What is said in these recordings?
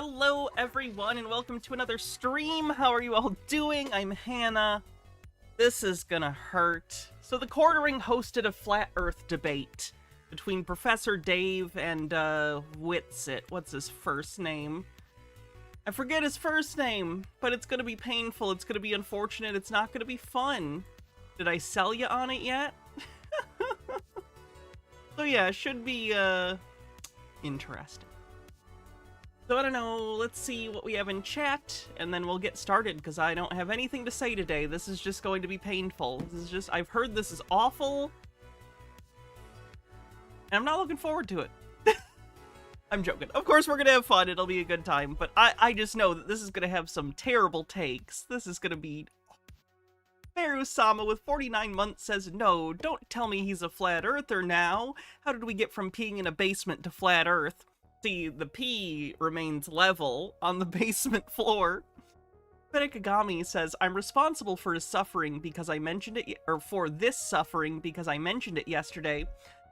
Hello everyone and welcome to another stream. How are you all doing? I'm Hannah. This is gonna hurt. So the Quartering hosted a flat earth debate between Professor Dave and Witsit. What's his first name? I forget his first name, but it's gonna be painful, it's gonna be unfortunate, it's not gonna be fun. Did I sell you on it yet? So yeah, it should be interesting. So I don't know, let's see what we have in chat, and then we'll get started, because I don't have anything to say today. This is just going to be painful. This is just, I've heard this is awful, and I'm not looking forward to it. I'm joking. Of course we're gonna have fun, it'll be a good time, but I just know that this is gonna have some terrible takes. This is gonna be... Meru-sama with 49 months says, no, don't tell me he's a flat earther now. How did we get from peeing in a basement to flat earth? See, the pee remains level on the basement floor. Benikagami says, I'm responsible for his suffering because I mentioned it, or for this suffering because I mentioned it yesterday.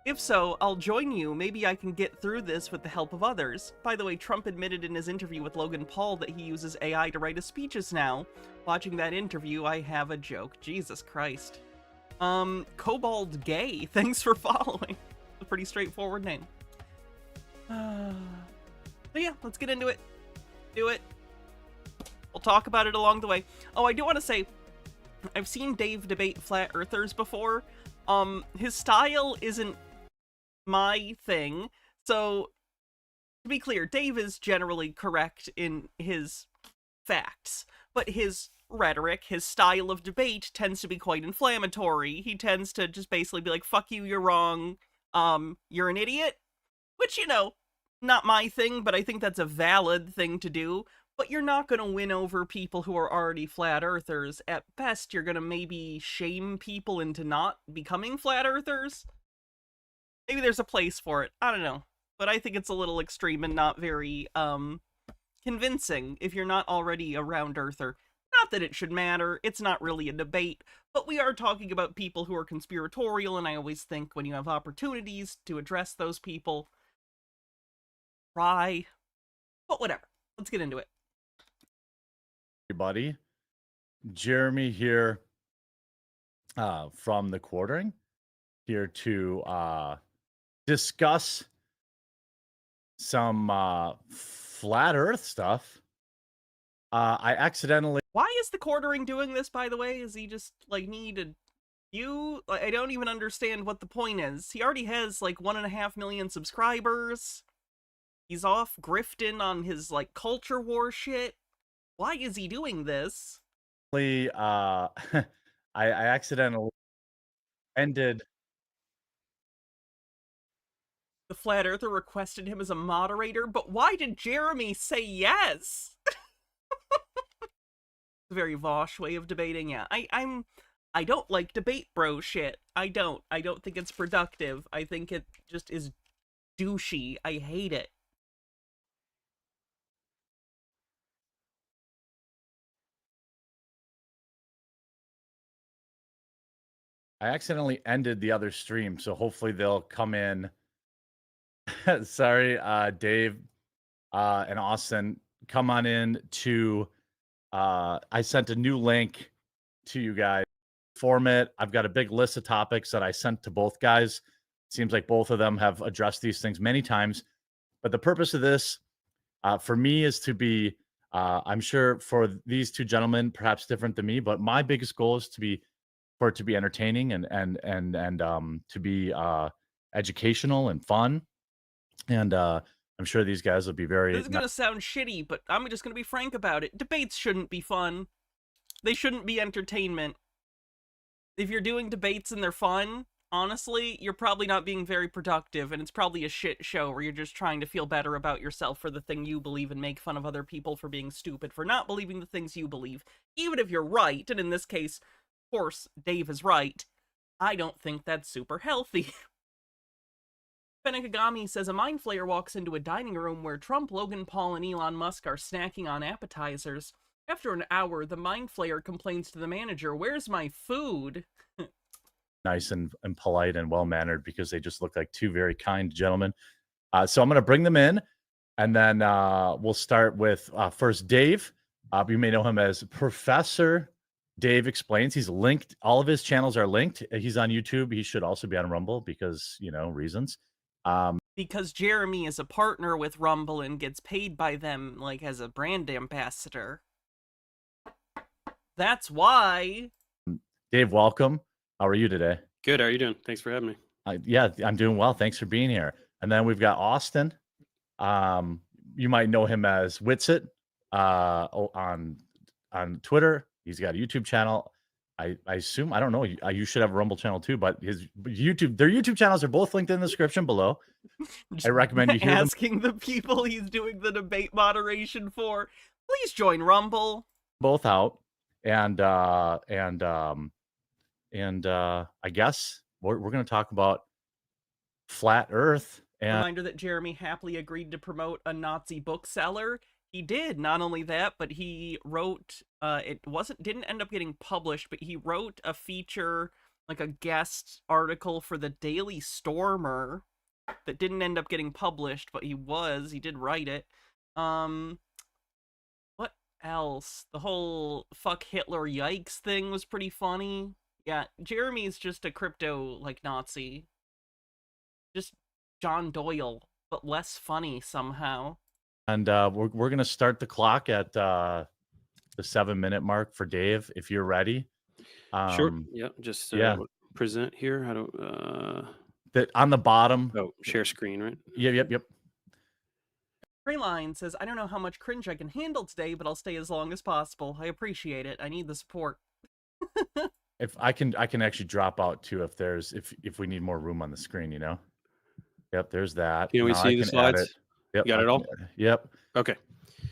If so, I'll join you. Maybe I can get through this with the help of others. By the way, Trump admitted in his interview with Logan Paul that he uses AI to write his speeches now. Watching that interview, I have a joke. Jesus Christ. Cobalt Gay, thanks for following. A pretty straightforward name. But yeah, let's get into it. Do it. We'll talk about it along the way. Oh, I do want to say, I've seen Dave debate flat earthers before. His style isn't my thing. So, to be clear, Dave is generally correct in his facts, but his rhetoric, his style of debate tends to be quite inflammatory. He tends to just basically be like, fuck you, you're wrong, you're an idiot, which, you know, not my thing, but I think that's a valid thing to do. But you're not going to win over people who are already flat earthers. At best, you're going to maybe shame people into not becoming flat earthers. Maybe there's a place for it. I don't know. But I think it's a little extreme and not very, convincing if you're not already a round earther. Not that it should matter. It's not really a debate. But we are talking about people who are conspiratorial, and I always think when you have opportunities to address those people, try. But whatever. Let's get into it. Everybody, Jeremy here from the Quartering, here to discuss some flat earth stuff. I accidentally... Why is the Quartering doing this, by the way? Is he just, like, needed you? Like, I don't even understand what the point is. He already has, like, 1.5 million subscribers. He's off grifting on his, like, culture war shit. Why is he doing this? I accidentally ended... The Flat Earther requested him as a moderator, but why did Jeremy say yes? A very Vosh way of debating. Yeah, I don't like debate bro shit. I don't think it's productive. I think it just is douchey. I hate it. I accidentally ended the other stream, so hopefully they'll come in. Sorry, Dave and Austin, come on in to... I sent a new link to you guys. Format. I've got a big list of topics that I sent to both guys. Seems like both of them have addressed these things many times. But the purpose of this, for me, is to be... I'm sure for these two gentlemen, perhaps different than me, but my biggest goal is for it to be entertaining and to be educational and fun. And I'm sure these guys will be very... This is gonna sound shitty, but I'm just gonna be frank about it. Debates shouldn't be fun. They shouldn't be entertainment. If you're doing debates and they're fun, honestly, you're probably not being very productive, and it's probably a shit show where you're just trying to feel better about yourself for the thing you believe and make fun of other people for being stupid for not believing the things you believe. Even if you're right, and in this case, of course, Dave is right, I don't think that's super healthy. Benikagami says a mind flayer walks into a dining room where Trump, Logan Paul, and Elon Musk are snacking on appetizers. After an hour, the mind flayer complains to the manager, "Where's my food?" Nice and polite and well-mannered because they just look like two very kind gentlemen. So I'm going to bring them in, And then we'll start with first Dave. You may know him as Professor Dave Explains. He's linked. All of his channels are linked. He's on YouTube. He should also be on Rumble because, reasons. Because Jeremy is a partner with Rumble and gets paid by them, like, as a brand ambassador. That's why. Dave, welcome. How are you today? Good. How are you doing? Thanks for having me. Yeah, I'm doing well. Thanks for being here. And then we've got Austin. You might know him as Witsit on Twitter. He's got a YouTube channel. I assume, I don't know, you should have a Rumble channel too, but their YouTube channels are both linked in the description below. I recommend you hear them. Asking the people he's doing the debate moderation for, please join Rumble. Both out. And I guess we're going to talk about Flat Earth. And reminder that Jeremy happily agreed to promote a Nazi bookseller. He did. Not only that, but he wrote, didn't end up getting published, but he wrote a feature, like a guest article for the Daily Stormer that didn't end up getting published, but he did write it. What else? The whole fuck Hitler yikes thing was pretty funny. Yeah, Jeremy's just a crypto, like, Nazi. Just John Doyle, but less funny somehow. And we're going to start the clock at the 7-minute mark for Dave, if you're ready. Sure. Yeah. Just present here. How do that on the bottom? Oh, share screen, right? Yep. Grayline says, I don't know how much cringe I can handle today, but I'll stay as long as possible. I appreciate it. I need the support. If I can actually drop out too if we need more room on the screen, Yep, there's that. Can we see the slides? Yep, you got it all? Yep.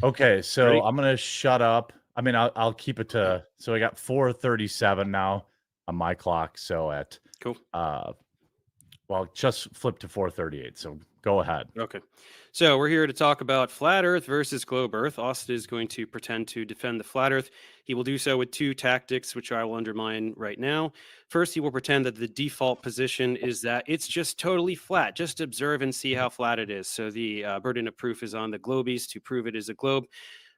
Okay, so ready? I'm gonna shut up. I mean, I'll keep it to, so I got 4:37 now on my clock. So at cool. Just flip to 4:38. So go ahead. Okay. So we're here to talk about Flat Earth versus Globe Earth. Austin is going to pretend to defend the Flat Earth. He will do so with two tactics, which I will undermine right now. First, he will pretend that the default position is that it's just totally flat. Just observe and see how flat it is. So the burden of proof is on the globies to prove it is a globe.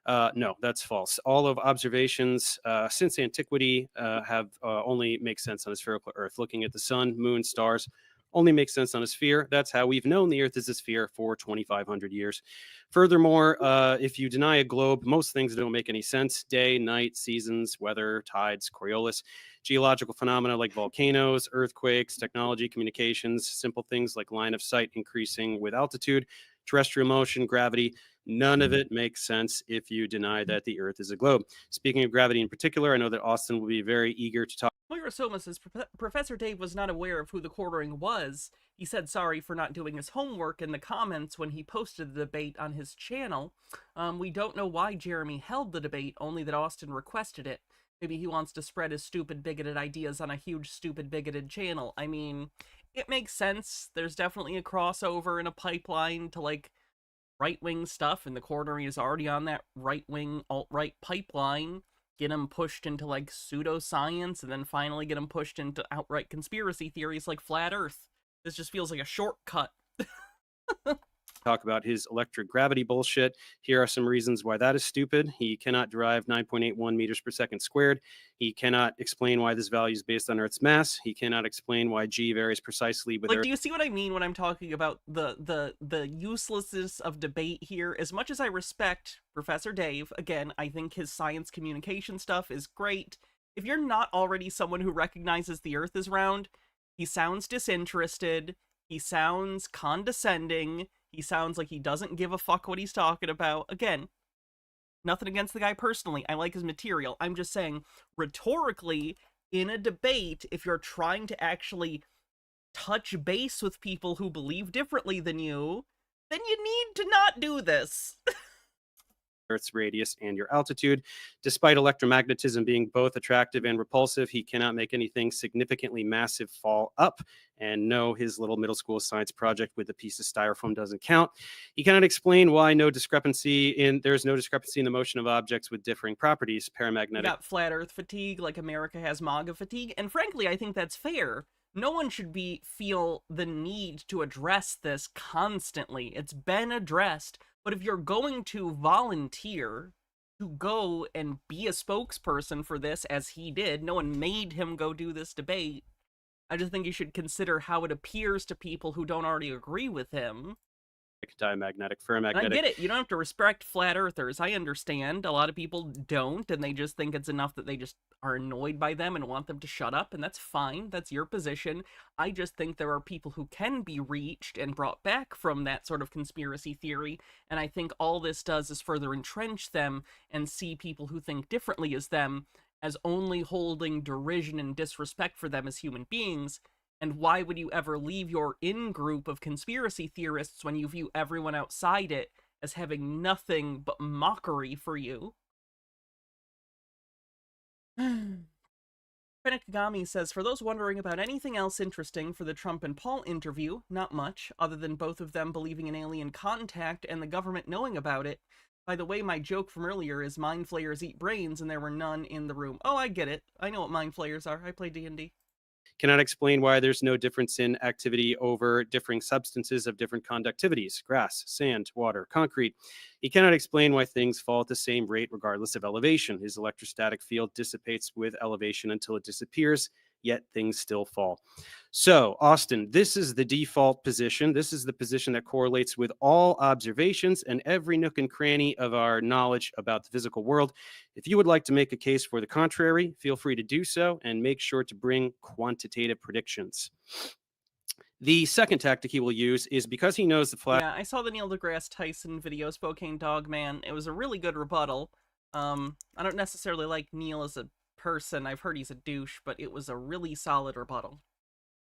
No, that's false. All of observations since antiquity have only make sense on a spherical Earth. Looking at the sun, moon, stars, only makes sense on a sphere. That's how we've known the Earth is a sphere for 2,500 years. Furthermore, if you deny a globe, most things don't make any sense. Day, night, seasons, weather, tides, Coriolis, geological phenomena like volcanoes, earthquakes, technology, communications, simple things like line of sight increasing with altitude, terrestrial motion, gravity. None of it makes sense if you deny that the Earth is a globe. Speaking of gravity in particular, I know that Austin will be very eager to talk. Moira Soma says, Professor Dave was not aware of who the quartering was. He said sorry for not doing his homework in the comments when he posted the debate on his channel. We don't know why Jeremy held the debate, only that Austin requested it. Maybe he wants to spread his stupid, bigoted ideas on a huge, stupid, bigoted channel. I mean, it makes sense. There's definitely a crossover and a pipeline to, like, right-wing stuff, and the quartering is already on that right-wing, alt-right pipeline. Get him pushed into, like, pseudoscience, and then finally get him pushed into outright conspiracy theories like Flat Earth. This just feels like a shortcut. Talk about his electric gravity bullshit. Here are some reasons why that is stupid. He cannot derive 9.81 meters per second squared. He cannot explain why this value is based on Earth's mass. He cannot explain why G varies precisely with Earth. Do you see what I mean when I'm talking about the uselessness of debate here? As much as I respect Professor Dave, again, I think his science communication stuff is great. If you're not already someone who recognizes the Earth is round, he sounds disinterested. He sounds condescending. He sounds like he doesn't give a fuck what he's talking about. Again, nothing against the guy personally. I like his material. I'm just saying, rhetorically, in a debate, if you're trying to actually touch base with people who believe differently than you, then you need to not do this. Earth's radius and your altitude. Despite electromagnetism being both attractive and repulsive, he cannot make anything significantly massive fall up. And no, his little middle school science project with a piece of styrofoam doesn't count. He cannot explain why there's no discrepancy in the motion of objects with differing properties. Paramagnetic. You got flat Earth fatigue, like America has MAGA fatigue, and frankly, I think that's fair. No one should feel the need to address this constantly. It's been addressed But if you're going to volunteer to go and be a spokesperson for this, as he did, no one made him go do this debate. I just think you should consider how it appears to people who don't already agree with him. Diamagnetic, And I ferromagnetic. get it. You don't have to respect flat earthers. I understand. A lot of people don't, and they just think it's enough that they just are annoyed by them and want them to shut up, and that's fine. That's your position. I just think there are people who can be reached and brought back from that sort of conspiracy theory, and I think all this does is further entrench them and see people who think differently as them as only holding derision and disrespect for them as human beings. And why would you ever leave your in-group of conspiracy theorists when you view everyone outside it as having nothing but mockery for you? Fenekagami says, for those wondering about anything else interesting for the Trump and Paul interview, not much, other than both of them believing in alien contact and the government knowing about it. By the way, my joke from earlier is mind flayers eat brains and there were none in the room. Oh, I get it. I know what mind flayers are. I play D&D. Cannot explain why there's no difference in activity over differing substances of different conductivities: grass, sand, water, concrete. He cannot explain why things fall at the same rate regardless of elevation. His electrostatic field dissipates with elevation until it disappears, yet things still fall. So, Austin, this is the default position. This is the position that correlates with all observations and every nook and cranny of our knowledge about the physical world. If you would like to make a case for the contrary, feel free to do so, and make sure to bring quantitative predictions. The second tactic he will use is because he knows the flat... Yeah, I saw the Neil deGrasse Tyson video, Spokane Dog Man. It was a really good rebuttal. I don't necessarily like Neil as a person. I've heard he's a douche, but it was a really solid rebuttal.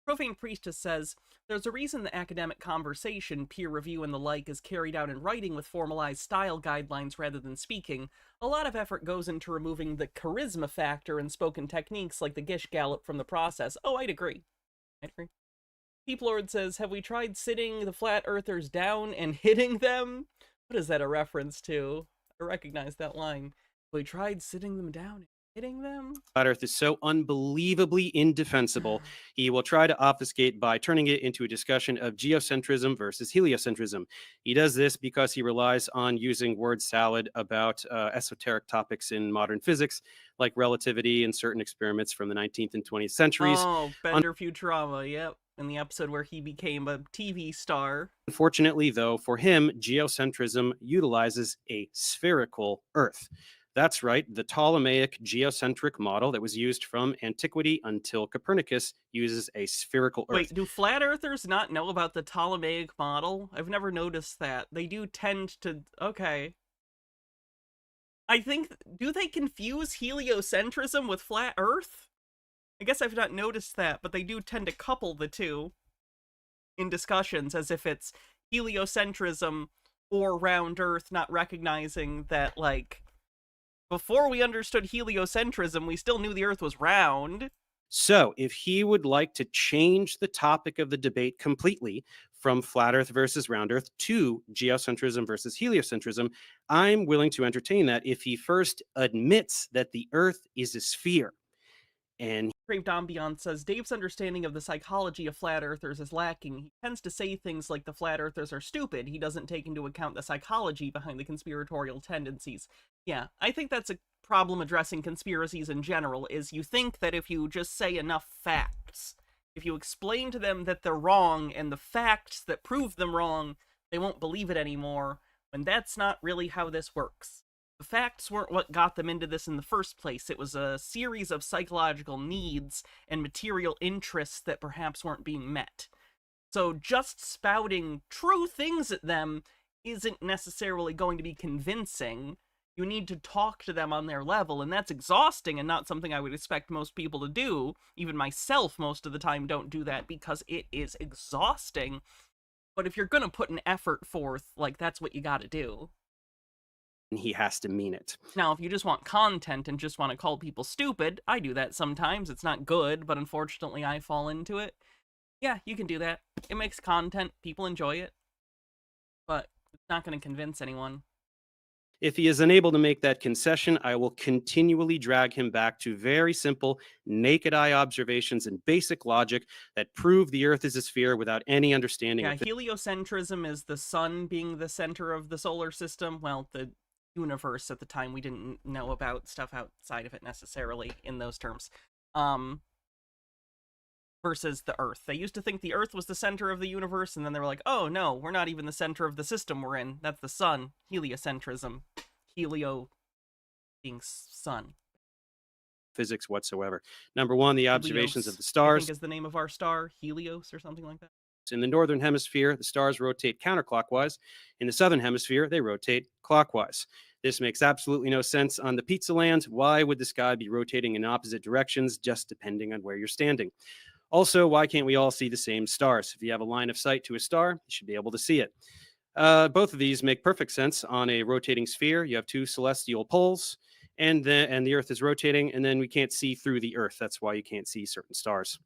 Profane Priestess says, there's a reason the academic conversation, peer review, and the like is carried out in writing with formalized style guidelines rather than speaking. A lot of effort goes into removing the charisma factor in spoken techniques like the Gish Gallop from the process. Oh, I'd agree. Peep Lord says, have we tried sitting the flat earthers down and hitting them? What is that a reference to? I recognize that line. We tried sitting them down and hitting them? Flat Earth is so unbelievably indefensible, he will try to obfuscate by turning it into a discussion of geocentrism versus heliocentrism. He does this because he relies on using word salad about esoteric topics in modern physics, like relativity and certain experiments from the 19th and 20th centuries. Oh, Bender Futurama, yep. In the episode where he became a TV star. Unfortunately, though, for him, geocentrism utilizes a spherical Earth. That's right, the Ptolemaic geocentric model that was used from antiquity until Copernicus uses a spherical Earth. Wait, do flat earthers not know about the Ptolemaic model? I've never noticed that. They do tend to... Okay. I think... Do they confuse heliocentrism with flat earth? I guess I've not noticed that, but they do tend to couple the two in discussions as if it's heliocentrism or round earth, not recognizing that, like... Before we understood heliocentrism, we still knew the Earth was round. So, if he would like to change the topic of the debate completely from flat Earth versus round Earth to geocentrism versus heliocentrism, I'm willing to entertain that if he first admits that the Earth is a sphere. And Craved Ambiance says, Dave's understanding of the psychology of flat earthers is lacking. He tends to say things like the flat earthers are stupid. He doesn't take into account the psychology behind the conspiratorial tendencies. Yeah, I think that's a problem addressing conspiracies in general, is you think that if you just say enough facts, if you explain to them that they're wrong and the facts that prove them wrong, they won't believe it anymore, when that's not really how this works. The facts weren't what got them into this in the first place. It was a series of psychological needs and material interests that perhaps weren't being met. So just spouting true things at them isn't necessarily going to be convincing. You need to talk to them on their level, and that's exhausting and not something I would expect most people to do. Even myself, most of the time, don't do that because it is exhausting. But if you're gonna put an effort forth, like, that's what you gotta do. he has to mean it. Now, if you just want content and just want to call people stupid, I do that sometimes. It's not good, but unfortunately I fall into it. Yeah, you can do that. It makes content. People enjoy it. But it's not going to convince anyone. If he is unable to make that concession, I will continually drag him back to very simple, naked eye observations and basic logic that prove the Earth is a sphere without any understanding Yeah, of heliocentrism is the sun being the center of the solar system. Well, the universe at the time. We didn't know about stuff outside of it necessarily in those terms. Versus the Earth. They used to think the Earth was the center of the universe, and then they were like, oh no, we're not even the center of the system we're in. That's the sun. Heliocentrism. Helio being sun. physics whatsoever. Number one, the observations Helios, of the I stars. think is the name of our star. Helios or something like that. In the northern hemisphere, the stars rotate counterclockwise. In the southern hemisphere, they rotate clockwise. This makes absolutely no sense on the pizza land. Why would the sky be rotating in opposite directions just depending on where you're standing? Also, why can't we all see the same stars? If you have a line of sight to a star, you should be able to see it. Both of these make perfect sense on a rotating sphere. You have two celestial poles, and the Earth is rotating, and then we can't see through the Earth. That's why you can't see certain stars.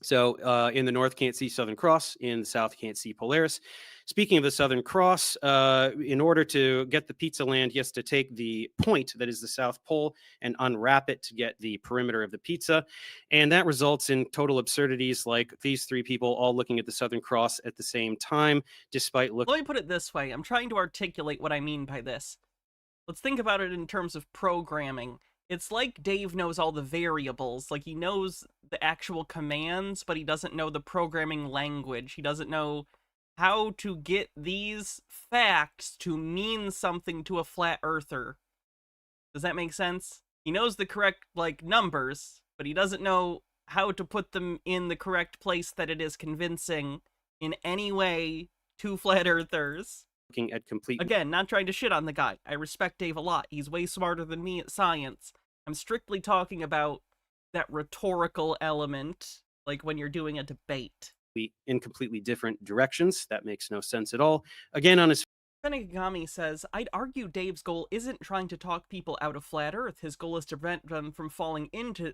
So in the north, can't see Southern Cross. In the south, can't see Polaris. Speaking of the Southern Cross, in order to get the pizza land, he has to take the point that is the South Pole and unwrap it to get the perimeter of the pizza. And that results in total absurdities like these three people all looking at the Southern Cross at the same time, despite looking. Let me put it this way. I'm trying to articulate what I mean by this. Let's think about it in terms of programming. It's like Dave knows all the variables, like he knows the actual commands, but he doesn't know the programming language. He doesn't know how to get these facts to mean something to a flat earther. Does that make sense? He knows the correct, numbers, but he doesn't know how to put them in the correct place that it is convincing in any way to flat earthers. Looking at complete. Again, not trying to shit on the guy. I respect Dave a lot. He's way smarter than me at science. I'm strictly talking about that rhetorical element, like when you're doing a debate. In completely different directions. That makes no sense at all. Again, on his. Senegami says, I'd argue Dave's goal isn't trying to talk people out of flat Earth. His goal is to prevent them from falling into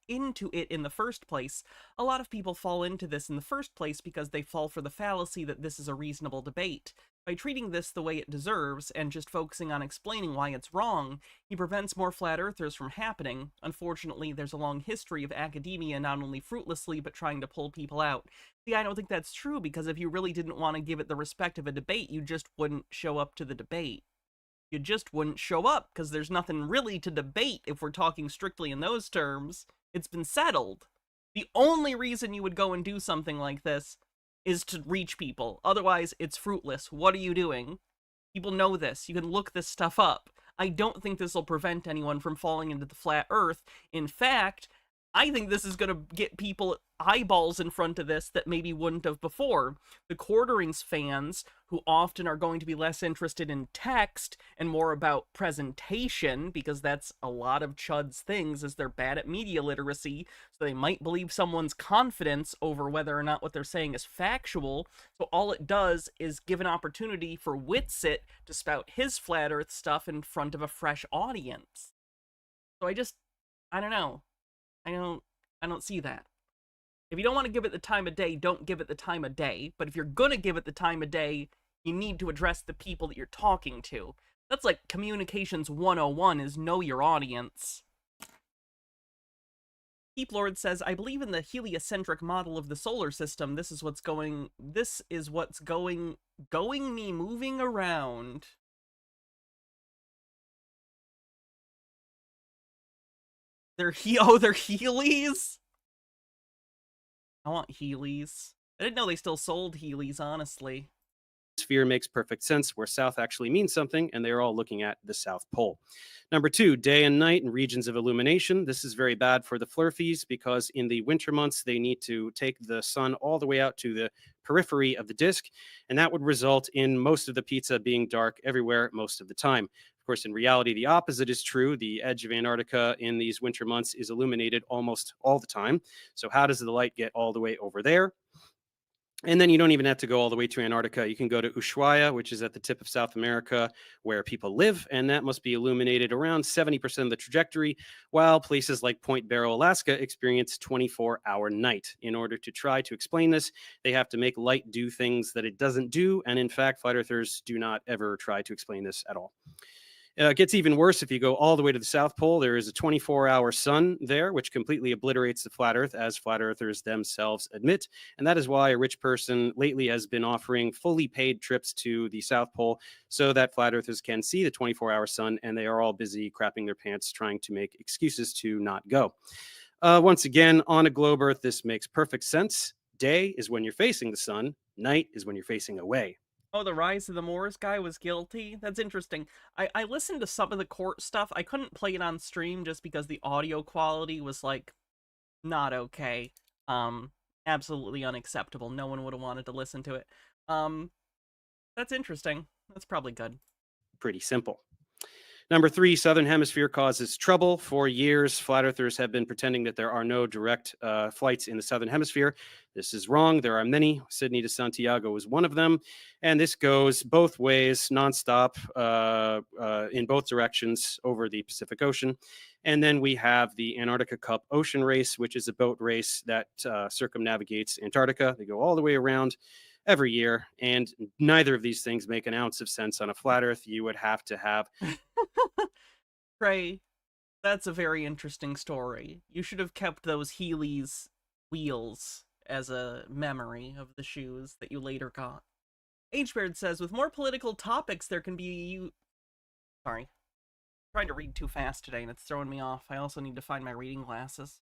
it in the first place. A lot of people fall into this in the first place because they fall for the fallacy that this is a reasonable debate. By treating this the way it deserves, and just focusing on explaining why it's wrong, he prevents more flat earthers from happening. Unfortunately, there's a long history of academia not only fruitlessly, but trying to pull people out. See, I don't think that's true, because if you really didn't want to give it the respect of a debate, you just wouldn't show up to the debate. You just wouldn't show up, because there's nothing really to debate if we're talking strictly in those terms. It's been settled. The only reason you would go and do something like this is to reach people. Otherwise, it's fruitless. What are you doing? People know this. You can look this stuff up. I don't think this will prevent anyone from falling into the flat earth. In fact, I think this is going to get people eyeballs in front of this that maybe wouldn't have before. The Quarterings fans, who often are going to be less interested in text and more about presentation, because that's a lot of Chud's things, is they're bad at media literacy, so they might believe someone's confidence over whether or not what they're saying is factual. So all it does is give an opportunity for Witsit to spout his flat earth stuff in front of a fresh audience. So I don't know. I don't see that. If you don't want to give it the time of day, don't give it the time of day. But if you're gonna give it the time of day, you need to address the people that you're talking to. That's like communications 101 is know your audience. Keep Lord says, I believe in the heliocentric model of the solar system. This is what's going me moving around. They're Heelys? I want Heelys. I didn't know they still sold Heelys, honestly. Sphere makes perfect sense where south actually means something, and they're all looking at the South Pole. Number two, day and night and regions of illumination. This is very bad for the Flurfies because in the winter months, they need to take the sun all the way out to the periphery of the disk, and that would result in most of the pizza being dark everywhere most of the time. Of course, in reality, the opposite is true. The edge of Antarctica in these winter months is illuminated almost all the time. So how does the light get all the way over there? And then you don't even have to go all the way to Antarctica. You can go to Ushuaia, which is at the tip of South America, where people live, and that must be illuminated around 70% of the trajectory, while places like Point Barrow, Alaska experience 24-hour night. In order to try to explain this, they have to make light do things that it doesn't do, and in fact, flat earthers do not ever try to explain this at all. It gets even worse if you go all the way to the South Pole. There is a 24-hour sun there, which completely obliterates the flat Earth, as flat earthers themselves admit. And that is why a rich person lately has been offering fully paid trips to the South Pole so that flat earthers can see the 24-hour sun, and they are all busy crapping their pants trying to make excuses to not go. Once again, on a globe Earth, this makes perfect sense. Day is when you're facing the sun. Night is when you're facing away. Oh, the Rise of the Moors guy was guilty? That's interesting. I listened to some of the court stuff. I couldn't play it on stream just because the audio quality was, like, not okay. Absolutely unacceptable. No one would have wanted to listen to it. That's interesting. That's probably good. Pretty simple. Number 3, Southern Hemisphere causes trouble. For years, flat earthers have been pretending that there are no direct flights in the Southern Hemisphere. This is wrong. There are many. Sydney to Santiago is one of them. And this goes both ways, nonstop, in both directions over the Pacific Ocean. And then we have the Antarctica Cup Ocean Race, which is a boat race that circumnavigates Antarctica. They go all the way around every year, and neither of these things make an ounce of sense on a flat Earth. You would have to have Trey, that's a very interesting story. You should have kept those Heelys wheels as a memory of the shoes that you later got. Hbeard says, with more political topics, there can be... Sorry. I'm trying to read too fast today, and it's throwing me off. I also need to find my reading glasses.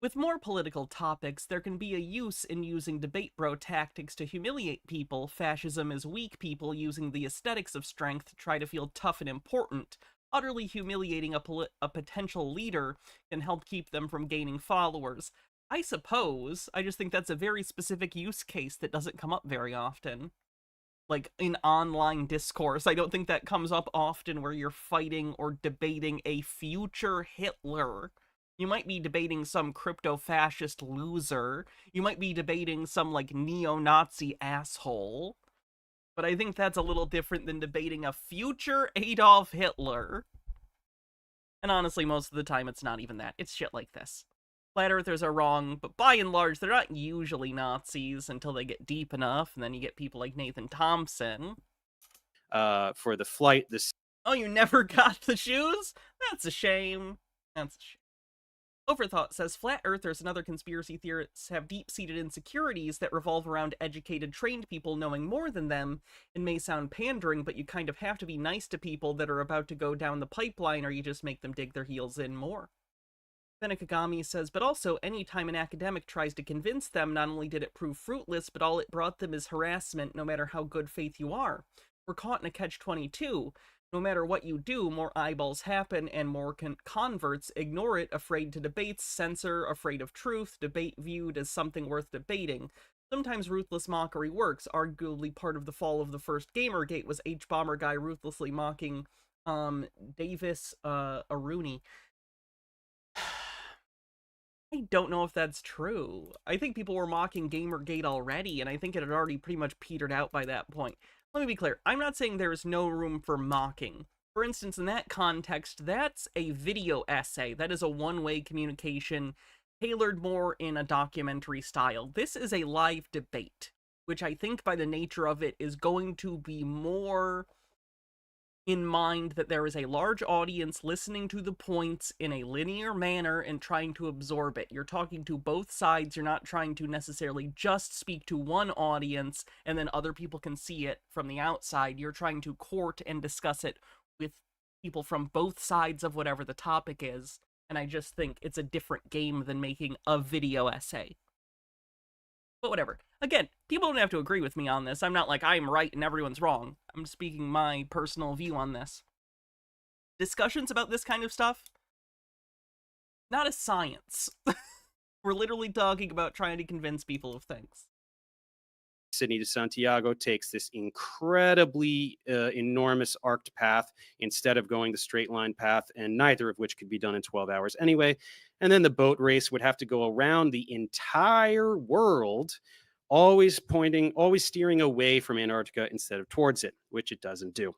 With more political topics, there can be a use in using debate bro tactics to humiliate people. Fascism is weak people using the aesthetics of strength to try to feel tough and important. Utterly humiliating a potential leader can help keep them from gaining followers. I suppose. I just think that's a very specific use case that doesn't come up very often. Like, in online discourse, I don't think that comes up often where you're fighting or debating a future Hitler. You might be debating some crypto-fascist loser. You might be debating some, like, neo-Nazi asshole. But I think that's a little different than debating a future Adolf Hitler. And honestly, most of the time, it's not even that. It's shit like this. Flat Earthers are wrong, but by and large, they're not usually Nazis until they get deep enough, and then you get people like Nathan Thompson. For the flight, this... Oh, you never got the shoes? That's a shame. That's a shame. Overthought says, flat earthers and other conspiracy theorists have deep-seated insecurities that revolve around educated, trained people knowing more than them. It may sound pandering, but you kind of have to be nice to people that are about to go down the pipeline, or you just make them dig their heels in more. Benekagami says, but also, any time an academic tries to convince them, not only did it prove fruitless, but all it brought them is harassment, no matter how good faith you are. We're caught in a catch-22. No matter what you do, more eyeballs happen and more converts ignore it, afraid to debate, censor, afraid of truth, debate viewed as something worth debating. Sometimes ruthless mockery works. Arguably part of the fall of the first Gamergate was H-Bomber guy ruthlessly mocking Davis Aruni. I don't know if that's true. I think people were mocking Gamergate already, and I think it had already pretty much petered out by that point. Let me be clear, I'm not saying there is no room for mocking. For instance, in that context, that's a video essay. That is a one-way communication, tailored more in a documentary style. This is a live debate, which I think by the nature of it is going to be more in mind that there is a large audience listening to the points in a linear manner and trying to absorb it. You're talking to both sides. You're not trying to necessarily just speak to one audience and then other people can see it from the outside. You're trying to court and discuss it with people from both sides of whatever the topic is. And I just think it's a different game than making a video essay. But whatever. Again, people don't have to agree with me on this. I'm not like I'm right and everyone's wrong. I'm speaking my personal view on this. Discussions about this kind of stuff, not a science. We're literally talking about trying to convince people of things. Sydney to Santiago takes this incredibly enormous arced path instead of going the straight line path, and neither of which could be done in 12 hours anyway. And then the boat race would have to go around the entire world, always steering away from Antarctica instead of towards it, which it doesn't do.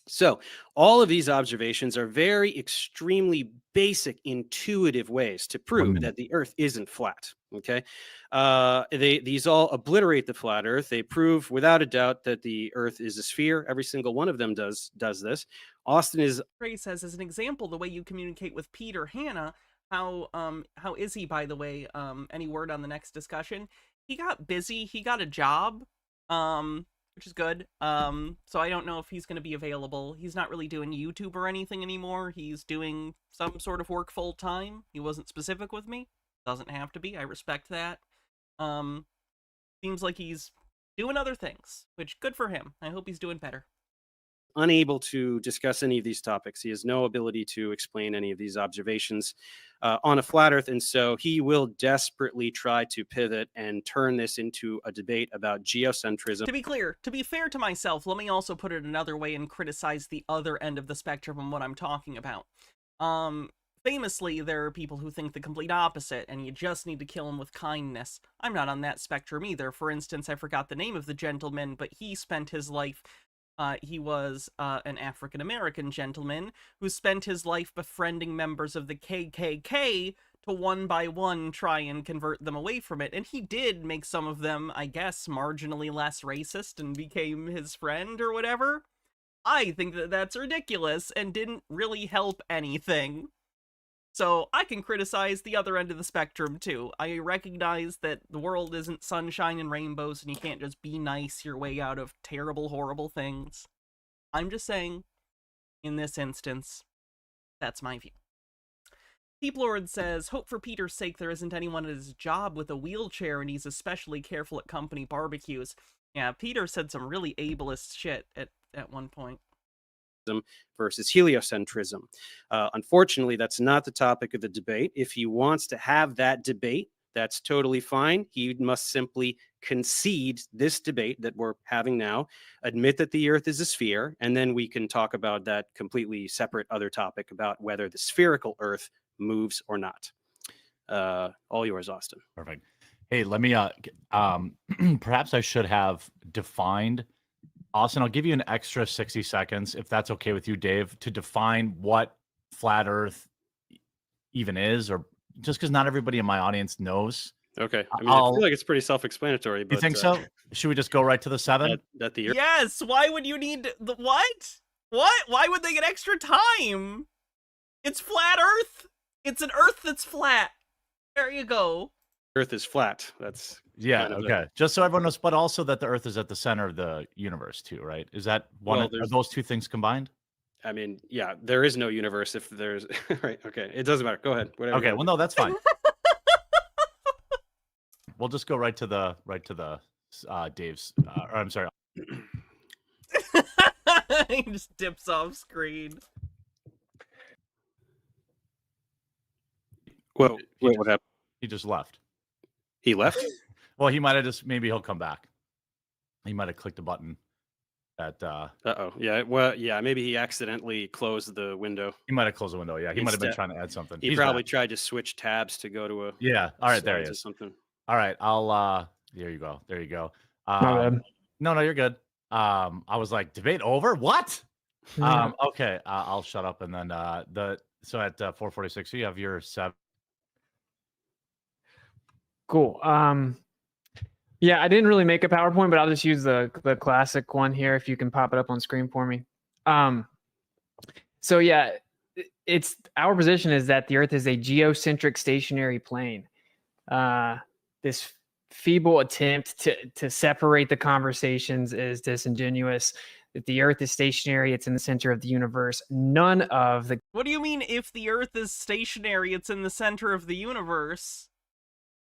So all of these observations are very extremely basic, intuitive ways to prove that the Earth isn't flat. Okay, these all obliterate the flat Earth. They prove without a doubt that the Earth is a sphere. Every single one of them does this. Austin is. Ray says, as an example, the way you communicate with Peter Hanna. How is he, by the way? Any word on the next discussion? He got busy. He got a job. Which is good. So I don't know if he's going to be available. He's not really doing YouTube or anything anymore. He's doing some sort of work full time. He wasn't specific with me. Doesn't have to be. I respect that. Seems like he's doing other things, which good for him. I hope he's doing better. Unable to discuss any of these topics. He has no ability to explain any of these observations on a flat Earth, and so he will desperately try to pivot and turn this into a debate about geocentrism. To be clear, to be fair to myself, let me also put it another way and criticize the other end of the spectrum and what I'm talking about. Famously, there are people who think the complete opposite, and you just need to kill them with kindness. I'm not on that spectrum either. For instance, I forgot the name of the gentleman, but he spent his life... he was an African-American gentleman who spent his life befriending members of the KKK to one by one try and convert them away from it. And he did make some of them, I guess, marginally less racist and became his friend or whatever. I think that that's ridiculous and didn't really help anything. So I can criticize the other end of the spectrum too. I recognize that the world isn't sunshine and rainbows and you can't just be nice your way out of terrible, horrible things. I'm just saying, in this instance, that's my view. Peep Lord says, hope for Peter's sake there isn't anyone at his job with a wheelchair and he's especially careful at company barbecues. Yeah, Peter said some really ableist shit at one point. Versus heliocentrism. Unfortunately, that's not the topic of the debate. If he wants to have that debate, that's totally fine. He must simply concede this debate that we're having now, admit that the Earth is a sphere, and then we can talk about that completely separate other topic about whether the spherical Earth moves or not. All yours, Austin. Perfect. Hey, let me perhaps I should have defined, Austin, I'll give you an extra 60 seconds, if that's okay with you, Dave, to define what flat Earth even is, or just because not everybody in my audience knows. Okay. I mean, I feel like it's pretty self-explanatory. But, you think so? Should we just go right to the 7? That the Earth... Yes! Why would you need the what? What? Why would they get extra time? It's flat Earth! It's an Earth that's flat. There you go. Earth is flat. That's... Yeah, okay. Just so everyone knows, but also that the Earth is at the center of the universe too, right? Is that one? Are those two things combined? I mean, yeah, there is no universe if there's right. Okay, it doesn't matter. Go ahead. Whatever. Okay, well, no, that's fine. We'll just go right to the Dave's. Or I'm sorry. He just dips off screen. Whoa! Wait, what happened? He just left. He left? Well, he might have just, maybe he'll come back. He might have clicked a button that Uh-oh. Yeah, well, yeah, maybe he accidentally closed the window. He might have closed the window. Yeah, he might have been trying to add something. He probably tried to switch tabs to go to a Yeah. All right, there he is. Something. All right, I'll there you go. There you go. My bad. No, you're good. I was like, debate over? What? Yeah. Okay, I'll shut up and then so at 4:46 you have your 7. Cool. Yeah, I didn't really make a PowerPoint, but I'll just use the classic one here if you can pop it up on screen for me. So yeah, it's our position is that the Earth is a geocentric stationary plane. This feeble attempt to separate the conversations is disingenuous. If the Earth is stationary, it's in the center of the universe. None of the... What do you mean if the Earth is stationary, it's in the center of the universe?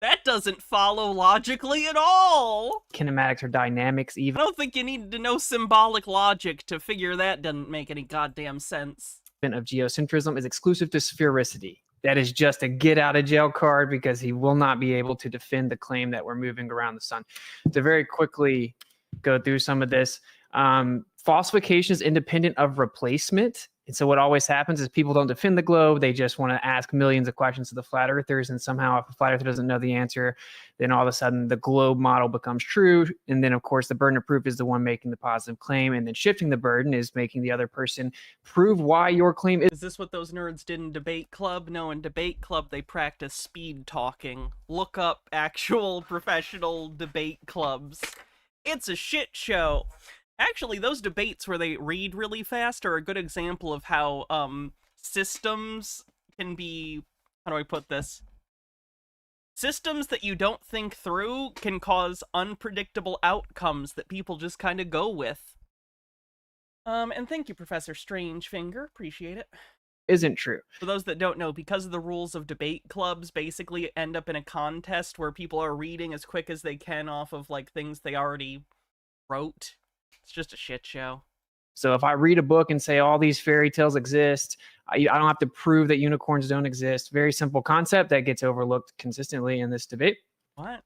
That doesn't follow logically at all! Kinematics or dynamics I even don't think you need to know symbolic logic to figure that doesn't make any goddamn sense. of geocentrism is exclusive to sphericity. That is just a get out of jail card because he will not be able to defend the claim that we're moving around the sun. To very quickly go through some of this, falsification is independent of replacement. And so what always happens is people don't defend the globe. They just want to ask millions of questions to the flat earthers. And somehow if a flat earther doesn't know the answer, then all of a sudden the globe model becomes true. And then of course the burden of proof is the one making the positive claim. And then shifting the burden is making the other person prove why your claim is. Is this what those nerds did in debate club? No, in debate club they practice speed talking. Look up actual professional debate clubs. It's a shit show. Actually, those debates where they read really fast are a good example of how systems can be, how do I put this? Systems that you don't think through can cause unpredictable outcomes that people just kind of go with. And thank you, Professor Strangefinger. Appreciate it. Isn't true. For those that don't know, because of the rules of debate clubs, basically end up in a contest where people are reading as quick as they can off of, like, things they already wrote. It's just a shit show. So if I read a book and say all these fairy tales exist, I don't have to prove that unicorns don't exist. Very simple concept that gets overlooked consistently in this debate. What?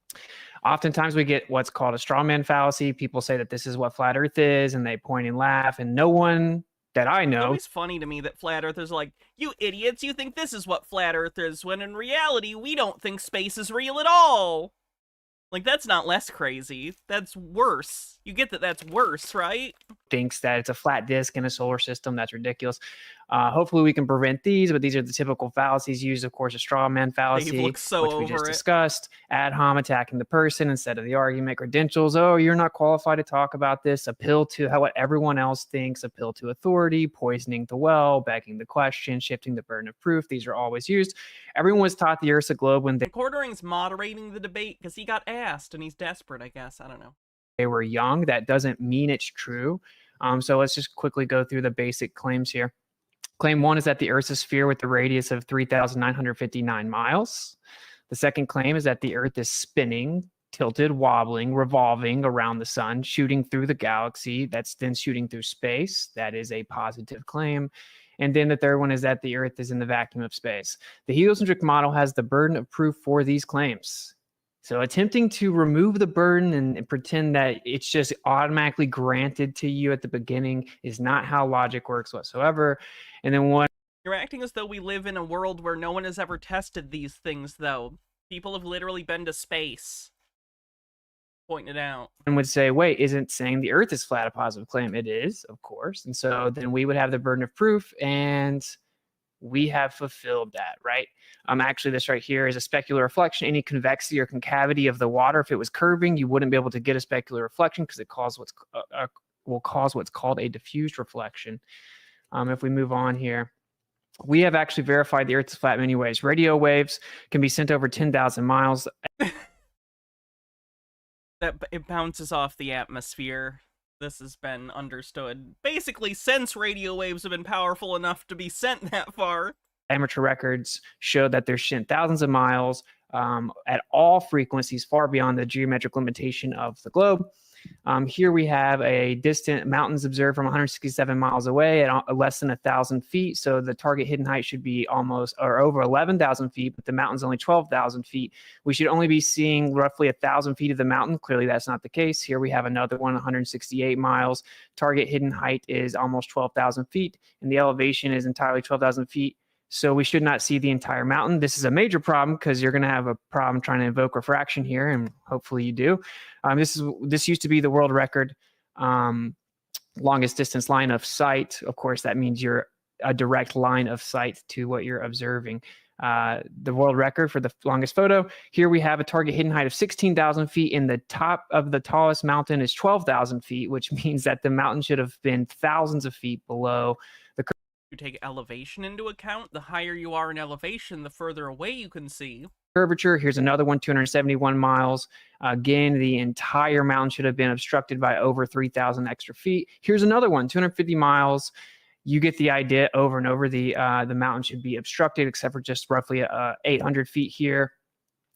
Oftentimes we get what's called a straw man fallacy. People say that this is what flat earth is, and they point and laugh, and no one that I It's know. always funny to me that flat earthers are like, you idiots, you think this is what flat earth is, when in reality, we don't think space is real at all. Like, that's not less crazy. That's worse. You get that that's worse, right? Thinks that it's a flat disk in a solar system. That's ridiculous. Hopefully we can prevent these, but these are the typical fallacies used. Of course, a straw man fallacy, looks so which we just over it. discussed. Ad hom, attacking the person instead of the argument. Credentials. Oh, you're not qualified to talk about this. Appeal to what everyone else thinks. Appeal to authority. Poisoning the well. Begging the question. Shifting the burden of proof. These are always used. Everyone was taught the Earth's a globe when Quartering's moderating the debate because he got asked and he's desperate, I guess. I don't know. they were young. That doesn't mean it's true. So let's just quickly go through the basic claims here. Claim 1 is that the Earth is a sphere with a radius of 3,959 miles. The second claim is that the Earth is spinning, tilted, wobbling, revolving around the sun, shooting through the galaxy. That's then shooting through space. That is a positive claim. And then the third one is that the Earth is in the vacuum of space. The heliocentric model has the burden of proof for these claims. So attempting to remove the burden and pretend that it's just automatically granted to you at the beginning is not how logic works whatsoever. And then one You're acting as though we live in a world where no one has ever tested these things, though. People have literally been to space. Pointing it out. would say, wait, isn't saying the Earth is flat a positive claim? It is, of course. And so then we would have the burden of proof, and we have fulfilled that, right? Actually, this right here is a specular reflection. Any convexity or concavity of the water, if it was curving, you wouldn't be able to get a specular reflection because it will cause what's called a diffused reflection. If we move on here, we have actually verified the Earth is flat in many ways. Radio waves can be sent over 10,000 miles. That it bounces off the atmosphere. This has been understood. Basically, since radio waves have been powerful enough to be sent that far. Amateur records show that they're sent thousands of miles at all frequencies far beyond the geometric limitation of the globe. Here we have a distant mountains observed from 167 miles away at less than 1,000 feet. So the target hidden height should be almost or over 11,000 feet, but the mountain's only 12,000 feet. We should only be seeing roughly 1,000 feet of the mountain. Clearly, that's not the case. Here we have another one, 168 miles. Target hidden height is almost 12,000 feet, and the elevation is entirely 12,000 feet. So we should not see the entire mountain. This is a major problem because you're going to have a problem trying to invoke refraction here, and hopefully you do. This used to be the world record longest distance line of sight. Of course, that means you're a direct line of sight to what you're observing. The world record for the longest photo. Here we have a target hidden height of 16,000 feet, and the top of the tallest mountain is 12,000 feet, which means that the mountain should have been thousands of feet below the. You take elevation into account. The higher you are in elevation, the further away you can see. Curvature. Here's another one, 271 miles. Again, the entire mountain should have been obstructed by over 3,000 extra feet. Here's another one, 250 miles. You get the idea. Over and over, the mountain should be obstructed, except for just roughly 800 feet here.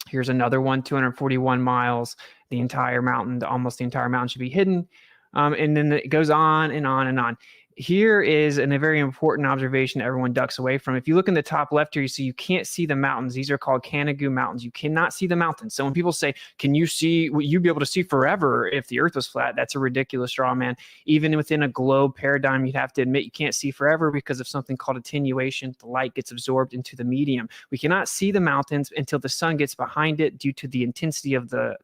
Here's another one, 241 miles. The entire mountain, almost the entire mountain, should be hidden. And then it goes on and on and on. here is a very important observation everyone ducks away from. If you look in the top left here, you see you can't see the mountains. These are called Canigou Mountains. You cannot see the mountains. So when people say, can you see, will you be able to see forever if the earth was flat? That's a ridiculous straw man. Even within a globe paradigm, you'd have to admit you can't see forever because of something called attenuation. The light gets absorbed into the medium. We cannot see the mountains until the sun gets behind it due to the intensity of the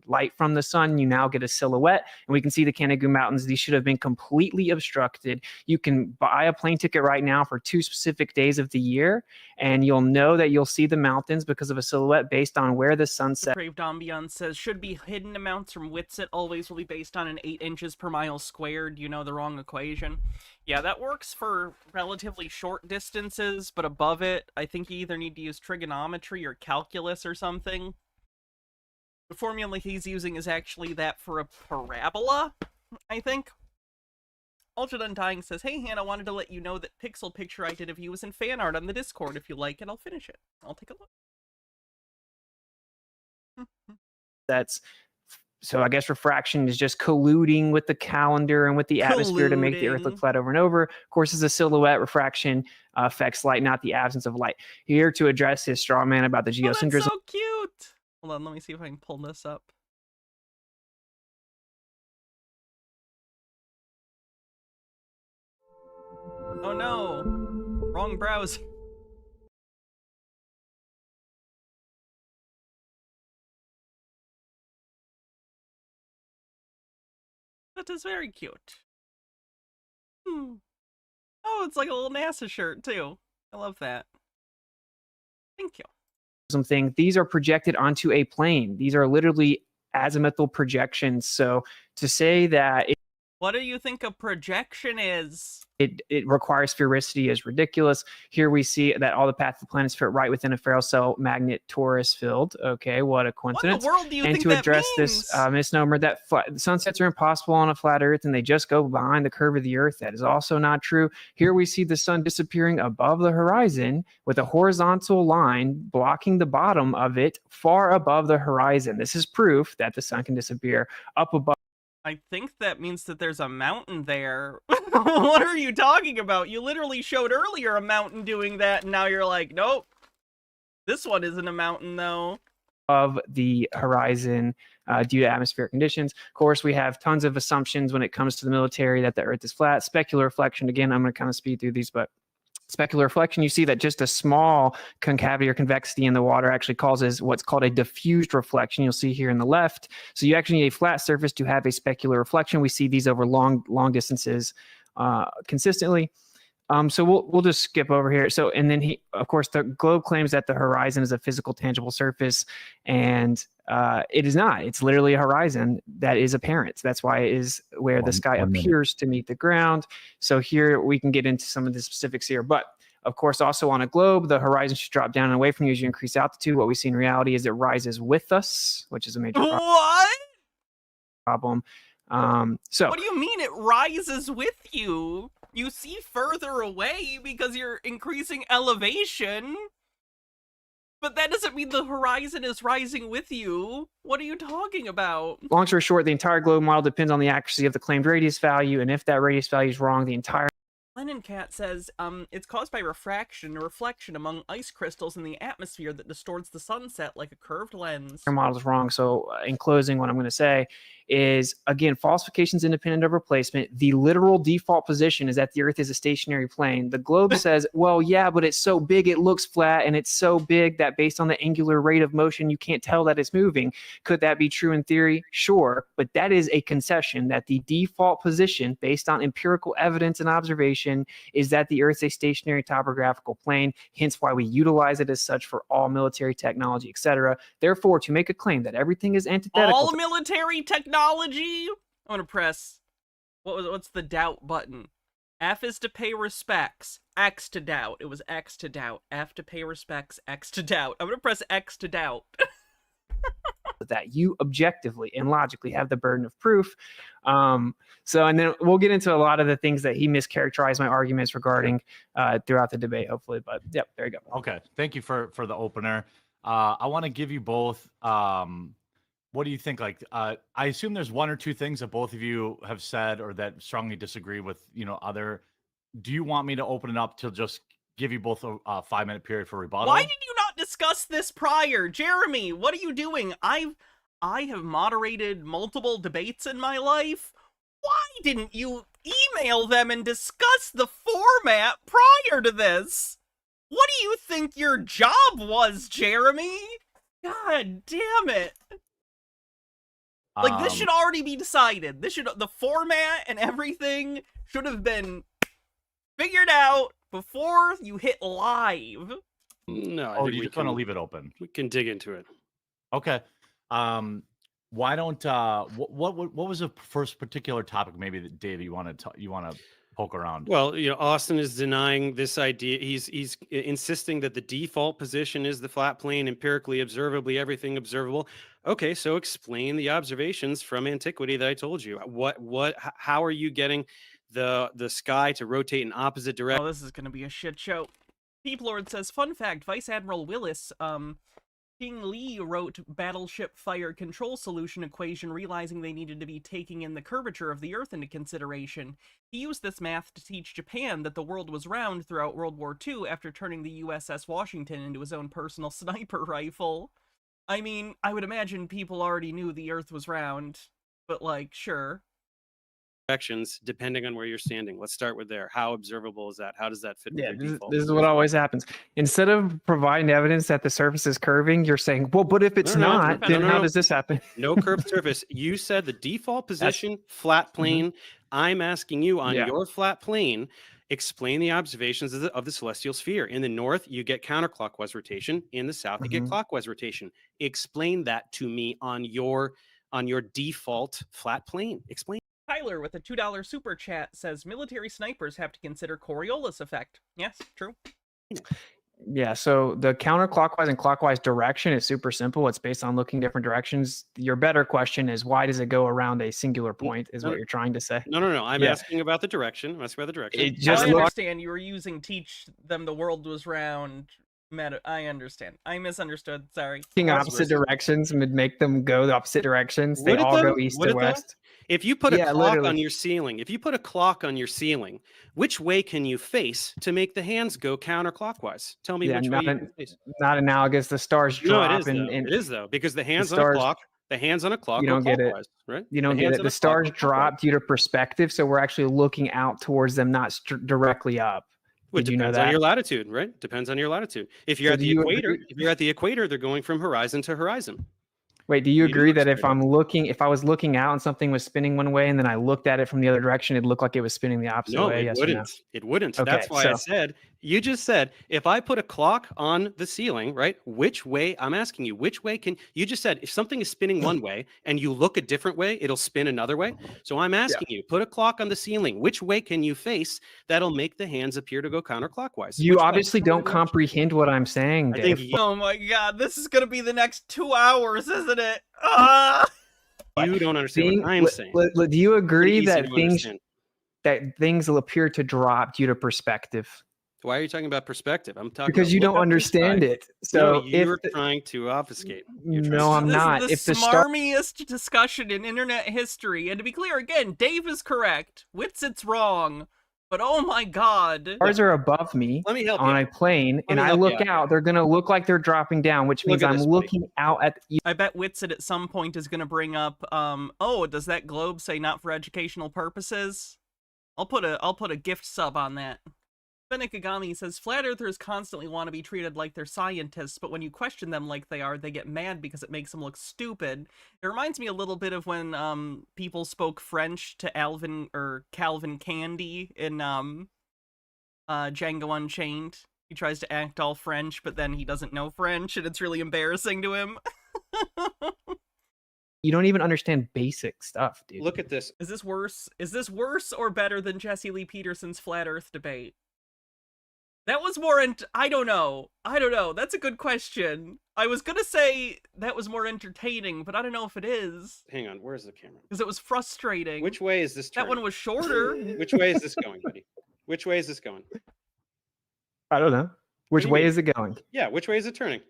light from the sun. You now get a silhouette, and we can see the Canigou Mountains. These should have been completely obstructed. You can buy a plane ticket right now for 2 specific days of the year, and you'll know that you'll see the mountains because of a silhouette based on where the sun sets. Depraved Ambiance says, should be hidden amounts from Witsit always will be based on an 8 inches per mile squared. You know the wrong equation. Yeah, that works for relatively short distances, but above it, I think you either need to use trigonometry or calculus or something. The formula he's using is actually that for a parabola, I think. Ultra Undying says, hey Hannah, wanted to let you know that pixel picture I did of you was in fan art on the Discord. If you like it, I'll finish it. I'll take a look. So I guess refraction is just colluding with the calendar and with the atmosphere to make the Earth look flat over and over. Of course, as a silhouette, refraction affects light, not the absence of light. Here to address his straw man about the geocentrism. That's so cute! Hold on, let me see if I can pull this up. Oh no! Wrong browser. That is very cute. Oh, it's like a little NASA shirt, too. I love that. Thank you. Thing. These are projected onto a plane. These are literally azimuthal projections. So to say that... What do you think a projection is? It requires sphericity is ridiculous. Here we see that all the paths of the planets fit right within a Ferrel cell magnet torus field. Okay, what a coincidence. What in the world do you think that means? And to address this misnomer that sunsets are impossible on a flat Earth and they just go behind the curve of the Earth, that is also not true. Here we see the sun disappearing above the horizon with a horizontal line blocking the bottom of it far above the horizon. This is proof that the sun can disappear up above. I think that means that there's a mountain there. What are you talking about? You literally showed earlier a mountain doing that, and now you're like, nope. This one isn't a mountain, though. Of the horizon due to atmospheric conditions. Of course, we have tons of assumptions when it comes to the military that the Earth is flat. Specular reflection, again, I'm going to kind of speed through these, but specular reflection, you see that just a small concavity or convexity in the water actually causes what's called a diffused reflection. You'll see here in the left. So you actually need a flat surface to have a specular reflection. We see these over long distances consistently. So we'll just skip over here. So, and then of course, the globe claims that the horizon is a physical, tangible surface, and it is not. It's literally a horizon that is apparent. That's why it is where the sky appears to meet the ground. So here we can get into some of the specifics here, but of course, also on a globe, the horizon should drop down and away from you as you increase altitude. What we see in reality is it rises with us, which is a major problem. So what do you mean it rises with you? You see further away because you're increasing elevation. But that doesn't mean the horizon is rising with you. What are you talking about? Long story short, the entire globe model depends on the accuracy of the claimed radius value. And if that radius value is wrong, the entire... Lennon Cat says, it's caused by refraction or reflection among ice crystals in the atmosphere that distorts the sunset like a curved lens. Our model is wrong. So in closing, what I'm going to say is, again, falsification is independent of replacement. The literal default position is that the Earth is a stationary plane. The globe says, well, yeah, but it's so big it looks flat, and it's so big that based on the angular rate of motion, you can't tell that it's moving. Could that be true in theory? Sure, but that is a concession that the default position, based on empirical evidence and observation, is that the Earth is a stationary topographical plane, hence why we utilize it as such for all military technology, etc. Therefore, to make a claim that everything is antithetical... All military technology? I'm gonna press... What's the doubt button? F is to pay respects. X to doubt. It was X to doubt. F to pay respects. X to doubt. I'm gonna press X to doubt. that you objectively and logically have the burden of proof. So, and then we'll get into a lot of the things that he mischaracterized my arguments regarding throughout the debate, hopefully. But yep, there you go. Okay, thank you for the opener. I want to give you both what do you think? Like, I assume there's one or two things that both of you have said or that strongly disagree with, other. Do you want me to open it up to just give you both a 5-minute period for rebuttal? Why did you not discuss this prior? Jeremy, what are you doing? I have moderated multiple debates in my life. Why didn't you email them and discuss the format prior to this? What do you think your job was, Jeremy? God damn it. Like, this should already be decided. The format and everything should have been figured out before you hit live. No, I Oh, think you we just want to can, leave it open? we can dig into it. Okay. Why don't what was the first particular topic maybe that Dave you want to poke around? Well, Austin is denying this idea. He's insisting that the default position is the flat plane, empirically, observably, everything observable. Okay, so explain the observations from antiquity that I told you. How are you getting the sky to rotate in opposite direction? Oh, this is gonna be a shit show. Peep Lord says, fun fact, Vice Admiral Willis, King Lee wrote Battleship Fire Control Solution equation realizing they needed to be taking in the curvature of the Earth into consideration. He used this math to teach Japan that the world was round throughout World War II after turning the USS Washington into his own personal sniper rifle. I mean, I would imagine people already knew the Earth was round, but like, sure. Directions depending on where you're standing. Let's start with there. How observable is that? How does that fit with Yeah, your this default? is what always happens. Instead of providing evidence that the surface is curving, you're saying, well, but if it's No, no, not, no, then no, how no. does this happen? No curved surface. You said the default position, flat plane. I'm asking you on your flat plane, explain the observations of the celestial sphere. In the north, you get counterclockwise rotation. In the south, you get clockwise rotation. Explain that to me on your default flat plane. Explain. Tyler with a $2 super chat says military snipers have to consider Coriolis effect. Yes, true. Yeah, so the counterclockwise and clockwise direction is super simple. It's based on looking different directions. Your better question is why does it go around a singular point is what you're trying to say. No. I'm Yeah. asking about the direction. I'm asking about the direction. It just I looks understand you were using teach them the world was round meta. I understand. I misunderstood. Sorry. looking opposite directions would make them go the opposite directions. They Would it all though? go east Would to it though? west. If you put a Yeah, clock literally. on your ceiling, which way can you face to make the hands go counterclockwise? Tell me Yeah, which way you can face. Not analogous. The stars No, drop it is though. and It is though, because the hands stars- the hands on a clock You go don't get it. clockwise, right? you don't The get hands it. on The a clock stars go clockwise. drop due to perspective, so we're actually looking out towards them, not directly up. Which Did you know depends on that? your latitude, right? Depends on your latitude. If you're So at do the you equator, agree- if you're at the equator, they're going from horizon to horizon. Wait, do you You agree look that if straight up. if I was looking out and something was spinning one way and then I looked at it from the other direction, it looked like it was spinning the opposite No, way? it Yes or no? wouldn't. It wouldn't. Okay, That's why I so- you just said, if I put a clock on the ceiling, right? Which way, I'm asking you, which way you just said, if something is spinning one way and you look a different way, it'll spin another way. So I'm asking you, put a clock on the ceiling. Which way can you face that'll make the hands appear to go counterclockwise? You Which way? obviously don't comprehend what I'm saying, I Dave. think Oh my god, this is gonna be the next 2 hours, isn't it? Ah! you don't understand what I'm saying. Do you agree Easy that to understand. things will appear to drop due to perspective? Why are you talking about perspective? I'm talking Because about you look don't up the understand sky. it. So No, you're if trying to obfuscate. You're trying no, to- I'm This not. is the If the star smarmiest discussion in internet history. And to be clear, again, Dave is correct. Witsit's wrong. But oh my god. stars are above me Let me help you. on a plane and me I help you look out, they're going to look like they're dropping down, which Look means at I'm this, buddy. looking out at I bet Witsit at some point is gonna bring up, oh, does that globe say not for educational purposes? I'll put a gift sub on that. Benikagami says, flat earthers constantly want to be treated like they're scientists, but when you question them like they are, they get mad because it makes them look stupid. It reminds me a little bit of when people spoke French to Calvin Candy in Django Unchained. He tries to act all French, but then he doesn't know French, and it's really embarrassing to him. you don't even understand basic stuff, dude. Look at this. Is this worse? Is this worse or better than Jesse Lee Peterson's flat Earth debate? That was more I don't know. That's a good question. I was gonna say that was more entertaining, but I don't know if it is. Hang on. Where's the camera? Because it was frustrating. Which way is this That turning? one was shorter. Which way is this going, buddy? Which way is this going? I don't know. Which do you way mean? is it going? Yeah, which way is it turning?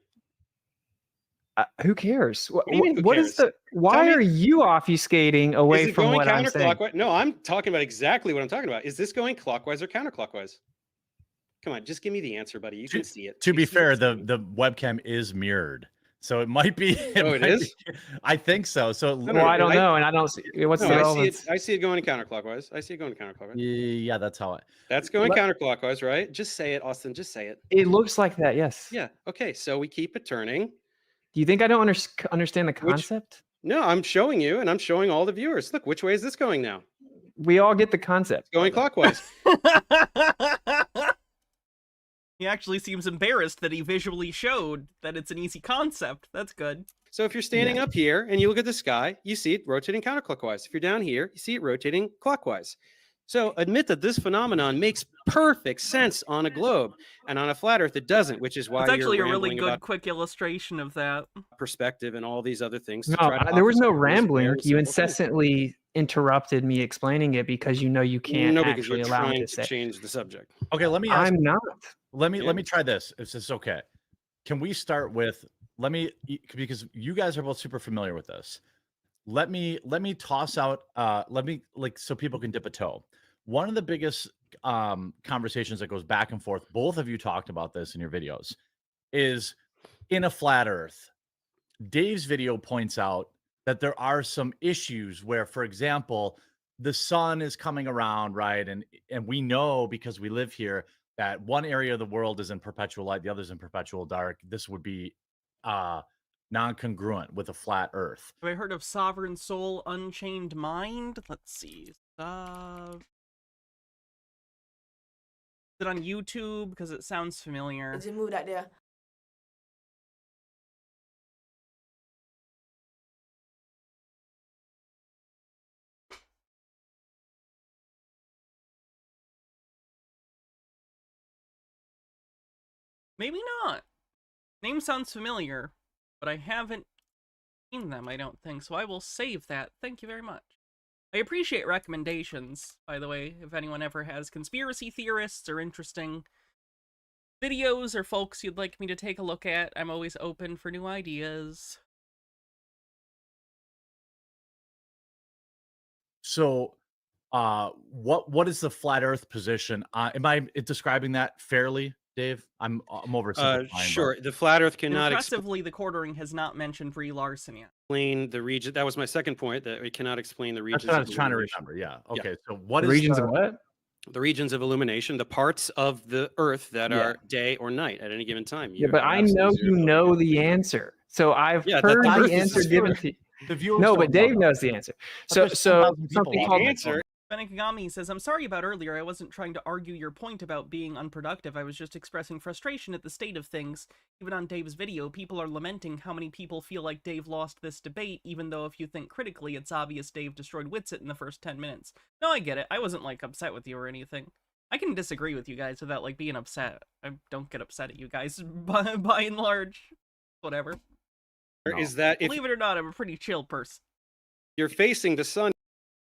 Who cares? do you mean, who What is cares? why me- are you obfuscating away Is it from going what I'm saying? counterclockwise? No, I'm talking about exactly what I'm talking about. Is this going clockwise or counterclockwise? Come on, just give me the answer, buddy. You can see it. To You be see fair, it, Steve. the webcam is mirrored, so it might be. Oh, it is? I think so. So No, Well, I don't I- know, and I don't see what's No, the I see relevance. it. I see it going counterclockwise. I see it going counterclockwise. yeah, that's how I. That's going Let- counterclockwise, right? Just say it, Austin. Just say it. It looks like that, yes. Yeah. Okay. So we keep it turning. Do you think I don't understand the concept? No, I'm showing you, and I'm showing all the viewers. Look, which way is this going now? We all get the concept. Going clockwise. He actually seems embarrassed that he visually showed that it's an easy concept. That's good. So if you're standing up here and you look at the sky, you see it rotating counterclockwise. If you're down here, you see it rotating clockwise. So admit that this phenomenon makes perfect sense on a globe, and on a flat Earth it doesn't, which is why It's actually you're a really rambling good about quick illustration of that. perspective and all these other things. to No, try to there was no obfuscate this rambling. very You simple thing. incessantly interrupted me explaining it because you know you can't No, because actually you're allow me trying to to say. change the subject. Okay, let me ask. I'm not. Let Yeah. me try this. If this is okay, can we start with? Because you guys are both super familiar with this. Let me toss out. Let me so people can dip a toe. One of the biggest conversations that goes back and forth. Both of you talked about this in your videos. Is in a flat Earth. Dave's video points out that there are some issues where, for example, the sun is coming around, right? And we know because we live here that one area of the world is in perpetual light, the other's in perpetual dark. This would be non-congruent with a flat Earth. Have I heard of Sovereign Soul Unchained Mind? Let's see. Is it on YouTube? Because it sounds familiar. Just move that there. Maybe not. Name sounds familiar, but I haven't seen them, I don't think, so I will save that. Thank you very much. I appreciate recommendations, by the way, if anyone ever has conspiracy theorists or interesting videos or folks you'd like me to take a look at. I'm always open for new ideas. So, what is the flat Earth position? Am I describing that fairly, Dave? I'm oversimplifying. Sure. The flat Earth cannot Impressively, the quartering has not mentioned Brie Larson yet. explain the region. That was my second point, that it cannot explain the regions. That's what I of was trying to illumination. remember. Yeah. Yeah. Okay. So what The is regions of what? The regions of illumination, the parts of the Earth that Yeah. are day or night at any given time. Yeah, You but have I know absolutely you zero know ability. the answer. So I've Yeah, that heard the Earth the is answer the given source. to you. the viewers? No, don't but know Dave that. knows the answer. But So there's so 10,000 people something watching called The this one. answer. Benekagami says, I'm sorry about earlier. I wasn't trying to argue your point about being unproductive. I was just expressing frustration at the state of things. Even on Dave's video, people are lamenting how many people feel like Dave lost this debate, even though if you think critically, it's obvious Dave destroyed Witsit in the first 10 minutes. No, I get it. I wasn't, like, upset with you or anything. I can disagree with you guys without, like, being upset. I don't get upset at you guys, by and large. Whatever. Is that if Believe it or not, I'm a pretty chill person. you're facing the sun,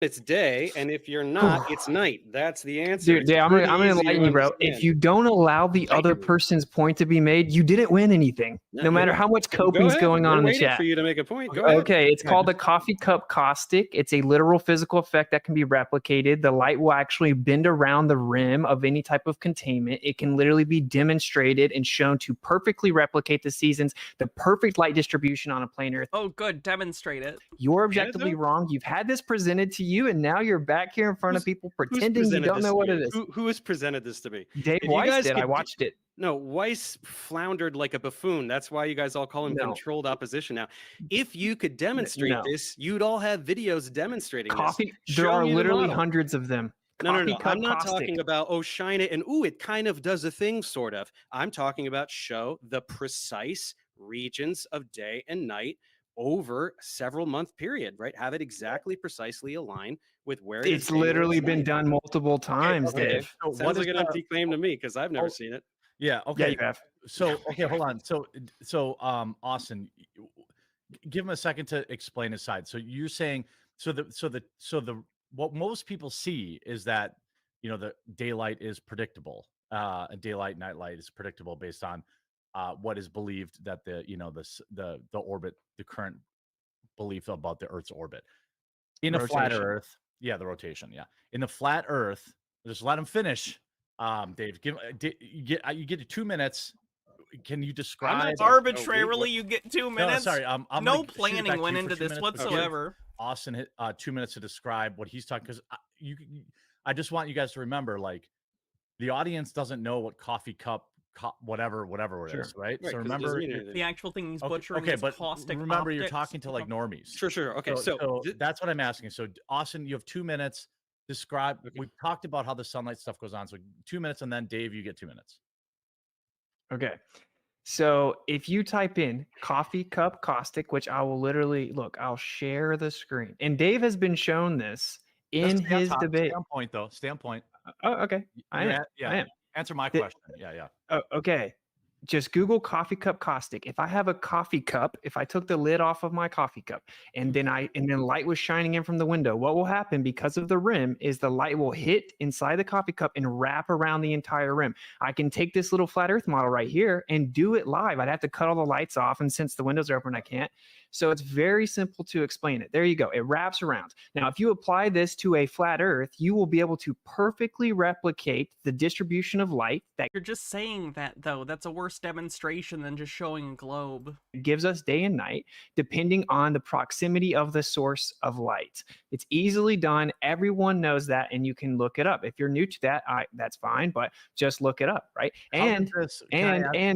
it's day, and if you're not, it's night. That's the answer. Dude, It's I'm pretty gonna easy to enlighten you, bro. If understand. you don't allow the Thank other you. person's point to be made, you didn't win anything. No, No matter go- how much Go coping's ahead. going We're on in the waiting chat. for you to make a point. Go ahead. Okay, it's Yeah, called a just- coffee cup caustic. It's a literal physical effect that can be replicated. The light will actually bend around the rim of any type of containment. It can literally be demonstrated and shown to perfectly replicate the seasons, the perfect light distribution on a plane Earth. Oh, good. Demonstrate it. You're Yeah, objectively though. wrong. You've had this presented to you, and now you're back here in front of Who's- people Who's pretending you presented don't this know to what me? it is. Who has presented this to me? Dave if you Weiss guys did. I could- watched it. No, Weiss floundered like a buffoon. That's why you guys all call him No. controlled opposition now. If you could demonstrate no. this, you'd all have videos demonstrating Coffee. this. There Show are me the literally model. hundreds of them. No, Coffee cup I'm not caustic. talking about, oh, shine it and, ooh, it kind of does a thing, sort of. I'm talking about show the precise regions of day and night over a several month period, right? Have it exactly precisely align with where it is It's day, where literally it's been night. done multiple times, Okay. Dave. So Sounds like is an the- empty claim to me because I've never Oh, seen it. Yeah. Yeah, Okay. you have. So okay, hold on. So Austin, give him a second to explain his side. So you're saying the what most people see is that the daylight is predictable. Daylight nightlight is predictable based on what is believed that the orbit, the current belief about the Earth's orbit. In a flat Rotation. Earth, yeah, the rotation, yeah. In the flat Earth, just let him finish. Dave, you get 2 minutes. Can you describe? Arbitrarily, you get 2 No, minutes. sorry. I'm No gonna shoot it back planning to went you for into 2 this minutes, but give whatsoever. Austin hit 2 minutes to describe what he's talking, because I just want you guys to remember, like, the audience doesn't know what coffee cup whatever it Sure. is, right? Right, So 'cause it doesn't remember, mean you're- anything. The actual thing he's okay, butchering okay, is but caustic remember, you're optics. talking to like normies. Sure. Okay, so That's what I'm asking. So Austin, you have 2 minutes. Describe. Okay. We talked about how the sunlight stuff goes on. So 2 minutes, and then Dave, you get 2 minutes. Okay. So if you type in coffee cup caustic, which I will literally look, I'll share the screen. And Dave has been shown this in Stay on his top. debate. Stay on point, though. Stay on point. Oh, okay. I You're am. yeah. I am. Answer my The- question. Yeah. Oh, okay. Just Google coffee cup caustic. If I have a coffee cup, if I took the lid off of my coffee cup and then light was shining in from the window, what will happen because of the rim is the light will hit inside the coffee cup and wrap around the entire rim. I can take this little flat earth model right here and do it live. I'd have to cut all the lights off, and since the windows are open, I can't. So it's very simple to explain it. There you go. It wraps around. Now, if you apply this to a flat earth, you will be able to perfectly replicate the distribution of light that You're just saying that, though. That's a worse demonstration than just showing a globe. gives us day and night, depending on the proximity of the source of light. It's easily done. Everyone knows that, and you can look it up. If you're new to that, that's fine, but just look it up, right? And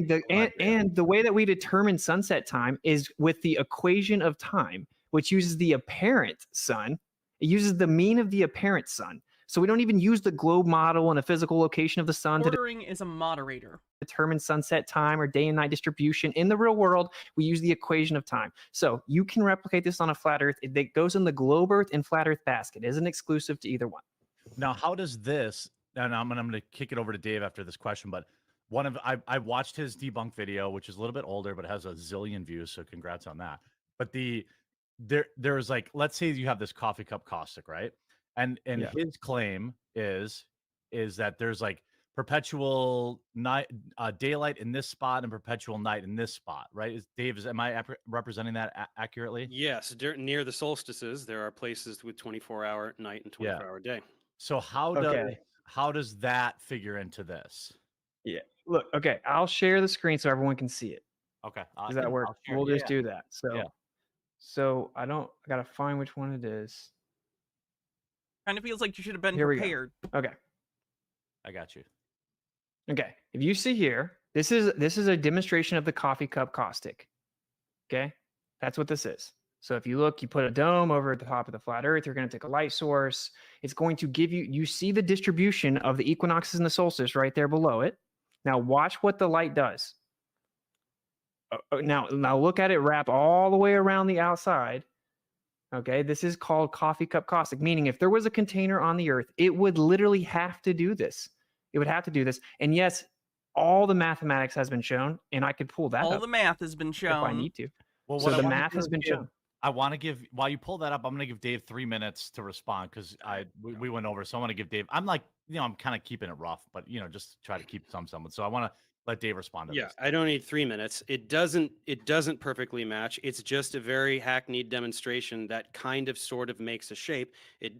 the way that we determine sunset time is with the equation of time, which uses the apparent sun. It uses the mean of the apparent sun. So we don't even use the globe model and the physical location of the sun to Ordering is a moderator. determine sunset time or day and night distribution. In the real world, we use the equation of time. So you can replicate this on a flat Earth. It goes in the globe Earth and flat Earth basket. It isn't exclusive to either one. Now, how does this? And I'm going to kick it over to Dave after this question, but I watched his debunk video, which is a little bit older, but it has a zillion views. So congrats on that. But there's like, let's say you have this coffee cup caustic, right? And Yeah. his claim is that there's like perpetual night, daylight in this spot and perpetual night in this spot, right? Am I representing that accurately? yes, near the solstices, there are places with 24-hour night and 24-hour day. So how does that figure into this? Yeah. Look, okay, I'll share the screen so everyone can see it. Okay. Does that work? We'll just do that. So I gotta find which one it is. Kind of feels like you should have been Here we go. prepared. Okay. I got you. Okay. If you see here, this is a demonstration of the coffee cup caustic. Okay. That's what this is. So if you look, you put a dome over at the top of the flat Earth, you're going to take a light source. It's going to give you see the distribution of the equinoxes and the solstice right there below it. Now watch what the light does. Now look at it wrap all the way around the outside. Okay, this is called coffee cup caustic, meaning if there was a container on the Earth, it would literally have to do this. It would have to do this. And yes, all the mathematics has been shown, and I could pull that All up the math has been if I shown. need to. Well, So what I the wanna math do has is been shown. I want to give, while you pull that up, I'm going to give Dave 3 minutes to respond, because we went over. So I want to give Dave, I'm like, I'm kind of keeping it rough, but just try to keep some semblance. So I want to let Dave respond to Yeah, this. I don't need 3 minutes. It doesn't perfectly match. It's just a very hackneyed demonstration that kind of sort of makes a shape.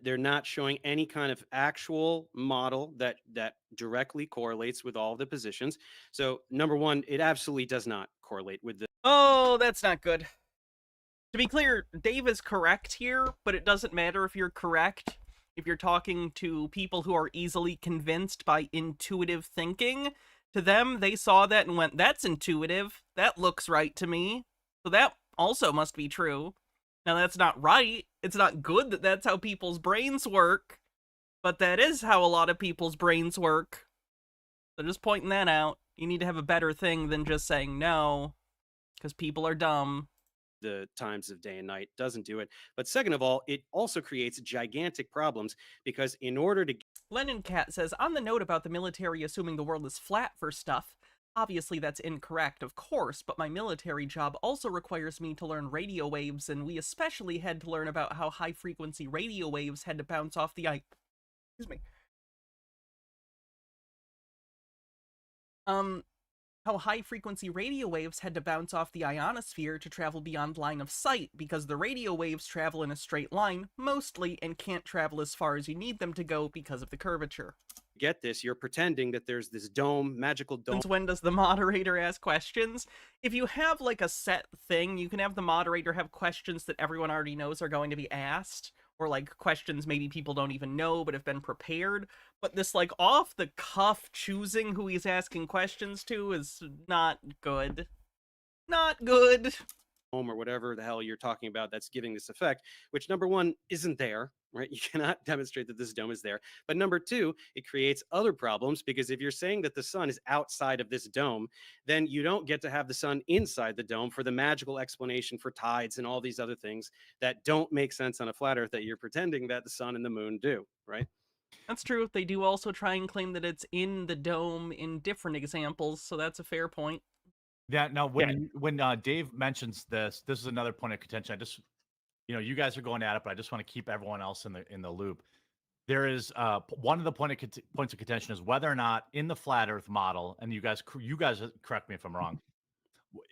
They're not showing any kind of actual model that directly correlates with all the positions. So number one, it absolutely does not correlate with the Oh, that's not good. To be clear, Dave is correct here, but it doesn't matter if you're correct. If you're talking to people who are easily convinced by intuitive thinking, to them, they saw that and went, that's intuitive. That looks right to me. So that also must be true. Now, that's not right. It's not good that that's how people's brains work. But that is how a lot of people's brains work. So just pointing that out. You need to have a better thing than just saying no. Because people are dumb. the times of day and night, doesn't do it. But second of all, it also creates gigantic problems because in order to Lennon Cat says, on the note about the military assuming the world is flat for stuff, obviously that's incorrect, of course, but my military job also requires me to learn radio waves, and we especially had to learn about how high-frequency radio waves had to bounce off the how high-frequency radio waves had to bounce off the ionosphere to travel beyond line of sight, because the radio waves travel in a straight line, mostly, and can't travel as far as you need them to go because of the curvature. Get this, you're pretending that there's this dome, magical dome. Since when does the moderator ask questions? If you have, like, a set thing, you can have the moderator have questions that everyone already knows are going to be asked, or, like, questions maybe people don't even know but have been prepared. But this, like, off-the-cuff choosing who he's asking questions to is not good. Not good. Or whatever the hell you're talking about that's giving this effect, which number one isn't there, right? You cannot demonstrate that this dome is there. But number two, it creates other problems, because if you're saying that the sun is outside of this dome, then you don't get to have the sun inside the dome for the magical explanation for tides and all these other things that don't make sense on a flat earth that you're pretending that the sun and the moon do, right? That's true. They do also try and claim that it's in the dome in different examples, so that's a fair point. Yeah. Now, when Dave mentions this is another point of contention. I just, you guys are going at it, but I just want to keep everyone else in the loop. There is one of the points of contention is whether or not in the flat Earth model, and you guys correct me if I'm wrong,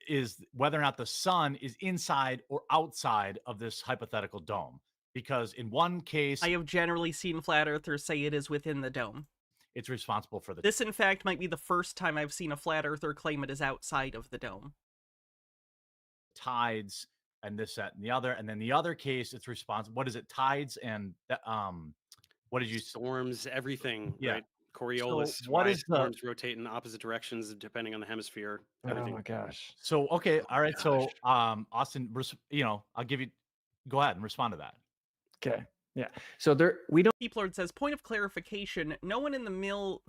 is whether or not the sun is inside or outside of this hypothetical dome. Because in one case, I have generally seen flat earthers say it is within the dome. It's responsible for the This, in fact, might be the first time I've seen a flat earther claim it is outside of the dome. tides and this, that, and the other. And then the other case, it's responsible. What is it? Tides and what did you? Storms, everything, Yeah. right? Coriolis. So what why is the- storms rotate in opposite directions depending on the hemisphere? Oh Everything. my gosh. So okay, all right. So Gosh. Austin, I'll give you. Go ahead and respond to that. Okay. Yeah. So we don't. Peeplord says, point of clarification, no one in the military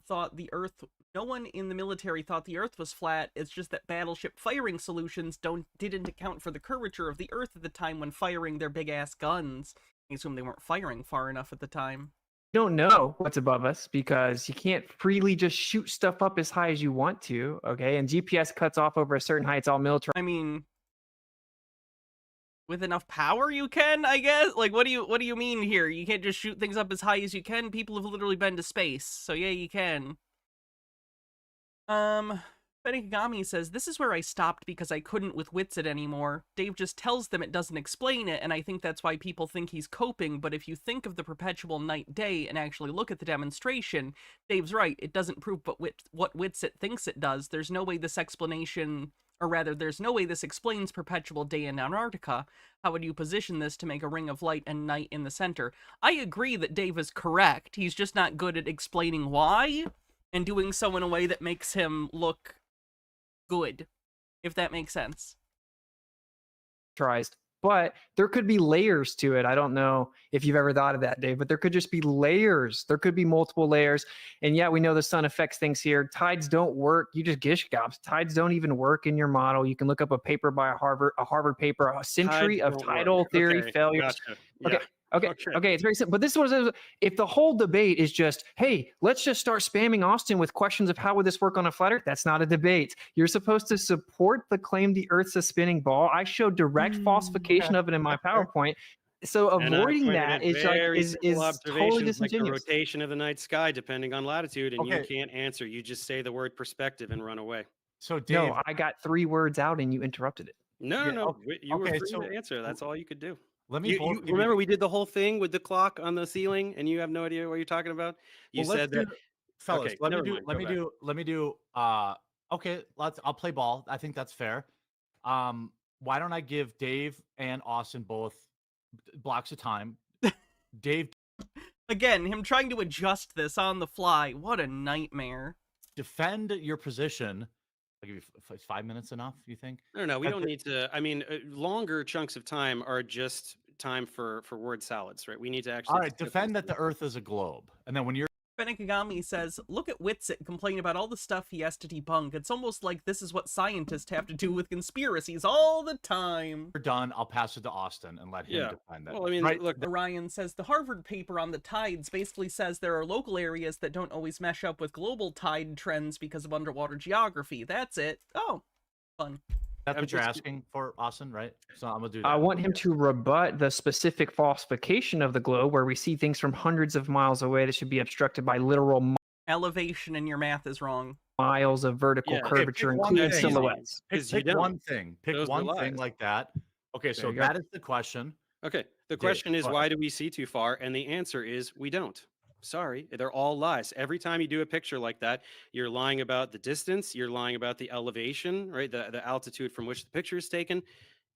thought the Earth was flat. It's just that battleship firing solutions didn't account for the curvature of the Earth at the time when firing their big-ass guns. I assume they weren't firing far enough at the time. Don't know what's above us because you can't freely just shoot stuff up as high as you want to. Okay. And GPS cuts off over a certain height. It's all military. I mean, with enough power you can, I guess? Like, what do you mean here? You can't just shoot things up as high as you can? People have literally been to space, so yeah, you can. Benigami says, this is where I stopped because I couldn't with Witsit anymore. Dave just tells them it doesn't explain it, and I think that's why people think he's coping, but if you think of the perpetual night-day and actually look at the demonstration, Dave's right, it doesn't prove what Witsit thinks it does. There's no way this explanation... Or rather, there's no way this explains perpetual day in Antarctica. How would you position this to make a ring of light and night in the center? I agree that Dave is correct. He's just not good at explaining why, and doing so in a way that makes him look good, if that makes sense. But there could be layers to it. I don't know if you've ever thought of that, Dave, but there could just be layers. There could be multiple layers. And yeah, we know the sun affects things here. Tides don't work. You just gish gobs. Tides don't even work in your model. You can look up a paper by a Harvard paper, a century Tides of don't tidal work. theory Okay, failures. gotcha. Okay. Okay. Okay. It's very simple. But this was if the whole debate is just, hey, let's just start spamming Austin with questions of how would this work on a flat Earth. That's not a debate. You're supposed to support the claim the Earth's a spinning ball. I showed direct falsification of it in my PowerPoint. So And I avoiding pointed that at is very is simple totally observations like the disingenuous. rotation of the night sky depending on latitude, and you Okay. can't answer. You just say the word perspective and run away. So Dave, No, I got 3 words out and you interrupted it. No, Yeah, no, you were okay, free so- to answer. That's all you could do. let me. You, both you give you- remember we did the whole thing with the clock on the ceiling, and you have no idea what you're talking about. You Well, let's said that. do- fellas. Okay, let me never do. mind, Let go me back. do. Let me do. Okay. I'll play ball. I think that's fair. Why don't I give Dave and Austin both blocks of time? Dave, Again, him trying to adjust this on the fly. What a nightmare. defend your position. I'll give you 5 minutes enough. You think? No, we At don't the- need to. I mean, longer chunks of time are just time for word salads, right? We need to actually. All right. discuss Defend this that the Earth is a globe, and then when you're Benigami says, look at Witsit complain about all the stuff he has to debunk. It's almost like this is what scientists have to do with conspiracies all the time. done, I'll pass it to Austin and let him Yeah. defend that. Well, I mean, right? look, Orion says, the Harvard paper on the tides basically says there are local areas that don't always mesh up with global tide trends because of underwater geography. That's it. Oh, fun. That's I'm what you're just- asking for, Austin, right? So I'm gonna do that. I want him to rebut the specific falsification of the globe where we see things from hundreds of miles away that should be obstructed by literal Elevation in your math is wrong. miles of vertical Yeah, okay, curvature, pick one including thing. silhouettes. Pick, 'Cause you pick don't. one thing. Pick Those are one thing lies. like that. Okay, so you go. that is the question. Okay. The Dave, question is, go why ahead. do we see too far? And the answer is, we don't. Sorry, they're all lies. Every time you do a picture like that, you're lying about the distance, you're lying about the elevation, right? The altitude from which the picture is taken.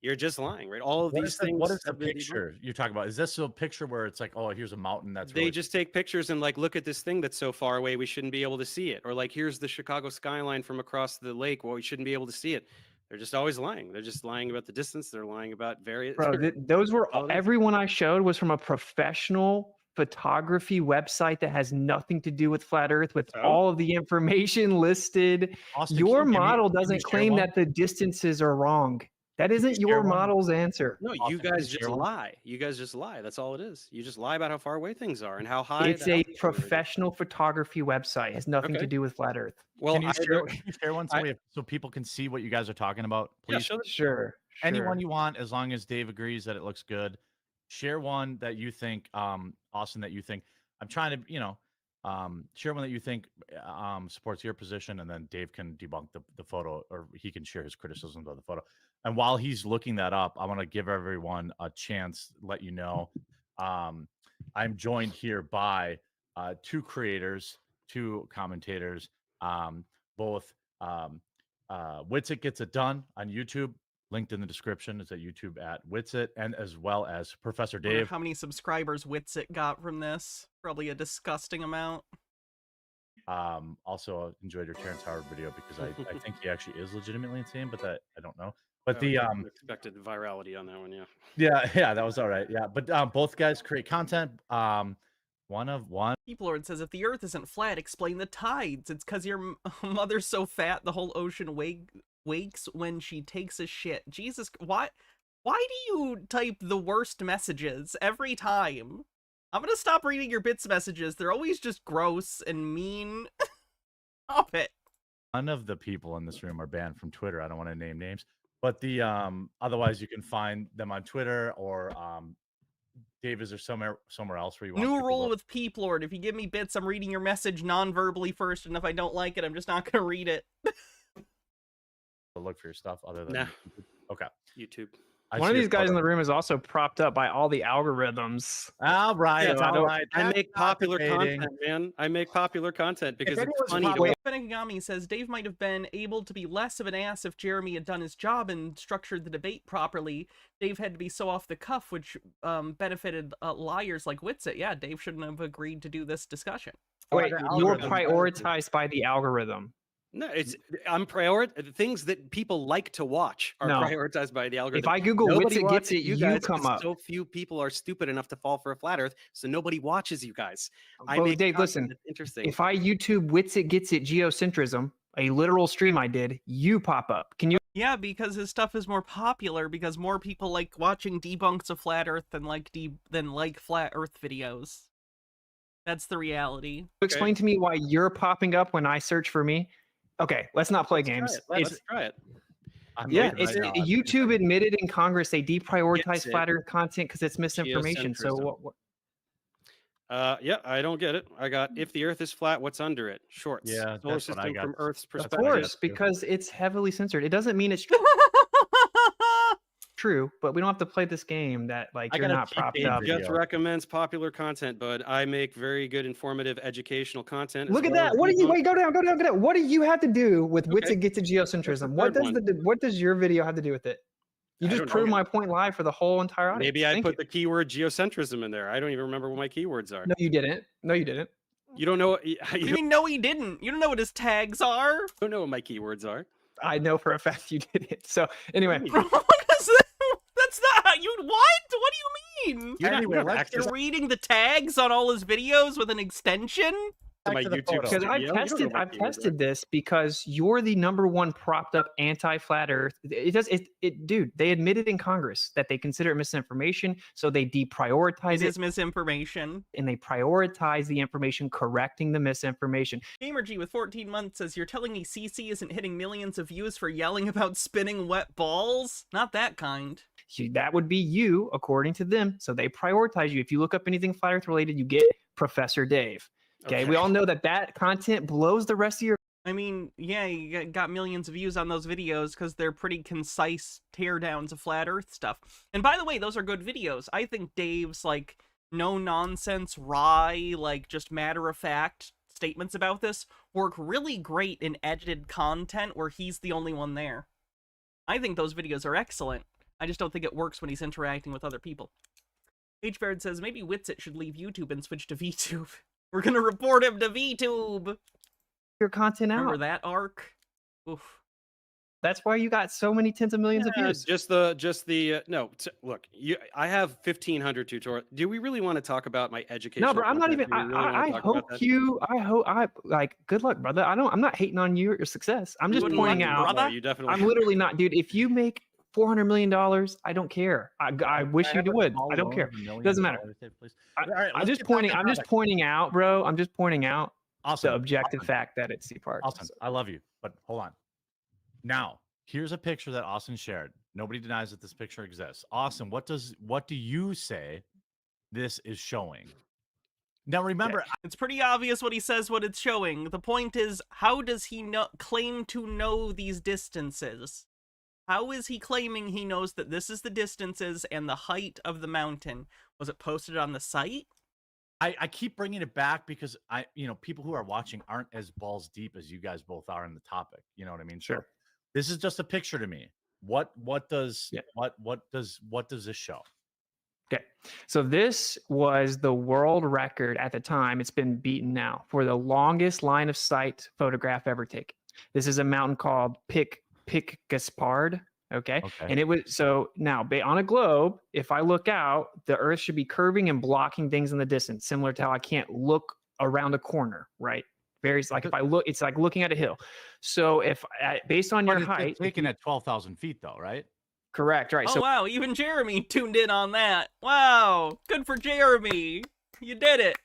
You're just lying, right? All of What these is the, things what is the have been debunked. picture you're talking about? Is this a picture where it's like, oh, here's a mountain that's They really just take pictures and like, look at this thing that's so far away, we shouldn't be able to see it. Or like, here's the Chicago skyline from across the lake, well, we shouldn't be able to see it. They're just always lying. They're just lying about the distance. They're lying about various. Bro, those were all it is. everyone I showed was from a professional photography website that has nothing to do with flat Earth, with So? all of the information listed. Austin, Your can you give me- model can you doesn't share claim one? that the distances are wrong. That isn't share your one? model's answer. No, you Austin, can you guys just share one? lie. You guys just lie. That's all it is. You just lie about how far away things are and how high. It's the a altitude is. professional photography website. It has nothing Okay. to do with flat Earth. Well, Can you, share, don't- can you share one so, so people can see what you guys are talking about? yeah, Please. show Sure. Anyone you want, as long as Dave agrees that it looks good. Share one that you think, Austin, that you think. I'm trying to, share one that you think supports your position, and then Dave can debunk the photo, or he can share his criticisms of the photo. And while he's looking that up, I want to give everyone a chance, let you know. I'm joined here by two creators, two commentators, both Witsit Gets It Done on YouTube, linked in the description. Is at YouTube at Witsit, and as well as Professor Wonder Dave. how many subscribers Witsit got from this? Probably a disgusting amount. Also enjoyed your Terrence Howard video because I think he actually is legitimately insane, but that I don't know. But I expected virality on that one. Yeah. yeah, that was all right. Yeah, but both guys create content. One of one. People Lord says, if the Earth isn't flat, explain the tides. It's because your mother's so fat the whole ocean wakes when she takes a shit. Jesus, why do you type the worst messages every time? I'm gonna stop reading your bits messages. They're always just gross and mean. Stop it. None of the people in this room are banned from Twitter. I don't want to name names, but the otherwise you can find them on Twitter, or Dave, is there somewhere else where you want New people rule to- with Peep Lord. If you give me bits, I'm reading your message non-verbally first, and if I don't like it, I'm just not gonna read it. look for your stuff other than Nah. Okay. YouTube. I One see of your these guys in photo. the room is also propped up by all the algorithms. All right, Yeah, all right. I That's make not popular debating. content, man. I make popular content because it's anyone's funny to popular- Benegami says Dave might have been able to be less of an ass if Jeremy had done his job and structured the debate properly. Dave had to be so off the cuff, which benefited liars like Witsit. Yeah, Dave shouldn't have agreed to do this discussion. Wait, the you're algorithm. prioritized by the algorithm. No, I'm things that people like to watch are No. prioritized by the algorithm. If I Google Nobody Witsit watches Gets It, you guys come 'cause up. So few people are stupid enough to fall for a flat Earth, so nobody watches you guys. I Well, make Dave, content listen, that's interesting. If I YouTube Witsit Gets It geocentrism, a literal stream I did, you pop up. Can you Yeah, because his stuff is more popular because more people like watching debunks of flat Earth than like flat Earth videos. That's the reality. explain to me why you're popping up when I search for me? Okay, let's not play games. Let's try it. I'm Yeah, looking it's right now. YouTube admitted in Congress they deprioritize Gets it. flat Earth content because it's misinformation. So Geocentrism. what? Yeah, I don't get it. I got if the Earth is flat, what's under it? Shorts. Yeah, Solar that's what I system got. from Earth's That's Of what I perspective. course, guess, too. because it's heavily censored. It doesn't mean it's true, but we don't have to play this game that like I you're got a not cheap propped game up. video. Jeff recommends popular content, but I make very good, informative, educational content. as Look at well that. as What do you debunk- wait? Go down. What do you have to do with Okay. Witsit Gets It geocentrism? That's the What third does what does your video have to do with it? You I just don't know. proved my point live for the whole entire audience. Maybe I Thank put you. the keyword geocentrism in there. I don't even remember what my keywords are. No, you didn't. No, you didn't. You don't know. You What do you mean, no, he didn't? You don't know what his tags are? don't know what my keywords are. I know for a fact you didn't. So anyway, What What is that? That's not you. What? What do you mean? You're not- Anyway, you don't let's access You're reading the tags on all his videos with an extension? to Back my to the YouTube photo. because studio. I've You don't know tested, what my I've keywords are. tested this because you're the number one propped up anti-flat Earth. Dude. They admitted in Congress that they consider it misinformation, so they deprioritize It it is misinformation. and they prioritize the information, correcting the misinformation. GamerG with 14 months says, you're telling me CC isn't hitting millions of views for yelling about spinning wet balls? Not that kind. That would be you, according to them. So they prioritize you. If you look up anything flat Earth related, you get Professor Dave. Okay, we all know that content blows the rest of your I mean, yeah, you got millions of views on those videos because they're pretty concise teardowns of flat Earth stuff. And by the way, those are good videos. I think Dave's like no nonsense, wry, like just matter of fact statements about this work really great in edited content where he's the only one there. I think those videos are excellent. I just don't think it works when he's interacting with other people. H-Baird says maybe Witsit should leave YouTube and switch to VTube. We're gonna report him to VTube. Your content out. Remember that arc? Oof. That's why you got so many tens of millions of views. No. Look, I have 1,500 tutorials. Do we really want to talk about my education? No, bro, I'm not even. I hope you. I like. Good luck, brother. I'm not hating on you or your success. I'm just Good pointing luck, out. brother. You definitely. I'm literally not, dude. If you make $400 million, I don't care. I wish you would. I don't care. Doesn't matter. I'm just pointing out, bro. I'm just pointing out Awesome. the objective fact that it's Sea Park. Austin, I love you, but hold on. Now, here's a picture that Austin shared. Nobody denies that this picture exists. Austin, what do you say this is showing? Now, remember, It's pretty obvious what he says, what it's showing. The point is, how does he claim to know these distances? How is he claiming he knows that this is the distances and the height of the mountain? Was it posted on the site? I keep bringing it back because people who are watching aren't as balls deep as you guys both are in the topic. You know what I mean? Sure. So this is just a picture to me. What does this show? Okay. So this was the world record at the time. It's been beaten now for the longest line of sight photograph ever taken. This is a mountain called Pic Gaspard. Okay. And it was so now on a globe, if I look out, the Earth should be curving and blocking things in the distance, similar to how I can't look around a corner, right? Like if I look, it's like looking at a hill. So if based on your height, taken at 12,000 feet, though, right? Correct, right? Oh, So wow, even Jeremy tuned in on that. Wow, good for Jeremy. You did it.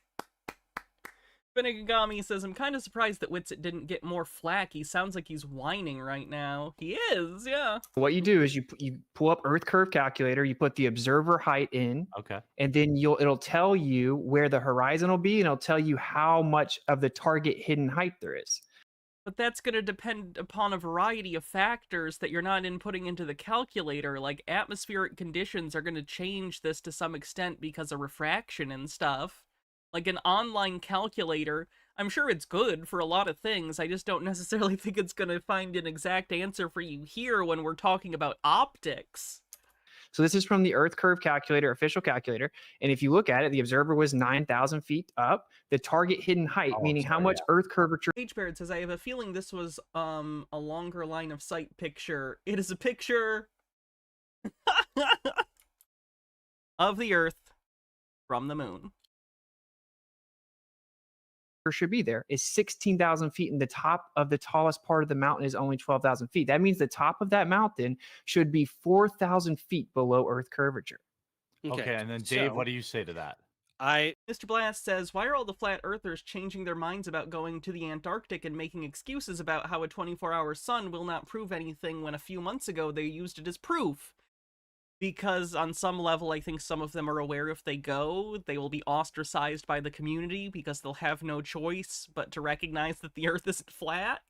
Benigami says, I'm kind of surprised that Witsit didn't get more flack. He sounds like he's whining right now. He is, yeah. what you do is you pull up Earth Curve Calculator, you put the observer height in, Okay. and then it'll tell you where the horizon will be, and it'll tell you how much of the target hidden height there is. But that's going to depend upon a variety of factors that you're not inputting into the calculator. Like, atmospheric conditions are going to change this to some extent because of refraction and stuff. Like, an online calculator, I'm sure it's good for a lot of things. I just don't necessarily think it's going to find an exact answer for you here when we're talking about optics. So this is from the Earth Curve Calculator, official calculator. And if you look at it, the observer was 9,000 feet up. The target hidden height, meaning how much Earth curvature. H-Baird says, I have a feeling this was a longer line of sight picture. It is a picture of the Earth from the moon. Should be there is 16,000 feet, and the top of the tallest part of the mountain is only 12,000 feet. That means the top of that mountain should be 4,000 feet below Earth curvature. Okay, and then Dave, what do you say to that? Mr. Blast says, why are all the flat earthers changing their minds about going to the Antarctic and making excuses about how a 24-hour sun will not prove anything when a few months ago they used it as proof? Because on some level, I think some of them are aware if they go, they will be ostracized by the community because they'll have no choice but to recognize that the Earth isn't flat.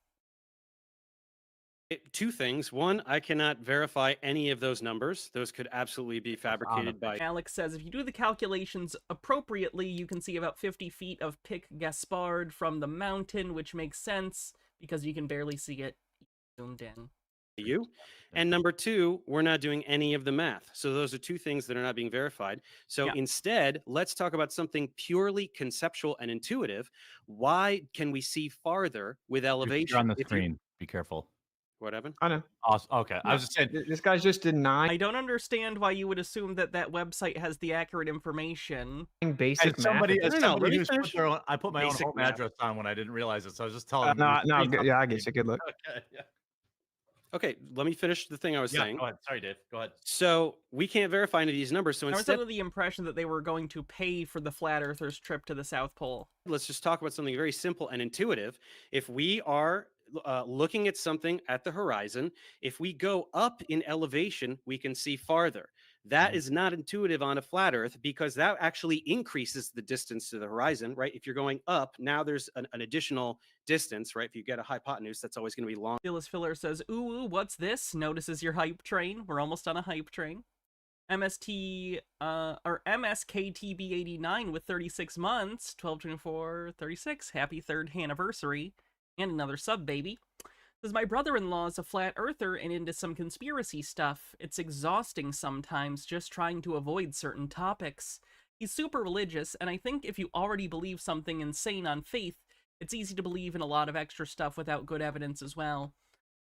Two things. One, I cannot verify any of those numbers. Those could absolutely be fabricated by... Alex says, if you do the calculations appropriately, you can see about 50 feet of Pic Gaspard from the mountain, which makes sense because you can barely see it zoomed in. You. And number two, we're not doing any of the math. So those are two things that are not being verified. So instead, let's talk about something purely conceptual and intuitive. Why can we see farther with elevation? You're on the screen. Be careful. What happened? I know. Awesome. Okay. I was just saying. This guy's just denying. I don't understand why you would assume that that website has the accurate information. Basic As somebody who's put their own, I put my own Basic home math. address on when I didn't realize it, so I was just telling. Yeah, I get you. Good look. Okay. Yeah. Okay, let me finish the thing I was saying. Go ahead. Sorry, Dave. Go ahead. So we can't verify any of these numbers. So I was instead, under the impression that they were going to pay for the flat earthers' trip to the South Pole. let's just talk about something very simple and intuitive. If we are looking at something at the horizon, if we go up in elevation, we can see farther. That is not intuitive on a flat Earth because that actually increases the distance to the horizon, right? If you're going up, now there's an additional distance, right? If you get a hypotenuse, that's always going to be long. Phyllis Filler says, ooh, what's this? Notices your hype train. We're almost on a hype train. MSKTB89 with 36 months, 12/24, 36. Happy 3rd anniversary. And another sub, baby. Says, my brother-in-law is a flat earther and into some conspiracy stuff. It's exhausting sometimes just trying to avoid certain topics. He's super religious, and I think if you already believe something insane on faith, it's easy to believe in a lot of extra stuff without good evidence as well.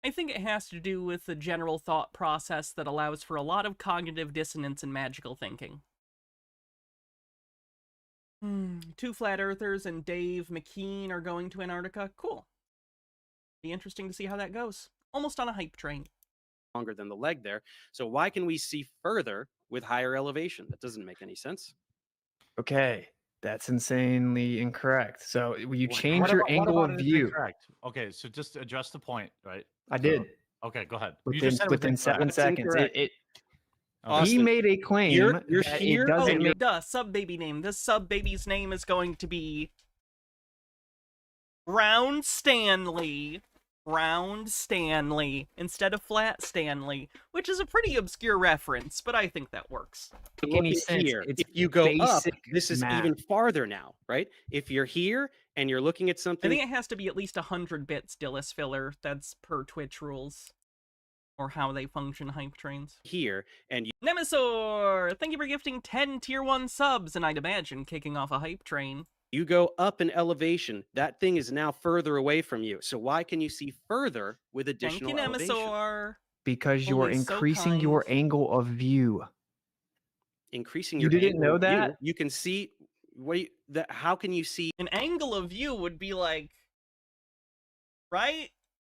I think it has to do with the general thought process that allows for a lot of cognitive dissonance and magical thinking. 2 flat earthers and Dave McKean are going to Antarctica. Cool. Be interesting to see how that goes. Almost on a hype train. Longer than the leg there. So why can we see further with higher elevation? That doesn't make any sense. Okay, that's insanely incorrect. So you What- change What your about- what angle about of it is view. incorrect? Okay, so just to address the point, right? I did Okay, go ahead. within, said it was within incorrect. 7 That's seconds. incorrect. He Austin, made a claim you're that here it doesn't and make Duh, sub baby name. This sub baby's name is going to be Round Stanley. Round Stanley instead of Flat Stanley, which is a pretty obscure reference, but I think that works. make look any at sense. here. It's If you go up, basic this is math. even farther now, right? If you're here and you're looking at I something think it has to be at least 100 bits, Dillis Filler. That's per Twitch rules. Or how they function hype trains. here and you Nemesaur! Thank you for gifting 10 tier 1 subs, and I'd imagine kicking off a hype train. you go up in elevation, that thing is now further away from you. So why can you see further with Thank additional you, elevation? Nemesaur! because you are Always so increasing your kind. angle of view. Increasing You your didn't angle know of view, that? you can see how can you see An angle of view would be like... Right?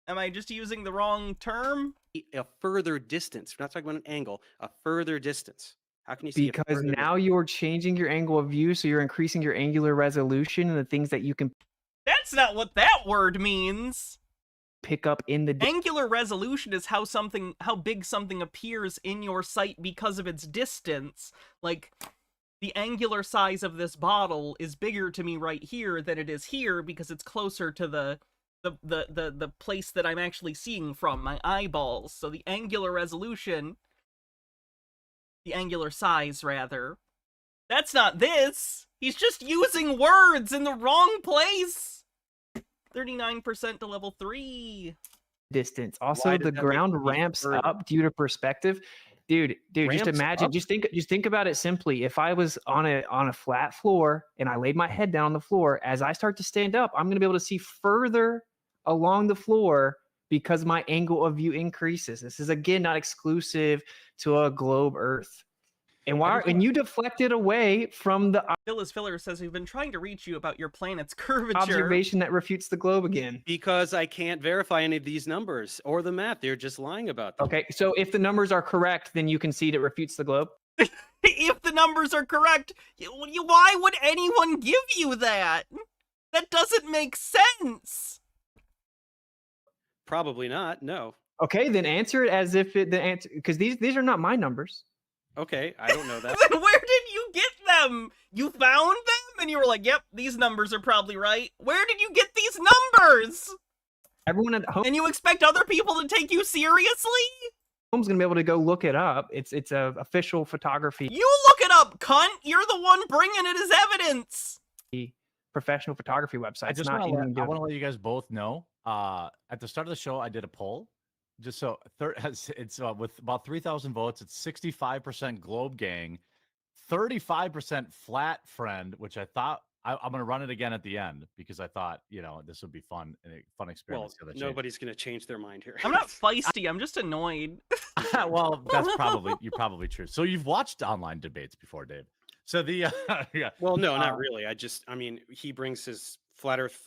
Am I just using the wrong term? a further distance? We're not talking about an angle, a further distance. How can you see a Because further now you're changing your angle of view, so you're increasing your angular resolution and the things that you can That's not what that word means! pick up in the Angular resolution is how big something appears in your sight because of its distance. Like, the angular size of this bottle is bigger to me right here than it is here because it's closer to the place that I'm actually seeing from, my eyeballs. So the angular resolution, the angular size rather, that's not this. He's just using words in the wrong place. 39% to level 3. distance. Also, Why the does that make ground it ramps further? up due to perspective. Dude, just Ramps imagine, up? just think about it simply. If I was on a flat floor and I laid my head down on the floor, as I start to stand up, I'm going to be able to see further along the floor because my angle of view increases. This is again not exclusive to a globe Earth. And and you deflected away from the Phyllis Filler says we've been trying to reach you about your planet's curvature. observation that refutes the globe again. because I can't verify any of these numbers or the math. They're just lying about them. Okay, so if the numbers are correct, then you concede it refutes the globe. If the numbers are correct, why would anyone give you that? That doesn't make sense. Probably not. No. Okay, then answer it as if the answer, because these are not my numbers. Okay, I don't know that. Then where did you get them? You found them and you were like, yep, these numbers are probably right. Where did you get these numbers? Everyone at home And you expect other people to take you seriously? home's gonna be able to go look it up. It's a official photography You look it up, cunt. You're the one bringing it as evidence. professional photography website. I It's just not want anything to to do let you guys both know. At the start of the show, I did a poll, just so it's with about 3,000 votes. It's 65% Globe Gang, 35% Flat Friend, which I thought I'm going to run it again at the end because I thought this would be fun and a fun Well, experience. to see how that nobody's going to change their mind here. I'm not feisty. I'm just annoyed. changes. Well, you're probably true. So you've watched online debates before, Dave. So the yeah. Well, no, not really. I mean, he brings his flat Earth,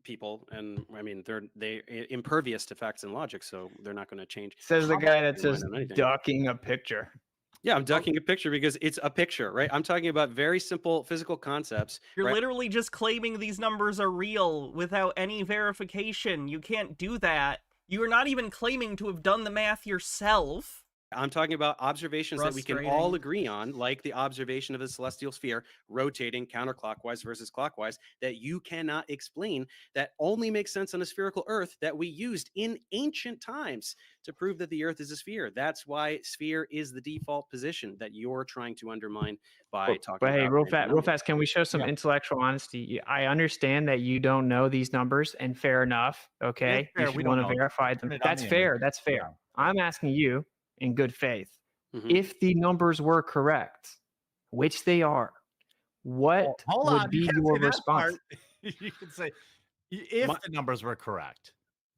people, and I mean, they impervious to facts and logic, so they're not going to change. Says the guy that Their mind says on anything. ducking a picture. Yeah, I'm ducking a picture because it's a picture, right? I'm talking about very simple physical concepts. You're right? literally just claiming these numbers are real without any verification. You can't do that. You are not even claiming to have done the math yourself. I'm talking about observations that we can all Frustrating. agree on, like the observation of the celestial sphere rotating counterclockwise versus clockwise, that you cannot explain, that only makes sense on a spherical Earth, that we used in ancient times to prove that the Earth is a sphere. That's why sphere is the default position that you're trying to undermine by talking But hey, about real random fast, numbers. can we show some Yeah. intellectual honesty? I understand that you don't know these numbers, and fair enough. Okay, fair, you we should don't want to know. verify Turn them. it on That's the fair. image. That's fair. Yeah. I'm asking you in good faith, Mhm. if the numbers were correct, which they are, what Hold would on, be you can't your say that response? part. You can say if My- the numbers were correct.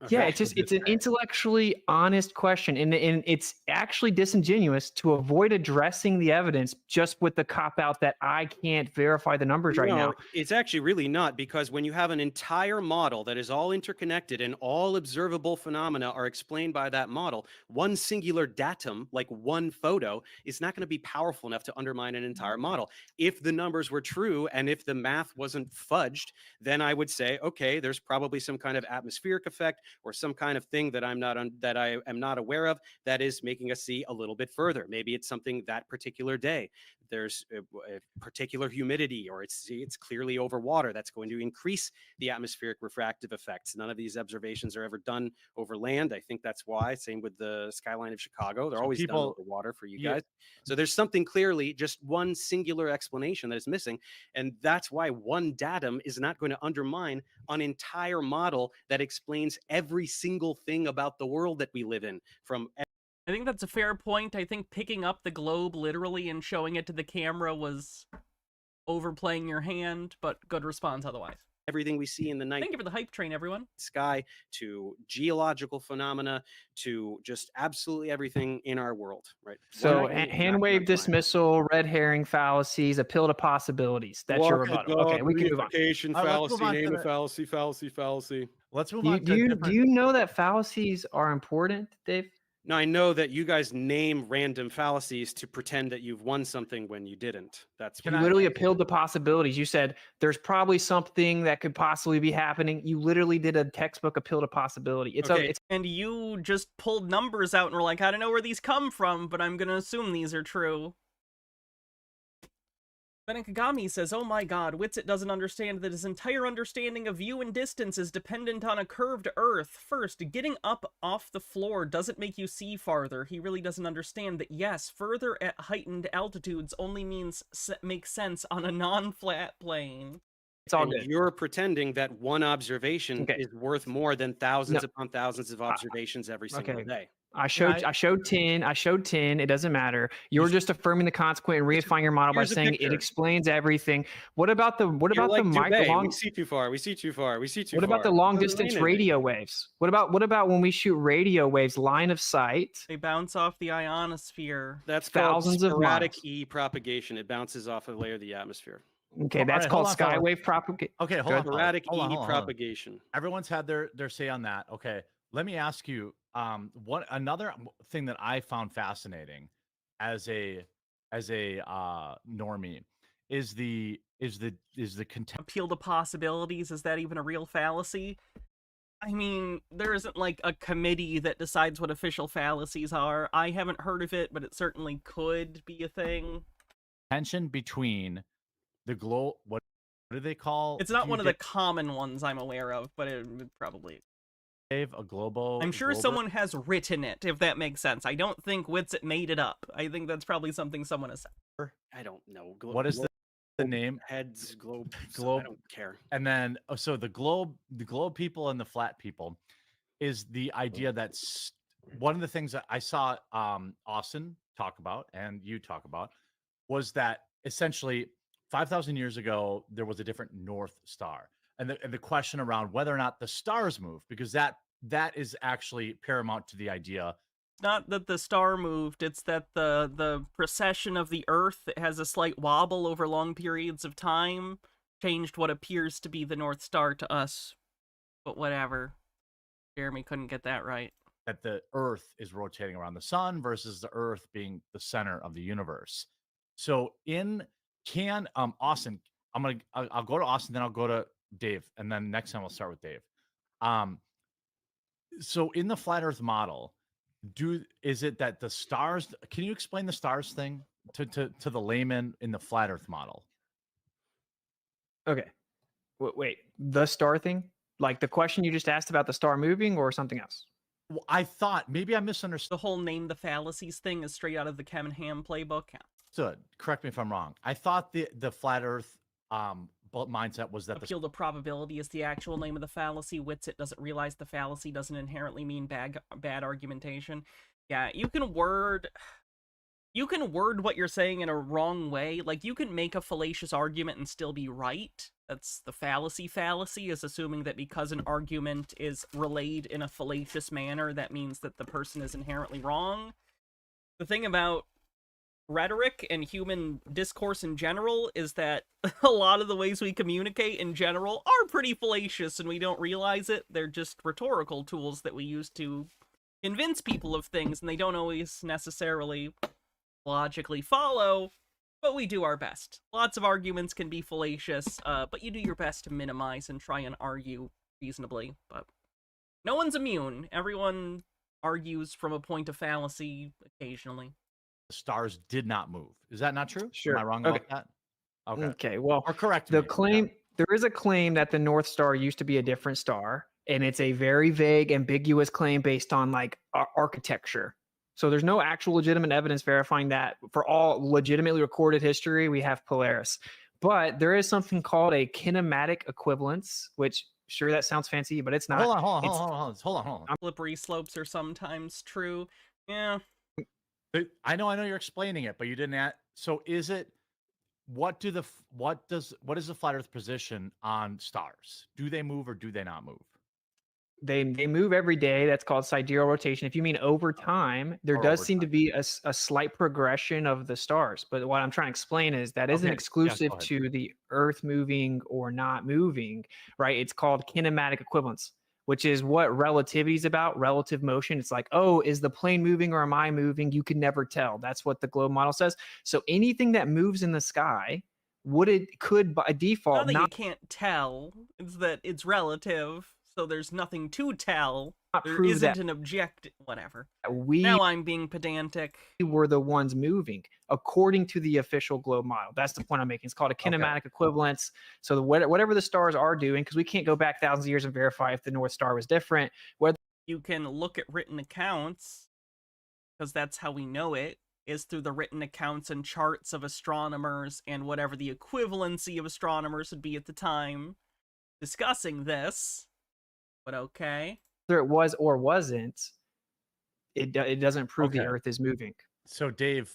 Yeah, Okay. it's just it's an intellectually honest question, and it's actually disingenuous to avoid addressing the evidence just with the cop out that I can't verify the numbers right now. No, it's actually really not, because when you have an entire model that is all interconnected and all observable phenomena are explained by that model, one singular datum, like one photo, is not going to be powerful enough to undermine an entire model. If the numbers were true and if the math wasn't fudged, then I would say, okay, there's probably some kind of atmospheric effect or some kind of thing that that I am not aware of that is making us see a little bit further. Maybe it's something that particular day. There's a particular humidity, or it's clearly over water that's going to increase the atmospheric refractive effects. None of these observations are ever done over land. I think that's why. Same with the skyline of Chicago. They're So always done people- over water for you yeah. guys. So there's something clearly, just one singular explanation that is missing. And that's why one datum is not going to undermine an entire model that explains every single thing about the world that we live in, from I think that's a fair point. I think picking up the globe literally and showing it to the camera was overplaying your hand, but good response otherwise. everything we see in the night Thank you for the hype train, everyone. sky to geological phenomena to just absolutely everything in our world, right? So One thing is not hand gonna wave undermine it. dismissal, red herring fallacies, appeal to possibilities. That's your rebuttal. Okay, we can move on. Unification, Let's fallacy, move on to name the- a fallacy, fallacy, fallacy. Let's move Do you, on do to you different. do you know that fallacies are important, Dave? Now, I know that you guys name random fallacies to pretend that you've won something when you didn't. That's Can You I- literally appealed to possibilities. You said there's probably something that could possibly be happening. You literally did a textbook appeal to possibility. It's Okay. it's And you just pulled numbers out and were like, I don't know where these come from, but I'm gonna assume these are true. Then Kagami says, oh my god, Witsit doesn't understand that his entire understanding of view and distance is dependent on a curved Earth. First, getting up off the floor doesn't make you see farther. He really doesn't understand that, yes, further at heightened altitudes only makes sense on a non-flat plane. it's all and good. you're pretending that one observation Okay. is worth more than thousands No. upon thousands of observations every single okay. day. I showed 10. It doesn't matter. You're just affirming the consequent and reifying your model by Here's a saying it picture. explains everything. What about the You're like micro Dubé. long? We see too far. We see too far. We see too What far. about the It long doesn't distance mean anything. radio waves? What about when we shoot radio waves line of sight? They bounce off the ionosphere. That's called thousands of sporadic miles? E propagation. It bounces off a layer of the atmosphere. Okay, All that's right, called hold on, fellas. skywave propagation. Okay, hold Good. on. fellas. Sporadic Hold on, E hold on, hold on. propagation. Everyone's had their say on that. Okay, let me ask you. What another thing that I found fascinating as a normie is the content. Appeal to possibilities, is that even a real fallacy? I mean, there isn't like a committee that decides what official fallacies are. I haven't heard of it, but it certainly could be a thing. Tension between the glow. What do they call? It's not do you one of the get, common ones I'm aware of, but it would probably. Dave, a globo. I'm sure glober? someone has written it, if that makes sense. I don't think Witsit made it up. I think that's probably something someone has said. I don't know. What is the name? heads globe? Globe- I don't care. And then so the globe people and the flat people is the idea that's one of the things that I saw Austin talk about and you talk about was that essentially 5,000 years ago there was a different North Star, and the question around whether or not the stars move, because that is actually paramount to the idea. Not that the star moved, it's that the precession of the Earth that has a slight wobble over long periods of time changed what appears to be the North Star to us. But whatever. Jeremy couldn't get that right. That the Earth is rotating around the sun versus the Earth being the center of the universe. So Austin, I'll go to Austin, then I'll go to Dave, and then next time I'll start with Dave. So in the flat Earth model, Is it that the stars? Can you explain the stars thing to the layman in the flat Earth model? Okay. Wait, the star thing? Like the question you just asked about the star moving or something else? Well, I thought maybe I misunderstood. The whole name the fallacies thing is straight out of the Kevin Ham playbook. Correct me if I'm wrong. I thought the flat Earth mindset was that Appeal to probability is the actual name of the fallacy. Witsit doesn't realize the fallacy doesn't inherently mean bad argumentation. Yeah, you can word what you're saying in a wrong way. Like, you can make a fallacious argument and still be right. That's the fallacy. Fallacy is assuming that because an argument is relayed in a fallacious manner, that means that the person is inherently wrong. The thing about rhetoric and human discourse in general is that a lot of the ways we communicate in general are pretty fallacious and we don't realize it. They're just rhetorical tools that we use to convince people of things, and they don't always necessarily logically follow, but we do our best. Lots of arguments can be fallacious, but you do your best to minimize and try and argue reasonably. But no one's immune. Everyone argues from a point of fallacy occasionally. the stars did not move. Is that not true? Sure. Am I wrong Okay. about that? Okay. Okay. Well, Or correct the me. claim there is a claim that the North Star used to be a different star, and it's a very vague, ambiguous claim based on like architecture. So there's no actual legitimate evidence verifying that. For all legitimately recorded history, we have Polaris. But there is something called a kinematic equivalence, which sure that sounds fancy, but it's not. Hold on. Slippery slopes are sometimes true. Yeah. I know you're explaining it, but you didn't add. So is it? What is the flat Earth position on stars? Do they move or do they not move? They move every day. That's called sidereal rotation. If you mean over time, there does seem to be a slight progression of the stars. But what I'm trying to explain is that isn't exclusive to the Earth moving or not moving, right? It's called kinematic equivalence, which is what relativity is about, relative motion. It's like, oh, is the plane moving or am I moving? You can never tell. That's what the globe model says. So anything that moves in the sky could by default not that you can't tell. It's that it's relative. So there's nothing to tell. There isn't an objective. Whatever. Now I'm being pedantic. We were the ones moving according to the official globe model. That's the point I'm making. It's called a kinematic equivalence. So whatever the stars are doing, because we can't go back thousands of years and verify if the North Star was different. Whether you can look at written accounts, because that's how we know it, is through the written accounts and charts of astronomers and whatever the equivalency of astronomers would be at the time discussing this. But okay. Whether it was or wasn't, it doesn't prove the Earth is moving. So, Dave,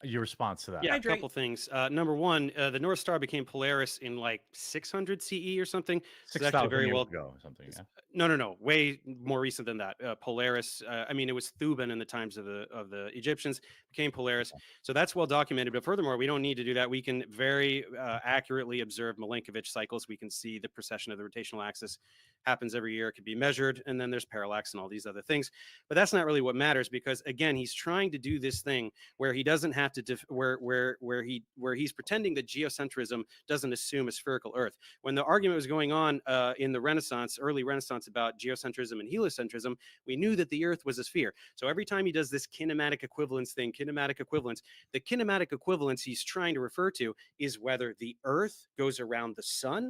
your response to that? Yeah, a couple things. Number one, the North Star became Polaris in like 600 CE or something. 6,000 years ago or something, yeah. No. Way more recent than that. Polaris, I mean, it was Thuban in the times of the Egyptians, became Polaris. So that's well documented. But furthermore, we don't need to do that. We can very accurately observe Milankovitch cycles. We can see the precession of the rotational axis happens every year. It could be measured. And then there's parallax and all these other things. But that's not really what matters, because, again, he's trying to do this thing where he doesn't have to where he's pretending that geocentrism doesn't assume a spherical Earth. When the argument was going on in the Renaissance, early Renaissance, about geocentrism and heliocentrism, we knew that the Earth was a sphere. So every time he does this kinematic equivalence thing, the kinematic equivalence he's trying to refer to is whether the Earth goes around the sun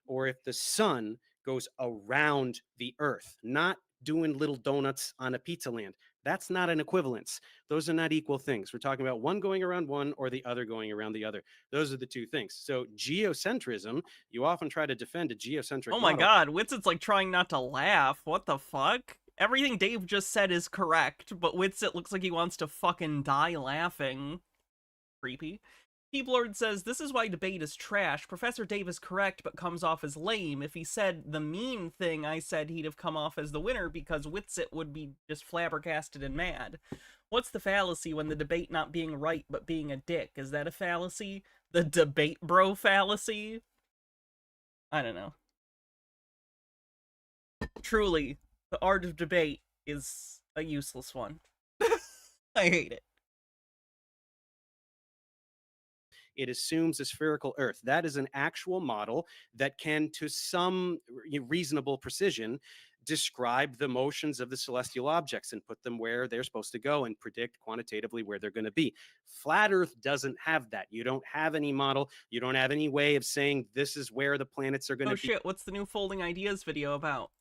or if the sun goes around the Earth, not doing little donuts on a pizza land. That's not an equivalence. Those are not equal things. We're talking about one going around one or the other going around the other. Those are the two things. So geocentrism, you often try to defend a geocentric Oh my model. God, Witsit's like trying not to laugh. What the fuck? Everything Dave just said is correct, but Witsit looks like he wants to fucking die laughing. Creepy. Keeplord says, this is why debate is trash. Professor Dave is correct, but comes off as lame. If he said the mean thing I said, he'd have come off as the winner, because Witsit would be just flabbergasted and mad. What's the fallacy when the debate not being right, but being a dick? Is that a fallacy? The debate bro fallacy? I don't know. Truly, the art of debate is a useless one. I hate it. it assumes a spherical Earth. That is an actual model that can, to some reasonable precision, describe the motions of the celestial objects and put them where they're supposed to go and predict quantitatively where they're going to be. Flat Earth doesn't have that. You don't have any model. You don't have any way of saying this is where the planets are going to Oh be. shit, what's the new Folding Ideas video about?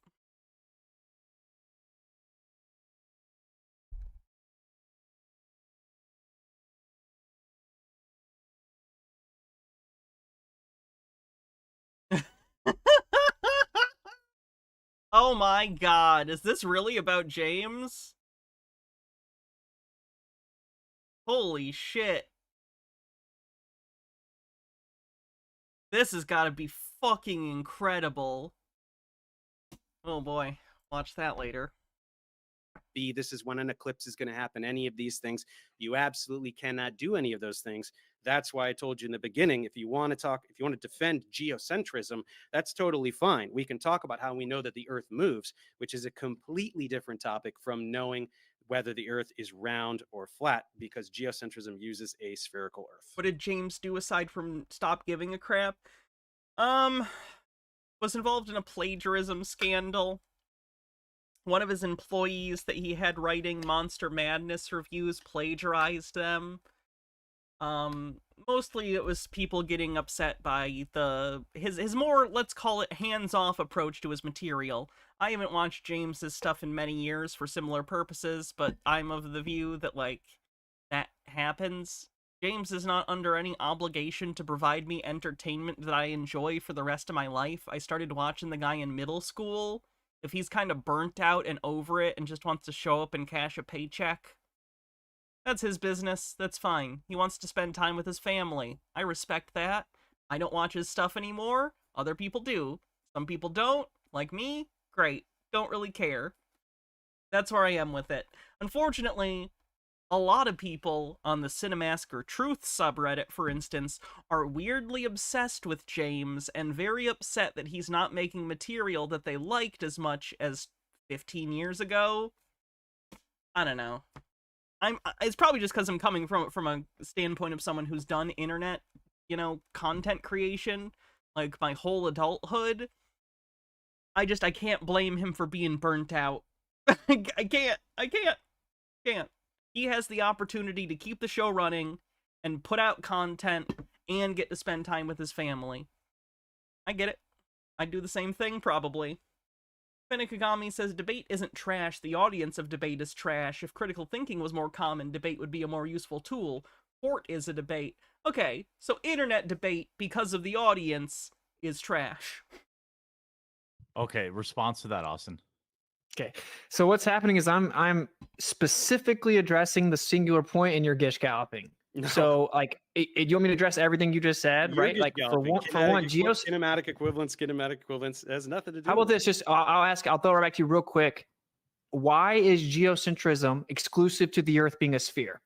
Oh my god, is this really about James? Holy shit. This has got to be fucking incredible. Oh boy, watch that later. This is when an eclipse is going to happen, any of these things. You absolutely cannot do any of those things. That's why I told you in the beginning, if you want to defend geocentrism, that's totally fine. We can talk about how we know that the Earth moves, which is a completely different topic from knowing whether the Earth is round or flat, because geocentrism uses a spherical Earth. What did James do aside from stop giving a crap? Was involved in a plagiarism scandal. One of his employees that he had writing Monster Madness reviews plagiarized them. Mostly it was people getting upset by his more, let's call it, hands-off approach to his material. I haven't watched James's stuff in many years for similar purposes, but I'm of the view that, like, that happens. James is not under any obligation to provide me entertainment that I enjoy for the rest of my life. I started watching the guy in middle school. If he's kind of burnt out and over it and just wants to show up and cash a paycheck, that's his business. That's fine. He wants to spend time with his family. I respect that. I don't watch his stuff anymore. Other people do. Some people don't. Like me, great. Don't really care. That's where I am with it. Unfortunately, a lot of people on the Cinemasker Truth subreddit, for instance, are weirdly obsessed with James and very upset that he's not making material that they liked as much as 15 years ago. I don't know. It's probably just because I'm coming from a standpoint of someone who's done internet, content creation, like my whole adulthood. I can't blame him for being burnt out. I can't. He has the opportunity to keep the show running and put out content and get to spend time with his family. I get it. I'd do the same thing, probably. Finikagami says, debate isn't trash. The audience of debate is trash. If critical thinking was more common, debate would be a more useful tool. Fort is a debate. Okay, so internet debate, because of the audience, is trash. Okay, response to that, Austin. Okay, so what's happening is I'm specifically addressing the singular point in your gish galloping. No. So, like, you want me to address everything you just said, You're right? just Like, for galloping. one, Kinematic equivalence has nothing to do. How about this? Just I'll throw it back to you real quick. Why is geocentrism exclusive to the Earth being a sphere?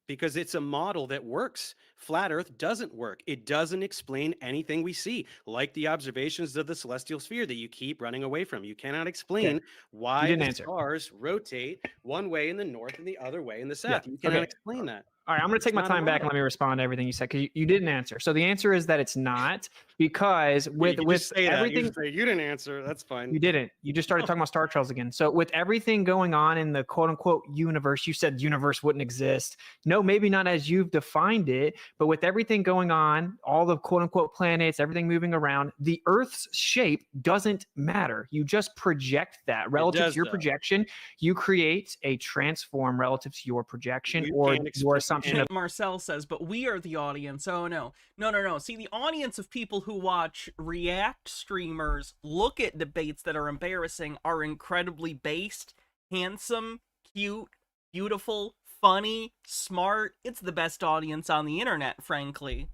Because it's a model that works. Flat Earth doesn't work. It doesn't explain anything we see, like the observations of the celestial sphere that you keep running away from. You cannot explain why the stars rotate one way in the north and the other way in the south. You cannot explain that. All right, I'm going to take my time back and let me respond to everything you said, because you didn't answer. So the answer is that it's not, because with everything you didn't answer. That's fine. You didn't. You just started talking about Star Trails again. So with everything going on in the quote unquote universe, you said universe wouldn't exist. No, maybe not as you've defined it, but with everything going on, all the quote unquote planets, everything moving around, the Earth's shape doesn't matter. You just project that relative to your projection. You create a transform relative to your projection or your assumption. Marcel says, but we are the audience. Oh, no. No. See, the audience of people who watch React streamers look at debates that are embarrassing are incredibly based, handsome, cute, beautiful, funny, smart. It's the best audience on the internet, frankly.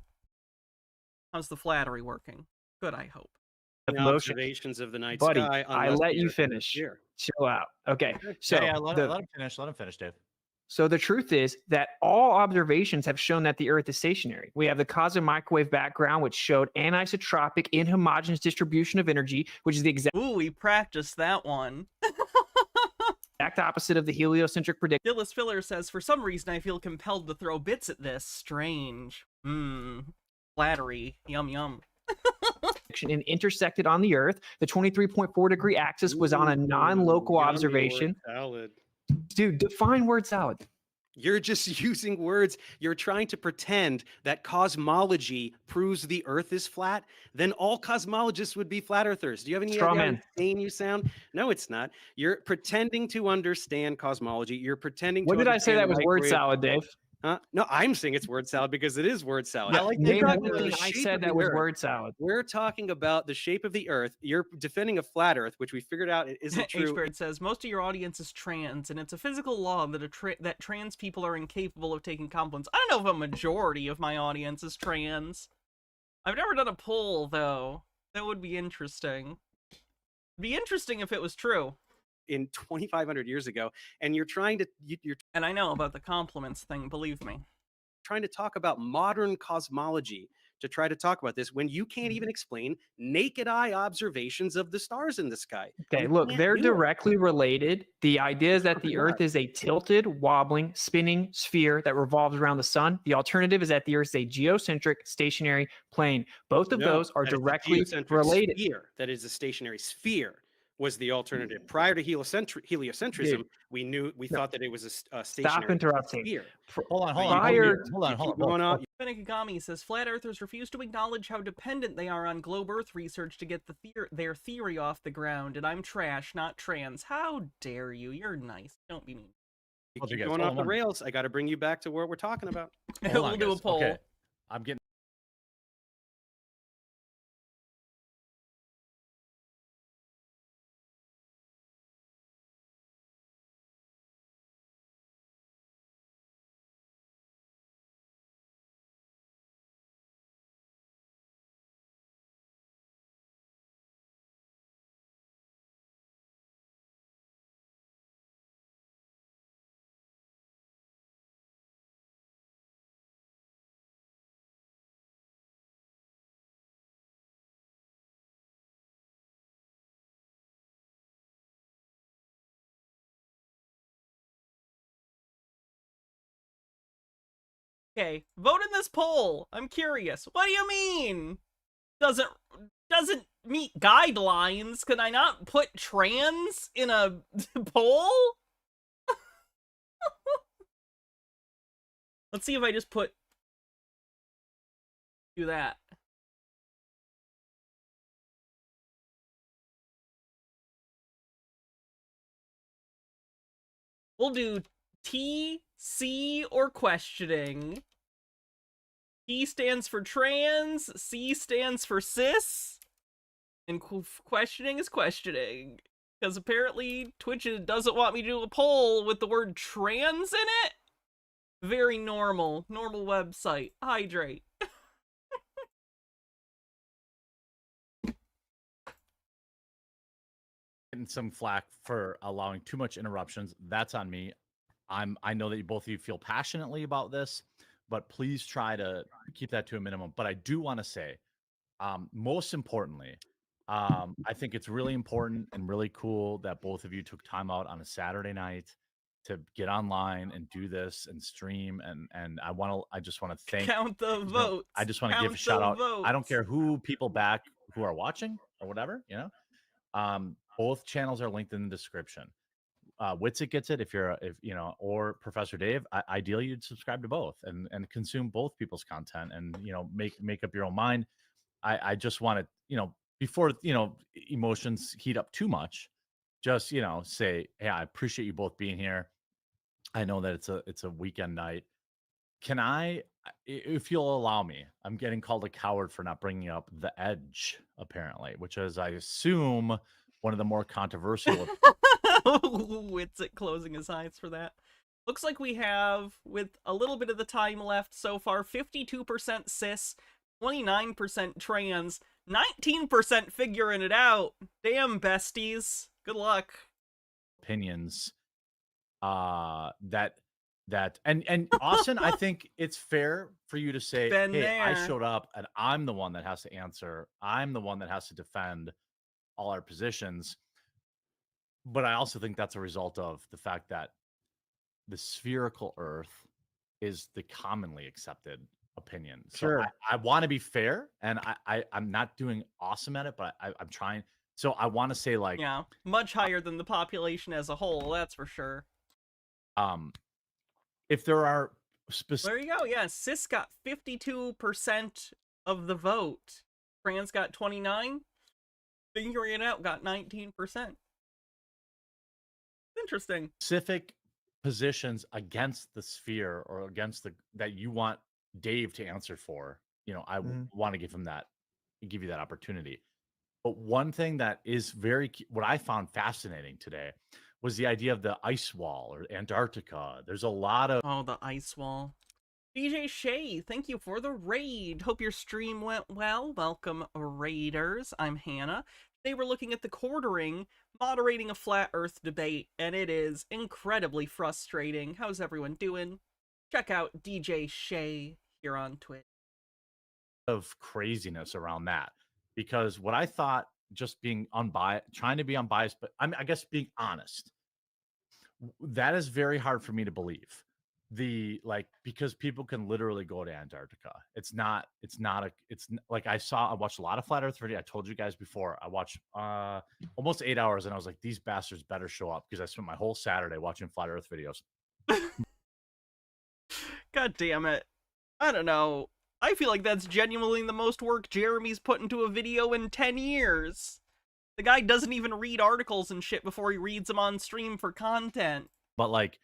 How's the flattery working? Good, I hope. Observations of the night Buddy, sky. I let you finish. Chill out. Okay. So yeah, let him finish. Let him finish, Dave. So the truth is that all observations have shown that the Earth is stationary. We have the cosmic microwave background, which showed anisotropic inhomogeneous distribution of energy, which is the exact we practiced that one. opposite of the heliocentric prediction. Dillis Filler says, for some reason I feel compelled to throw bits at this. Strange. Flattery. Yum yum. and intersected on the Earth. The 23.4 degree axis was on a non-local Yummy word observation. salad. Dude, define word salad. You're just using words. You're trying to pretend that cosmology proves the Earth is flat. Then all cosmologists would be flat earthers. Do you have any Straw idea how man. insane you sound? No, it's not. You're pretending to understand cosmology. You're pretending What to did I say understand that was word microwave- salad, Dave? Huh? No, I'm saying it's word salad because it is word salad. I like Name You're one talking about thing the I shape said of that the was Earth. word salad. We're talking about the shape of the Earth. You're defending a flat Earth, which we figured out it isn't true. H-Bird says, most of your audience is trans, and it's a physical law that that trans people are incapable of taking compliments. I don't know if a majority of my audience is trans. I've never done a poll, though. That would be interesting. It'd be interesting if it was true. In 2,500 years ago, and you're trying to you're And I know about the compliments thing, believe me. trying to talk about modern cosmology to try to talk about this when you can't even explain naked eye observations of the stars in the sky. Okay, You look, can't they're do it. directly related. The idea is that the They're Earth not. is a tilted, wobbling, spinning sphere that revolves around the sun. The alternative is that the Earth is a geocentric, stationary plane. Both of No, those are that is the directly geocentric related. sphere. That is a stationary sphere was the alternative. Prior to heliocentrism, Dude. we thought that it was a Stop stationary interrupting. sphere. Hold on, But you Prior- keep- hold on, you hold keep on. going on. Benekagami says, flat earthers refuse to acknowledge how dependent they are on globe earth research to get their theory off the ground, and I'm trash, not trans. How dare you? You're nice. Don't be mean. You Hold you keep guys, going hold off the on. rails. I got to bring you back to what we're talking about. Hold We'll on, do a guys. poll. Okay. I'm getting Okay, vote in this poll. I'm curious. What do you mean? Doesn't meet guidelines? Can I not put trans in a poll? Let's see if I just do that. We'll do T, C, or questioning. T stands for trans, C stands for cis, and questioning is questioning. Because apparently Twitch doesn't want me to do a poll with the word trans in it. Very normal website. Hydrate. getting some flack for allowing too much interruptions. That's on me. I know that both of you feel passionately about this, but please try to keep that to a minimum. But I do want to say, most importantly, I think it's really important and really cool that both of you took time out on a Saturday night to get online and do this and stream. And I just want to thank Count the votes. I just want to give a Count shout the out. I don't votes. care who people back who are watching or whatever, both channels are linked in the description. Witsit gets it if or Professor Dave. Ideally, you'd subscribe to both and consume both people's content and make up your own mind. I just want to before emotions heat up too much, just say, hey, I appreciate you both being here. I know that it's a weekend night. Can I, if you'll allow me, I'm getting called a coward for not bringing up The Edge, apparently, which is, I assume, one of the more controversial. Witsit closing his eyes for that. Looks like we have, with a little bit of the time left so far, 52% cis, 29% trans, 19% figuring it out. Damn, besties. Good luck. Opinions and Austin, I think it's fair for you to say, Been hey, there. I showed up and I'm the one that has to answer. I'm the one that has to defend all our positions. But I also think that's a result of the fact that the spherical Earth is the commonly accepted opinion. So Sure. I want to be fair, and I'm not doing awesome at it, but I'm trying. So I want to say like, Yeah, much higher than the population as a whole, that's for sure. If there are specific, There you go. Yeah, cis got 52% of the vote. Trans got 29. Figuring it out got 19%. Interesting. positions against the sphere or against the that you want Dave to answer for, I want to give him that, give you that opportunity. But one thing that is what I found fascinating today was the idea of the ice wall or Antarctica. There's a lot of Oh, the ice wall. DJ Shay, thank you for the raid. Hope your stream went well. Welcome, raiders. I'm Hannah. Today we're looking at the quartering, moderating a flat earth debate, and it is incredibly frustrating. How's everyone doing? Check out DJ Shay here on Twitch. of craziness around that, because what I thought, just being unbiased, trying to be unbiased, but I guess being honest, that is very hard for me to believe. Because people can literally go to Antarctica. It's like I watched a lot of Flat Earth video. I told you guys before, I watched almost 8 hours, and I was like, these bastards better show up, because I spent my whole Saturday watching Flat Earth videos. God damn it. I don't know. I feel like that's genuinely the most work Jeremy's put into a video in 10 years. The guy doesn't even read articles and shit before he reads them on stream for content. But like,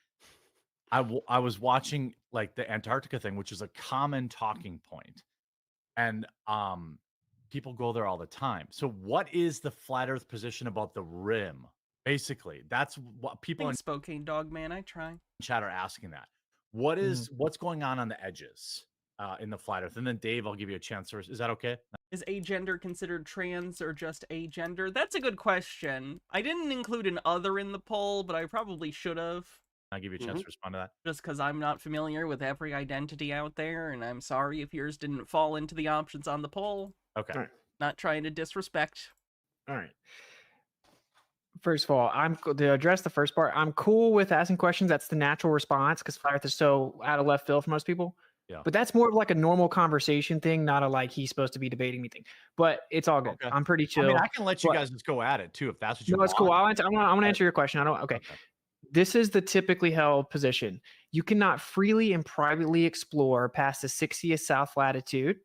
I was watching like the Antarctica thing, which is a common talking point, and people go there all the time. So what is the Flat Earth position about the rim? Basically, that's what people in Spokane Dog Man, I try. chat are asking. That what's going on the edges in the Flat Earth? And then Dave, I'll give you a chance. Is that okay? Is agender considered trans or just agender? That's a good question. I didn't include an other in the poll, but I probably should have. I'll give you a chance to respond to that. Just because I'm not familiar with every identity out there, and I'm sorry if yours didn't fall into the options on the poll. Okay. All right. Not trying to disrespect. All right. First of all, to address the first part, I'm cool with asking questions. That's the natural response, because Flat Earth is so out of left field for most people. Yeah. But that's more of like a normal conversation thing, not a like he's supposed to be debating me thing. But it's all good. Okay. I'm pretty chill. I mean, I can let you guys just go at it too, if that's what you want. No, it's cool. I want to answer your question. Okay. This is the typically held position. You cannot freely and privately explore past the 60th south latitude,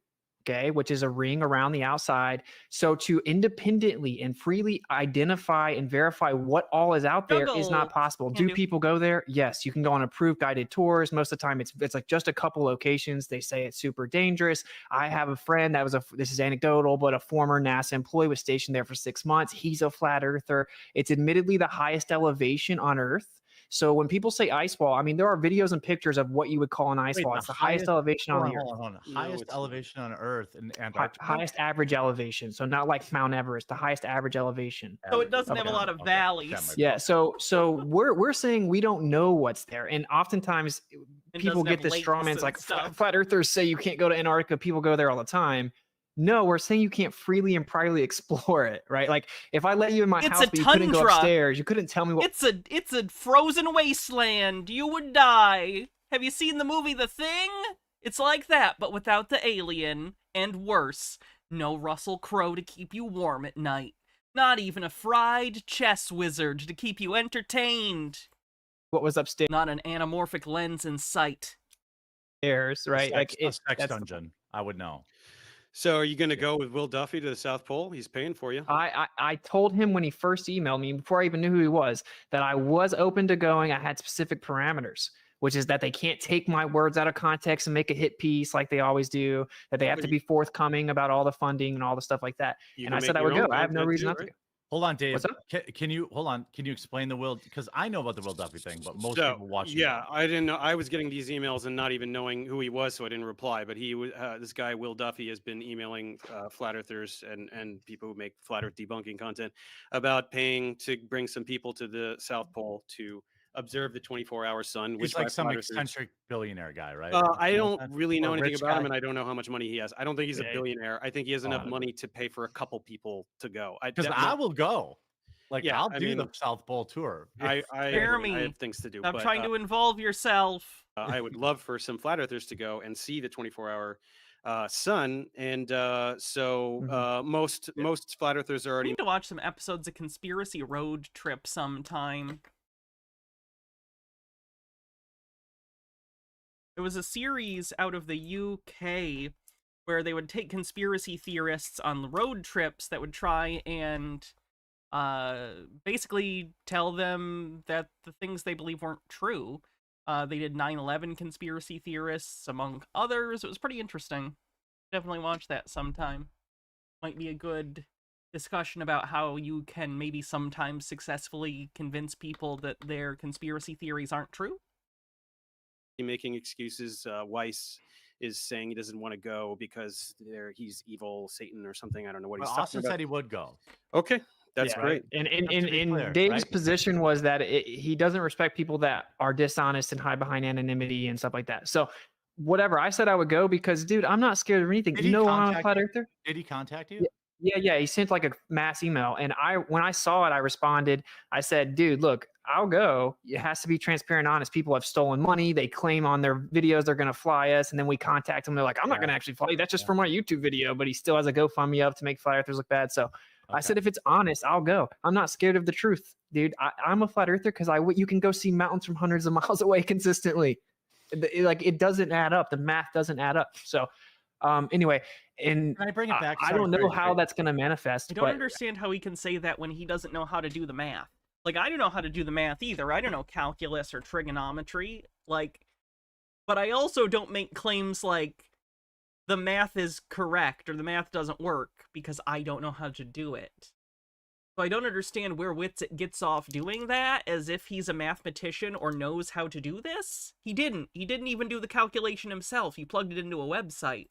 okay, which is a ring around the outside. So to independently and freely identify and verify what all is out there is not possible. Do people go there? Yes, you can go on approved guided tours. Most of the time, it's like just a couple locations. They say it's super dangerous. I have a friend that this is anecdotal, but a former NASA employee was stationed there for 6 months. He's a flat earther. It's admittedly the highest elevation on Earth. So when people say ice wall, I mean, there are videos and pictures of what you would call an ice wall. It's the highest elevation on the Earth. Hold on. Highest elevation on Earth in Antarctica. Highest average elevation. So not like Mount Everest, the highest average elevation. So it doesn't have a lot of valleys. Yeah. So we're saying we don't know what's there. And oftentimes people get this straw man. It's like flat earthers say you can't go to Antarctica. People go there all the time. No, we're saying you can't freely and privately explore it, right? Like if I let you in my house, but you couldn't go upstairs, you couldn't tell me what. It's a frozen wasteland. You would die. Have you seen the movie The Thing? It's like that, but without the alien, and worse. No Russell Crowe to keep you warm at night. Not even a fried chess wizard to keep you entertained. What was upstairs? Not an anamorphic lens in sight. Right? Like it's sex dungeon. I would know. So are you going to go with Will Duffy to the South Pole? He's paying for you. I told him when he first emailed me, before I even knew who he was, that I was open to going. I had specific parameters, which is that they can't take my words out of context and make a hit piece like they always do, that they have to be forthcoming about all the funding and all the stuff like that. And I said I would go. I have no reason not to go. Hold on, Dave. What's up? Can you explain the Will? Because I know about the Will Duffy thing, but most people watching. Yeah, I didn't know. I was getting these emails and not even knowing who he was, so I didn't reply. But he was this guy Will Duffy has been emailing flat earthers and people who make flat Earth debunking content about paying to bring some people to the South Pole to observe the 24-hour sun. He's like some eccentric billionaire guy, right? I don't really know anything about him, and I don't know how much money he has. I don't think he's a billionaire. I think he has enough money to pay for a couple people to go. Because I will go. Like, Yeah, I'll I do the mean, South Pole tour. I Jeremy, have things to do. Stop but, trying to involve yourself. I would love for some flat earthers to go and see the 24-hour sun, and most flat earthers are I already need to watch some episodes of Conspiracy Road Trip sometime. There was a series out of the UK where they would take conspiracy theorists on road trips that would try and basically tell them that the things they believe weren't true. They did 9/11 conspiracy theorists, among others. It was pretty interesting. Definitely watch that sometime. Might be a good discussion about how you can maybe sometimes successfully convince people that their conspiracy theories aren't true. making excuses. Weiss is saying he doesn't want to go because he's evil, Satan, or something. I don't know what Well, he's Austin talking about. said he would go. Okay, that's Yeah. great. And Just to be clear, Dave's right? position was that he doesn't respect people that are dishonest and hide behind anonymity and stuff like that. So whatever, I said I would go because, dude, I'm not scared of anything. Did You he know I'm a contact flat you? earther? Did he contact you? Yeah. He sent like a mass email, and when I saw it, I responded. I said, "Dude, look, I'll go. It has to be transparent, and honest. People have stolen money. They claim on their videos they're going to fly us, and then we contact them. They're like, I'm not Yeah. going to actually fly you. That's just Yeah. for my YouTube video." But he still has a GoFundMe up to make flat earthers look bad. So I said, if it's honest, I'll go. I'm not scared of the truth, dude. I'm a flat earther because you can go see mountains from hundreds of miles away consistently. It doesn't add up. The math doesn't add up. So anyway, and Can I bring it back? I Sorry, don't know sorry, how sorry. that's going to manifest. I don't but understand how he can say that when he doesn't know how to do the math. Like, I don't know how to do the math either. I don't know calculus or trigonometry. Like, but I also don't make claims like the math is correct or the math doesn't work because I don't know how to do it. So I don't understand where Witsit gets off doing that as if he's a mathematician or knows how to do this. He didn't. He didn't even do the calculation himself. He plugged it into a website.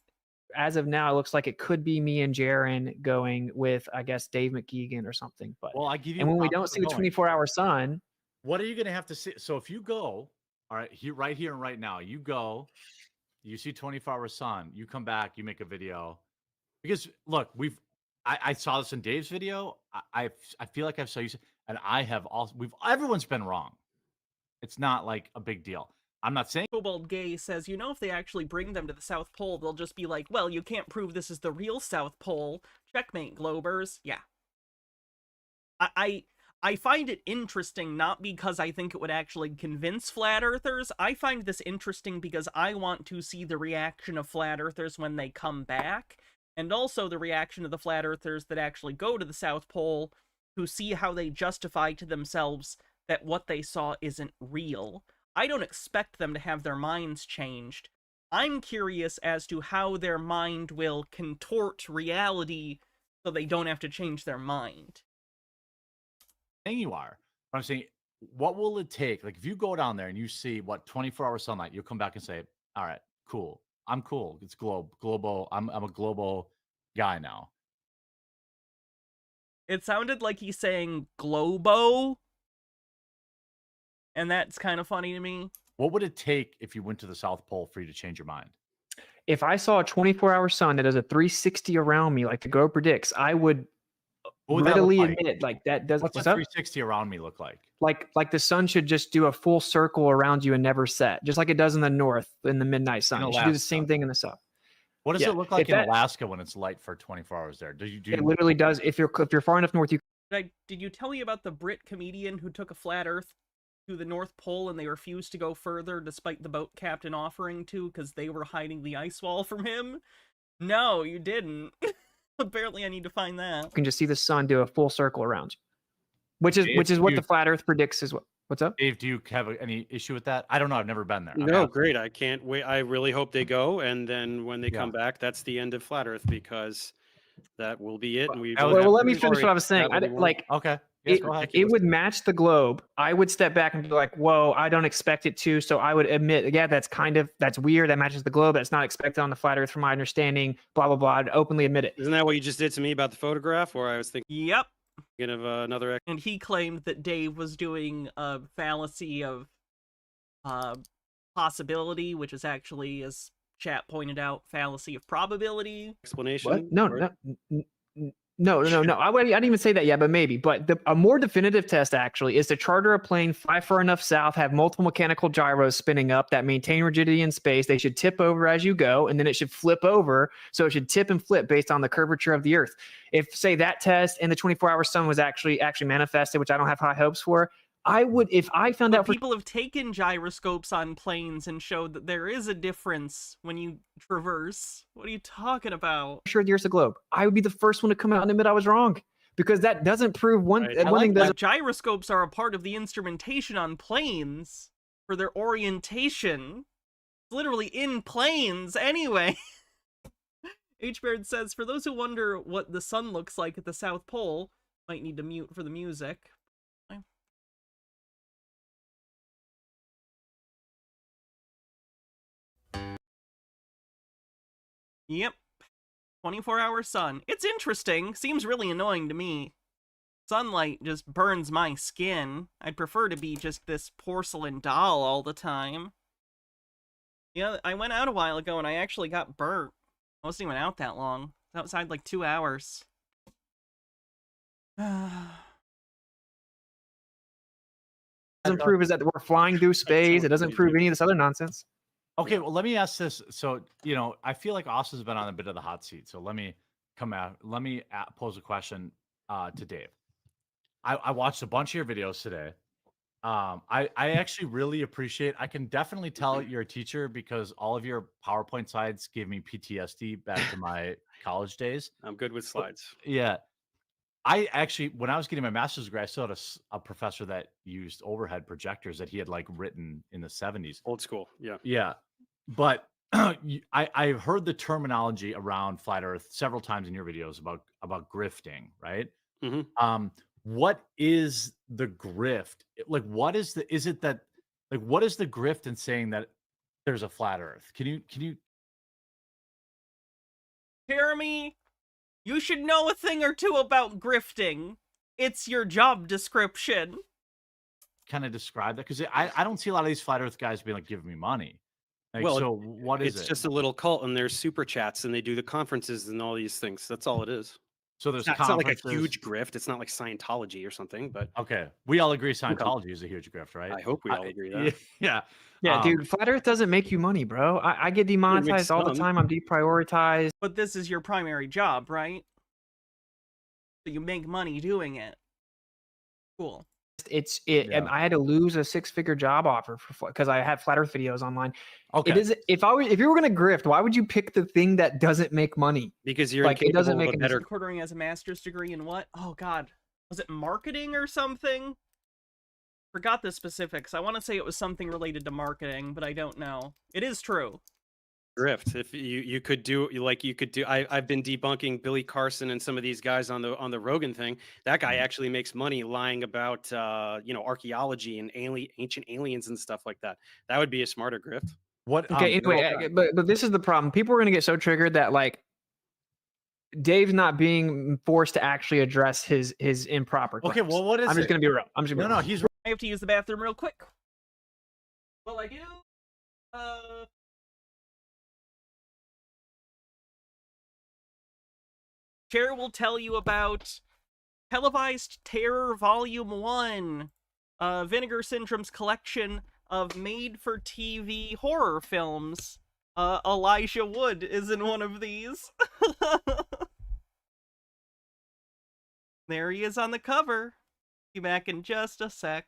as of now, it looks like it could be me and Jaren going with, I guess, Dave McKeegan or something. But Well, I give you. and when we props don't for see the going. 24-hour sun, What are you going to have to see? So if you go, all right, right here and right now, you go, you see 24-hour sun, you come back, you make a video. Because look, I saw this in Dave's video. I feel like I've saw you, and I have also. Everyone's been wrong. It's not like a big deal. I'm not saying. Cobalt Gay says, you know, if they actually bring them to the South Pole, they'll just be like, well, you can't prove this is the real South Pole. Checkmate, Globers. Yeah. I find it interesting, not because I think it would actually convince flat earthers. I find this interesting because I want to see the reaction of flat earthers when they come back, and also the reaction of the flat earthers that actually go to the South Pole, who see how they justify to themselves that what they saw isn't real. I don't expect them to have their minds changed. I'm curious as to how their mind will contort reality so they don't have to change their mind. You are. But I'm saying, what will it take? Like, if you go down there and you see 24-hour sunlight, you'll come back and say, "All right, cool. I'm cool. It's global. I'm a global guy now." It sounded like he's saying globo, and that's kind of funny to me. What would it take if you went to the South Pole for you to change your mind? if I saw a 24-hour sun that does a 360 around me, like the Go predicts, I would What would that look readily like? admit like that does What's a what's up? 360 around me look like? Like the sun should just do a full circle around you and never set, just like it does in the north in the midnight sun. It should do the Alaska. same thing in the south. What does Yeah, it look like if in that- Alaska when it's light for 24 hours there? Do you It literally does. If you're far enough north, you Did you tell me about the Brit comedian who took a flat Earth to the North Pole and they refused to go further despite the boat captain offering to because they were hiding the ice wall from him? No, you didn't. Apparently, I need to find that. can just see the sun do a full circle around you, which is what the flat Earth predicts as well. What's up? Dave, do you have any issue with that? I don't know. I've never been there. I'm No, asking. great. I can't wait. I really hope they go, and then when they Yeah. come back, that's the end of flat Earth because that will be it. And we That was- will Well, have let me to finish worry what I was saying. about I it didn't, anymore. like Okay. Yes, it, go ahead. it would match the globe. I would step back and be like, whoa, I don't expect it to. So I would admit, yeah, that's weird. That matches the globe. That's not expected on the flat Earth from my understanding, blah, blah, blah. I'd openly admit it. Isn't that what you just did to me about the photograph? Or I was thinking Yep. of another. And he claimed that Dave was doing a fallacy of possibility, which is actually, as chat pointed out, fallacy of probability. Explanation. What? No, or- no. No. I didn't even say that yet, but maybe. But a more definitive test actually is to charter a plane, fly far enough south, have multiple mechanical gyros spinning up that maintain rigidity in space. They should tip over as you go, and then it should flip over. So it should tip and flip based on the curvature of the Earth. If say that test and the 24-hour sun was actually manifested, which I don't have high hopes for, I would, if I found But out for people have taken gyroscopes on planes and showed that there is a difference when you traverse. What are you talking about? sure the Earth's a globe, I would be the first one to come out and admit I was wrong, because that doesn't prove one. Right. One I like thing doesn't. But gyroscopes are a part of the instrumentation on planes for their orientation. It's literally in planes anyway. H-Baird says, for those who wonder what the sun looks like at the South Pole, might need to mute for the music. Yep. 24-hour sun. It's interesting. Seems really annoying to me. Sunlight just burns my skin. I'd prefer to be just this porcelain doll all the time. Yeah, I went out a while ago and I actually got burnt. I wasn't even out that long. I was outside like 2 hours. Doesn't prove is that we're flying through space. It doesn't prove any of this other nonsense. Okay, well, let me ask this. So, I feel like Austin's been on a bit of the hot seat. So let me pose a question to Dave. I watched a bunch of your videos today. I actually really appreciate. I can definitely tell you're a teacher because all of your PowerPoint slides gave me PTSD back to my college days. I'm good with slides. Yeah, I actually, when I was getting my master's degree, I still had a professor that used overhead projectors that he had like written in the 70s. Old school. Yeah. Yeah, but I've heard the terminology around flat Earth several times in your videos about grifting, right? Mhm. What is the grift? Like, what is the? Is it that? Like, what is the grift in saying that there's a flat Earth? Can you? Jeremy, you should know a thing or two about grifting. It's your job description. Kind of describe that? Because I don't see a lot of these flat Earth guys being like giving me money. Like, Well, so what is It's it? just a little cult, and there's super chats, and they do the conferences and all these things. That's all it is. So there's It's not like a conferences. huge grift. It's not like Scientology or something, but Okay, we all agree Scientology is a huge grift, right? I hope we all agree that. Yeah. Yeah, Um, dude, flat Earth doesn't make you money, bro. I get demonetized all the some. time. I'm deprioritized. But this is your primary job, right? So you make money doing it. Cool. Yeah. I had to lose a 6-figure job offer because I had flat Earth videos online. Okay. It is if you were gonna grift, why would you pick the thing that doesn't make money? Because you're Like, it doesn't incapable of make a any better. sense. Quartering has a master's degree in what? Oh god. Was it marketing or something? Forgot the specifics. I want to say it was something related to marketing, but I don't know. It is true. Grift. If you could do like you could do, I've been debunking Billy Carson and some of these guys on the Rogan thing. That guy actually makes money lying about archaeology and ancient aliens and stuff like that. That would be a smarter grift. What? Okay, anyway, but this is the problem. People are gonna get so triggered that like Dave's not being forced to actually address his improper. Okay, claims. well, what is I'm just it? gonna be real. I'm just gonna be No, real. he's I have to use the bathroom real quick. Well, I do. Chair will tell you about Televised Terror Volume 1, Vinegar Syndrome's collection of made-for-TV horror films. Elijah Wood is in one of these. There he is on the cover. Be back in just a sec.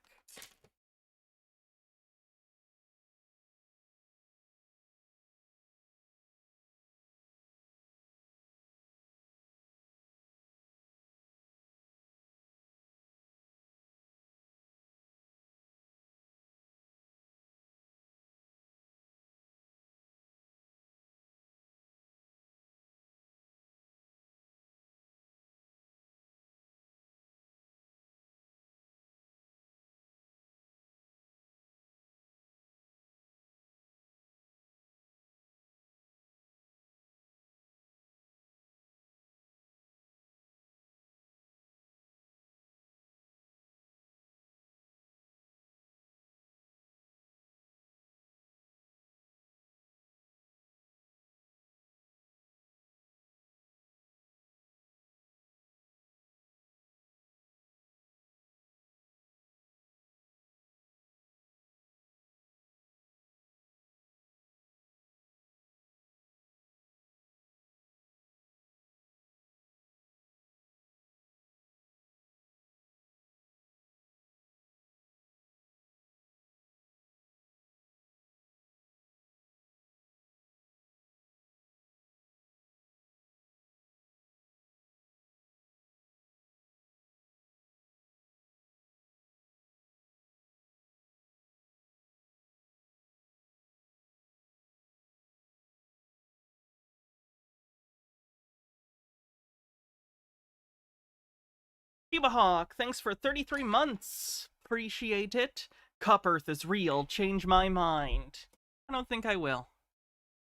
Hawk, thanks for 33 months. Appreciate it. Cup Earth is real. Change my mind. I don't think I will.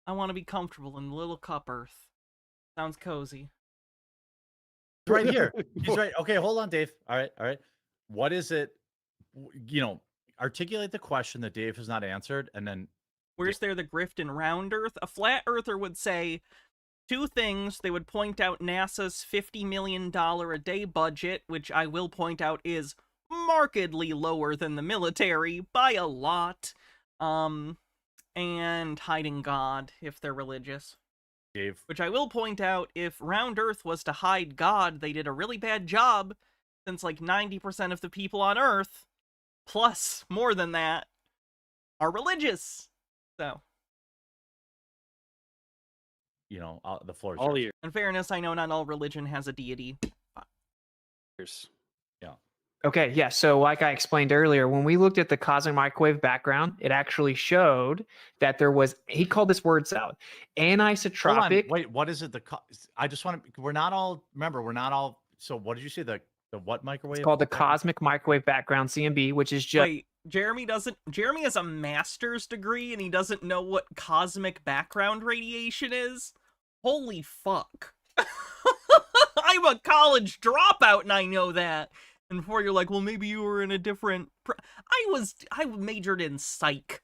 I want to be comfortable in little Cup Earth. Sounds cozy. He's right here. He's right. Okay, hold on, Dave. All right. What is it? Articulate the question that Dave has not answered, and then Where's there the grift in round Earth? A flat earther would say two things. They would point out NASA's $50 million a day budget, which I will point out is markedly lower than the military by a lot. And hiding God if they're religious. Dave. Which I will point out, if round Earth was to hide God, they did a really bad job, since like 90% of the people on Earth, plus more than that, are religious. So, the floor is All yours. ears. in fairness, I know not all religion has a deity. Okay, yeah. So, like I explained earlier, when we looked at the cosmic microwave background, it actually showed that there was, he called this word salad, Hold on. anisotropic. Wait, what is it? I just want to. We're not all. So, what did you say? The what microwave? It's called the background? cosmic microwave background, CMB, which is just Wait, Jeremy has a master's degree and he doesn't know what cosmic background radiation is? Holy fuck. I'm a college dropout and I know that. And before you're like, well, maybe you were in a different... I majored in psych.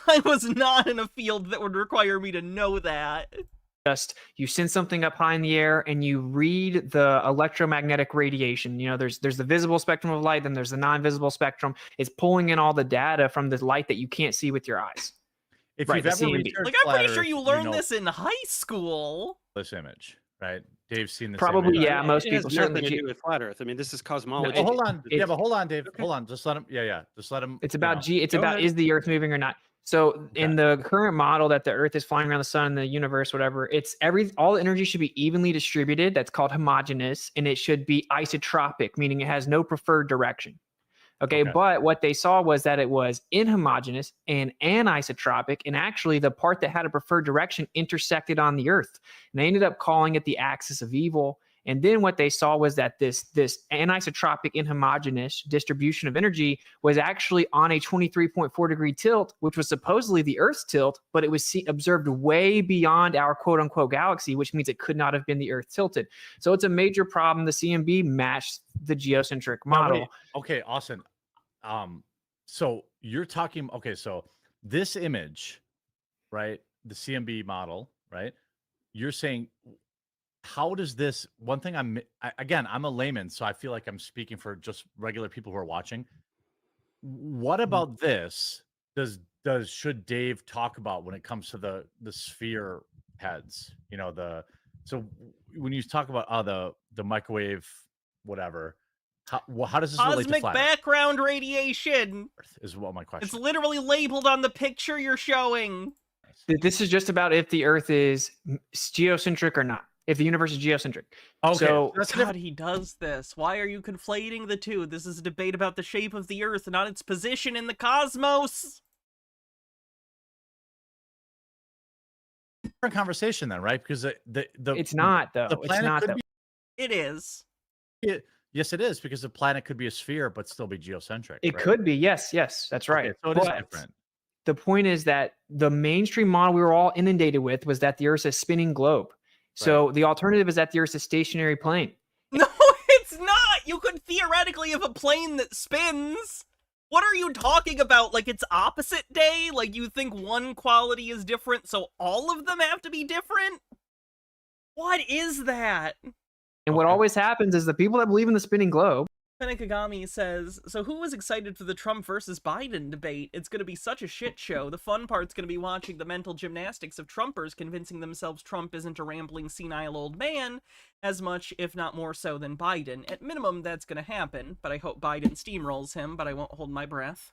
I was not in a field that would require me to know that. you send something up high in the air and you read the electromagnetic radiation. There's the visible spectrum of light, then there's the non-visible spectrum. It's pulling in all the data from the light that you can't see with your eyes. If Right, you've the ever CMB. researched Like, I'm pretty flat sure Earth, you you learned know this in high school. this image, right? Dave's seen this. Probably, image. yeah. Most it people has nothing certainly to keep- do with flat Earth. I mean, this is cosmology. Oh, hold on. It's- But hold on, Dave. Okay. Hold on. Just let him. Yeah. Just let him. It's about It's Go about ahead. is the Earth moving or not? So in the current model that the Earth is flying around the sun, the universe, whatever, all the energy should be evenly distributed. That's called homogeneous, and it should be isotropic, meaning it has no preferred direction. Okay, but what they saw was that it was inhomogeneous and anisotropic, and actually the part that had a preferred direction intersected on the Earth. And they ended up calling it the axis of evil. And then what they saw was that this anisotropic inhomogeneous distribution of energy was actually on a 23.4 degree tilt, which was supposedly the Earth's tilt, but it was observed way beyond our quote unquote galaxy, which means it could not have been the Earth tilted. So it's a major problem. The CMB matched the geocentric model. Wait. Okay, Austin. So you're talking. Okay, so this image, right? The CMB model, right? You're saying, how does this? One thing I'm a layman, so I feel like I'm speaking for just regular people who are watching. What about this? Should Dave talk about when it comes to the sphere heads? So when you talk about the microwave, whatever. How does this relate to Cosmic flat background radiation. Earth? Is what my question. It's literally labeled on the picture you're showing. This is just about if the Earth is geocentric or not, if the universe is geocentric. Okay, So that's God, he does this. Why are you conflating the two? This is a debate about the shape of the Earth, not its position in the cosmos. different conversation then, right? Because it's not though. the It's planet not could though. It is. Yes, it is, because the planet could be a sphere but still be geocentric. It right? could be. Yes, that's right. Okay, so it is But different. the point is that the mainstream model we were all inundated with was that the Earth is a spinning globe. So the alternative is that the Earth is a stationary plane. No, it's not! You could theoretically have a plane that spins! What are you talking about? Like, it's opposite day? Like, you think one quality is different, so all of them have to be different? What is that? And what always happens is the people that believe in the spinning globe. Penekagami says, so who was excited for the Trump versus Biden debate? It's going to be such a shit show. The fun part's going to be watching the mental gymnastics of Trumpers convincing themselves Trump isn't a rambling, senile old man, as much, if not more so, than Biden. At minimum, that's going to happen, but I hope Biden steamrolls him, but I won't hold my breath.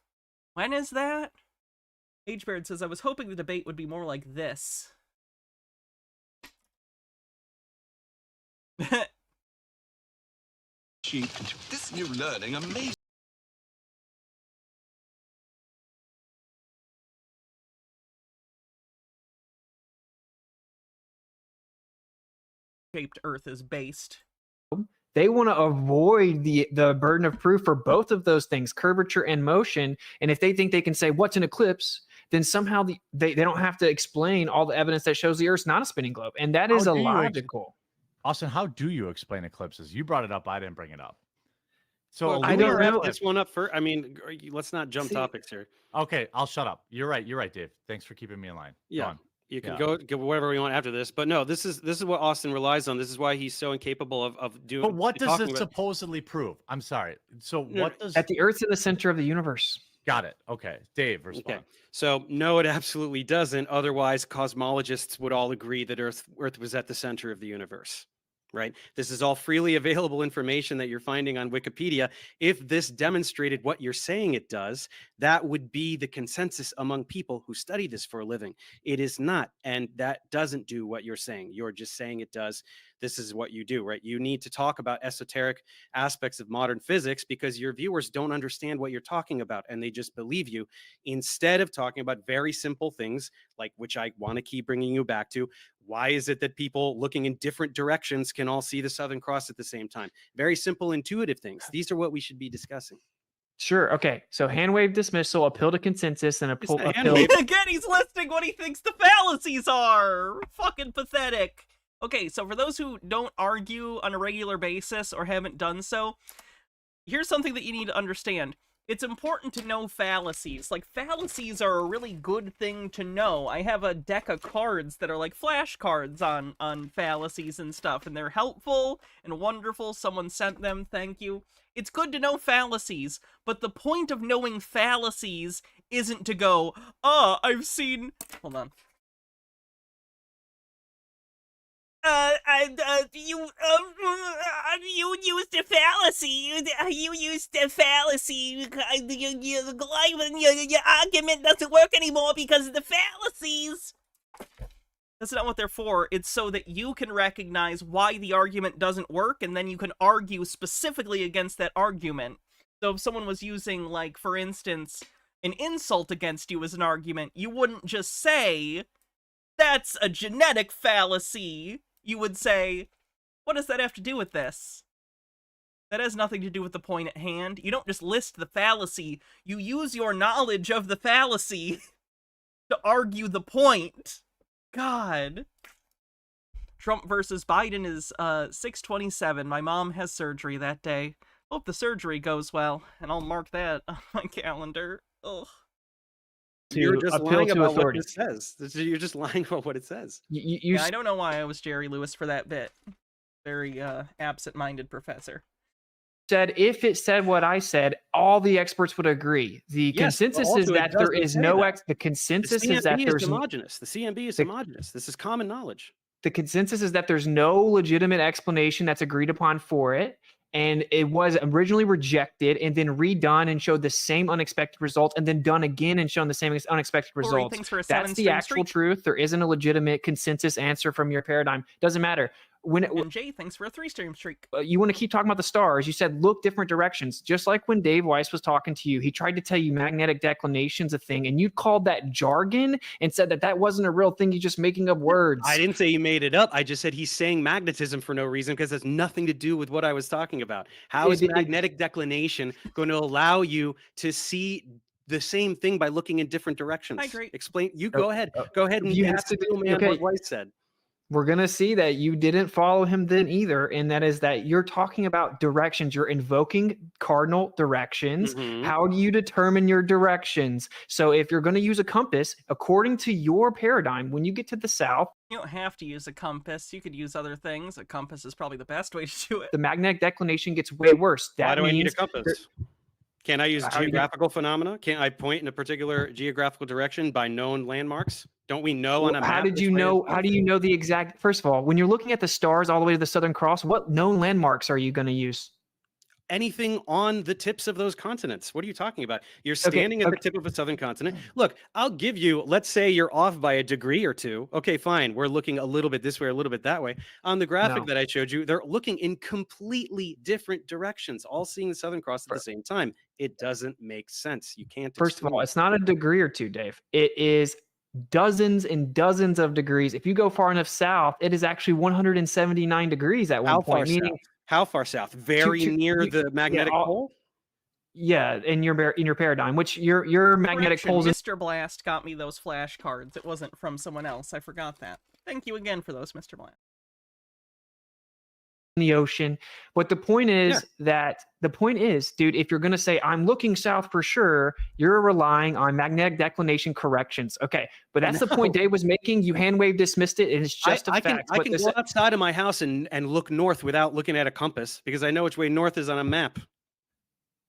When is that? H-Bird says, I was hoping the debate would be more like this. This new learning amazing. Shaped Earth is based. They want to avoid the burden of proof for both of those things, curvature and motion. And if they think they can say what's an eclipse, then somehow they don't have to explain all the evidence that shows the Earth's not a spinning globe. And that is How do you illogical. Austin, how do you explain eclipses? You brought it up. I didn't bring it up. So Well, a I do we don't lunar wrap know. this one up first. I mean, let's not jump See- topics here. Okay, I'll shut up. You're right, Dave. Thanks for keeping me in line. Go Yeah. on. You can Yeah. go whatever we want after this, but no, this is what Austin relies on. This is why he's so incapable of doing. But what does talking it about- supposedly prove? I'm sorry. So No, what does That the Earth's in the center of the universe. got it? Okay, Dave, respond. Okay, so no, it absolutely doesn't. Otherwise, cosmologists would all agree that Earth was at the center of the universe. Right? This is all freely available information that you're finding on Wikipedia. If this demonstrated what you're saying it does, that would be the consensus among people who study this for a living. It is not, and that doesn't do what you're saying. You're just saying it does. This is what you do, right? You need to talk about esoteric aspects of modern physics because your viewers don't understand what you're talking about and they just believe you, instead of talking about very simple things like, which I want to keep bringing you back to. Why is it that people looking in different directions can all see the Southern Cross at the same time? Very simple, intuitive things. These are what we should be discussing. Sure. Okay. So hand wave dismissal, appeal to consensus, and It's not hand appeal. wave. Again, he's listing what he thinks the fallacies are. Fucking pathetic. Okay, so for those who don't argue on a regular basis or haven't done so, here's something that you need to understand. It's important to know fallacies. Like, fallacies are a really good thing to know. I have a deck of cards that are like flashcards on fallacies and stuff, and they're helpful and wonderful. Someone sent them, thank you. It's good to know fallacies, but the point of knowing fallacies isn't to go, I've seen... Hold on. You used a fallacy. You used a fallacy. Your argument doesn't work anymore because of the fallacies. That's not what they're for. It's so that you can recognize why the argument doesn't work, and then you can argue specifically against that argument. So if someone was using, like, for instance, an insult against you as an argument, you wouldn't just say, that's a genetic fallacy. You would say, what does that have to do with this? That has nothing to do with the point at hand. You don't just list the fallacy. You use your knowledge of the fallacy to argue the point. God. Trump versus Biden is 6/27. My mom has surgery that day. Hope the surgery goes well, and I'll mark that on my calendar. Ugh. You're just appeal lying to about what authority. it says. You're just lying about what it says. You Yeah, I don't know why I was Jerry Lewis for that bit. Very absent-minded professor. said if it said what I said, all the experts would agree. The Yes, but consensus also is it that there doesn't is say no that. the The consensus is that CMB there's is homogenous. The CMB is the- homogenous. This is common knowledge. the consensus is that there's no legitimate explanation that's agreed upon for it. And it was originally rejected and then redone and showed the same unexpected result, and then done again and shown the same unexpected Corey, results. thanks for a That's the 7-stream actual streak. truth. There isn't a legitimate consensus answer from your paradigm. Doesn't matter. When And Jay, thanks for a 3-stream streak. you want to keep talking about the stars, you said look different directions. Just like when Dave Weiss was talking to you, he tried to tell you magnetic declination's a thing, and you called that jargon and said that that wasn't a real thing. You're just making up words. I didn't say he made it up. I just said he's saying magnetism for no reason because it's nothing to do with what I was talking about. How is magnetic declination going to allow you to see the same thing by looking in different directions? I agree. Explain. You go ahead. Go ahead and You ask have to the do- real man okay. what Weiss said. We're going to see that you didn't follow him then either. And that is that you're talking about directions. You're invoking cardinal directions. Mhm. How do you determine your directions? So if you're going to use a compass, according to your paradigm, when you get to the south, You don't have to use a compass. You could use other things. A compass is probably the best way to do it. the magnetic declination gets way worse. That Why do I need a means compass? Can I use How do you get- geographical phenomena? Can I point in a particular geographical direction by known landmarks? Don't we know on a map? how did which you way is know? north? How do you know the exact? First of all, when you're looking at the stars all the way to the Southern Cross, what known landmarks are you going to use? Anything on the tips of those continents? What are you talking about? You're standing at the tip of a southern continent. Look, I'll give you, let's say you're off by a degree or two. Okay, fine. We're looking a little bit this way, a little bit that way. On the graphic No. that I showed you, they're looking in completely different directions, all seeing the Southern Cross at the same time. It doesn't make sense. You can't. First of all, explain it. it's not a degree or two, Dave. It is dozens and dozens of degrees. If you go far enough south, it is actually 179 degrees at one How far point, meaning south? How far south? Very near the magnetic pole? Yeah, in your paradigm, which your magnetic Correction, poles in Mr. Blast got me those flashcards. It wasn't from someone else. I forgot that. Thank you again for those, Mr. Blast. the ocean. But the point is dude, if you're going to say I'm looking south for sure, you're relying on magnetic declination corrections. Okay, but that's the point Dave was making. You hand wave dismissed it, and it's just a fact. I can go outside of my house and look north without looking at a compass because I know which way north is on a map.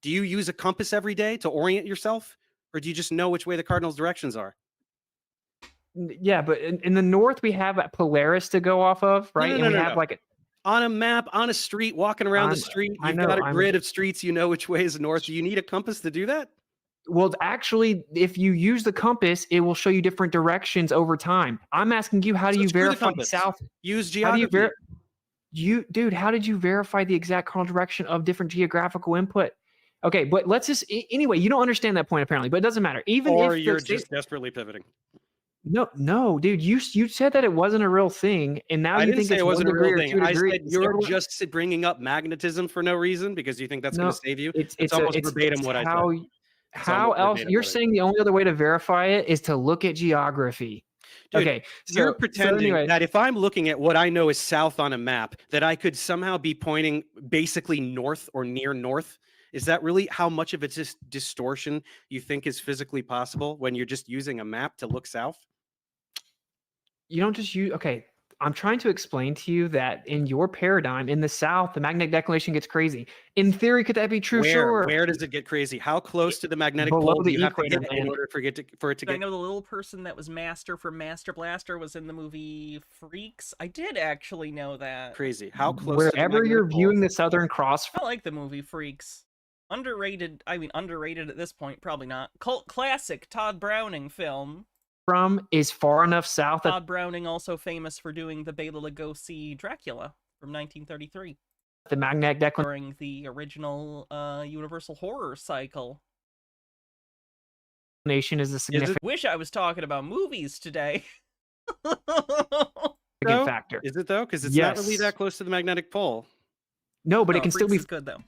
Do you use a compass every day to orient yourself, or do you just know which way the cardinal's directions are? Yeah, but in the north we have a Polaris to go off of, right? No. Like on a map, on a street, walking around the street, you've got a grid of streets, you know which way is north. Do you need a compass to do that? Well, actually, if you use the compass, it will show you different directions over time. I'm asking you, how do you verify south? Use geography. Dude, how did you verify the exact cardinal direction of different geographical input? Okay, but let's just anyway. You don't understand that point apparently, but it doesn't matter. Or you're just desperately pivoting. No, dude. You said that it wasn't a real thing, and now you think it wasn't a real thing. I said you're just bringing up magnetism for no reason because you think that's going to save you. It's almost verbatim what I said. How else? You're saying the only other way to verify it is to look at geography. Dude, okay, so you're pretending that if I'm looking at what I know is south on a map, that I could somehow be pointing basically north or near north. Is that really how much of it's just distortion you think is physically possible when you're just using a map to look south? You don't just use, okay, I'm trying to explain to you that in your paradigm, in the South, the magnetic declination gets crazy. In theory, could that be true? Sure. Where does it get crazy? How close to the magnetic pole do you have to get in order for it to get? I know the little person that was Master from Master Blaster was in the movie Freaks. I did actually know that. Crazy. How close? Wherever you're viewing the Southern Cross. I like the movie Freaks. Underrated at this point, probably not. Cult classic Todd Browning film. From is far enough south. Todd Browning, also famous for doing the Bela Lugosi Dracula from 1933. The magnetic declination during the original Universal horror cycle. Nation is a significant. Wish I was talking about movies today. Factor. Is it though? Because it's not really that close to the magnetic pole. No, but it can still be good though.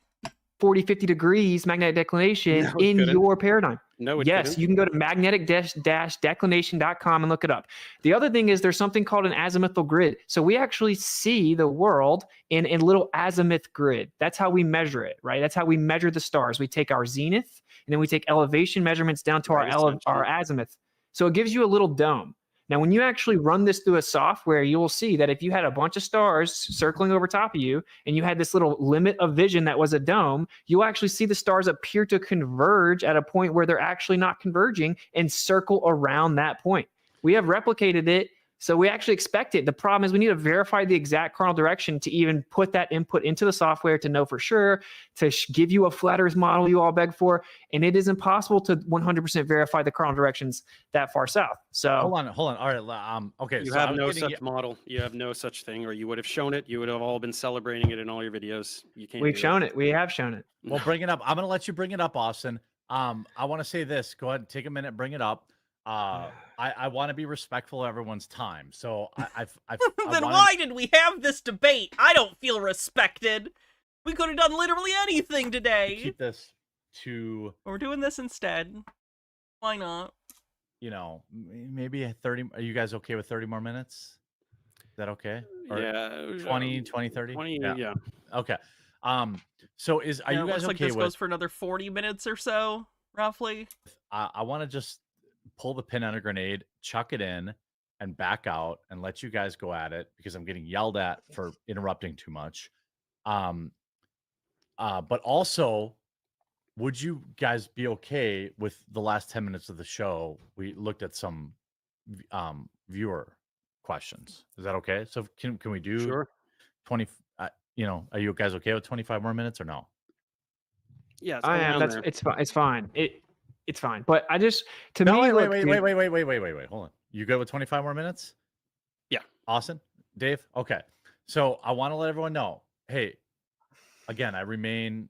40, 50 degrees magnetic declination in your paradigm. No, yes, you can go to magnetic-declination.com and look it up. The other thing is there's something called an azimuthal grid. So we actually see the world in a little azimuth grid. That's how we measure it, right? That's how we measure the stars. We take our zenith and then we take elevation measurements down to our azimuth. So it gives you a little dome. Now, when you actually run this through a software, you will see that if you had a bunch of stars circling over top of you and you had this little limit of vision that was a dome, you'll actually see the stars appear to converge at a point where they're actually not converging and circle around that point. We have replicated it, so we actually expect it. The problem is we need to verify the exact cardinal direction to even put that input into the software to know for sure, to give you a flat Earth model you all beg for, and it is impossible to 100% verify the cardinal directions that far south. So hold on. All right. Okay. You have no such model. You have no such thing, or you would have shown it. You would have all been celebrating it in all your videos. You can't. We've shown it. We have shown it. Well, bring it up. I'm gonna let you bring it up, Austin. I want to say this. Go ahead, take a minute, bring it up. I want to be respectful of everyone's time. So then why did we have this debate? I don't feel respected. We could have done literally anything today. Keep this to. We're doing this instead. Why not? You know, maybe 30. Are you guys okay with 30 more minutes? Is that okay? Or yeah. 20, 30? 20, yeah. Okay. So are you guys looks okay like this with? Goes for another 40 minutes or so, roughly. I want to just pull the pin on a grenade, chuck it in, and back out and let you guys go at it because I'm getting yelled at for interrupting too much. But also, would you guys be okay with the last 10 minutes of the show? We looked at some viewer questions. Is that okay? So can we do 20? Are you guys okay with 25 more minutes or no? Yeah, I am. It's fine. It's fine. It's fine. But I just Wait. Hold on. You good with 25 more minutes? Yeah. Austin? Dave? Okay. So I want to let everyone know, hey, again, I'm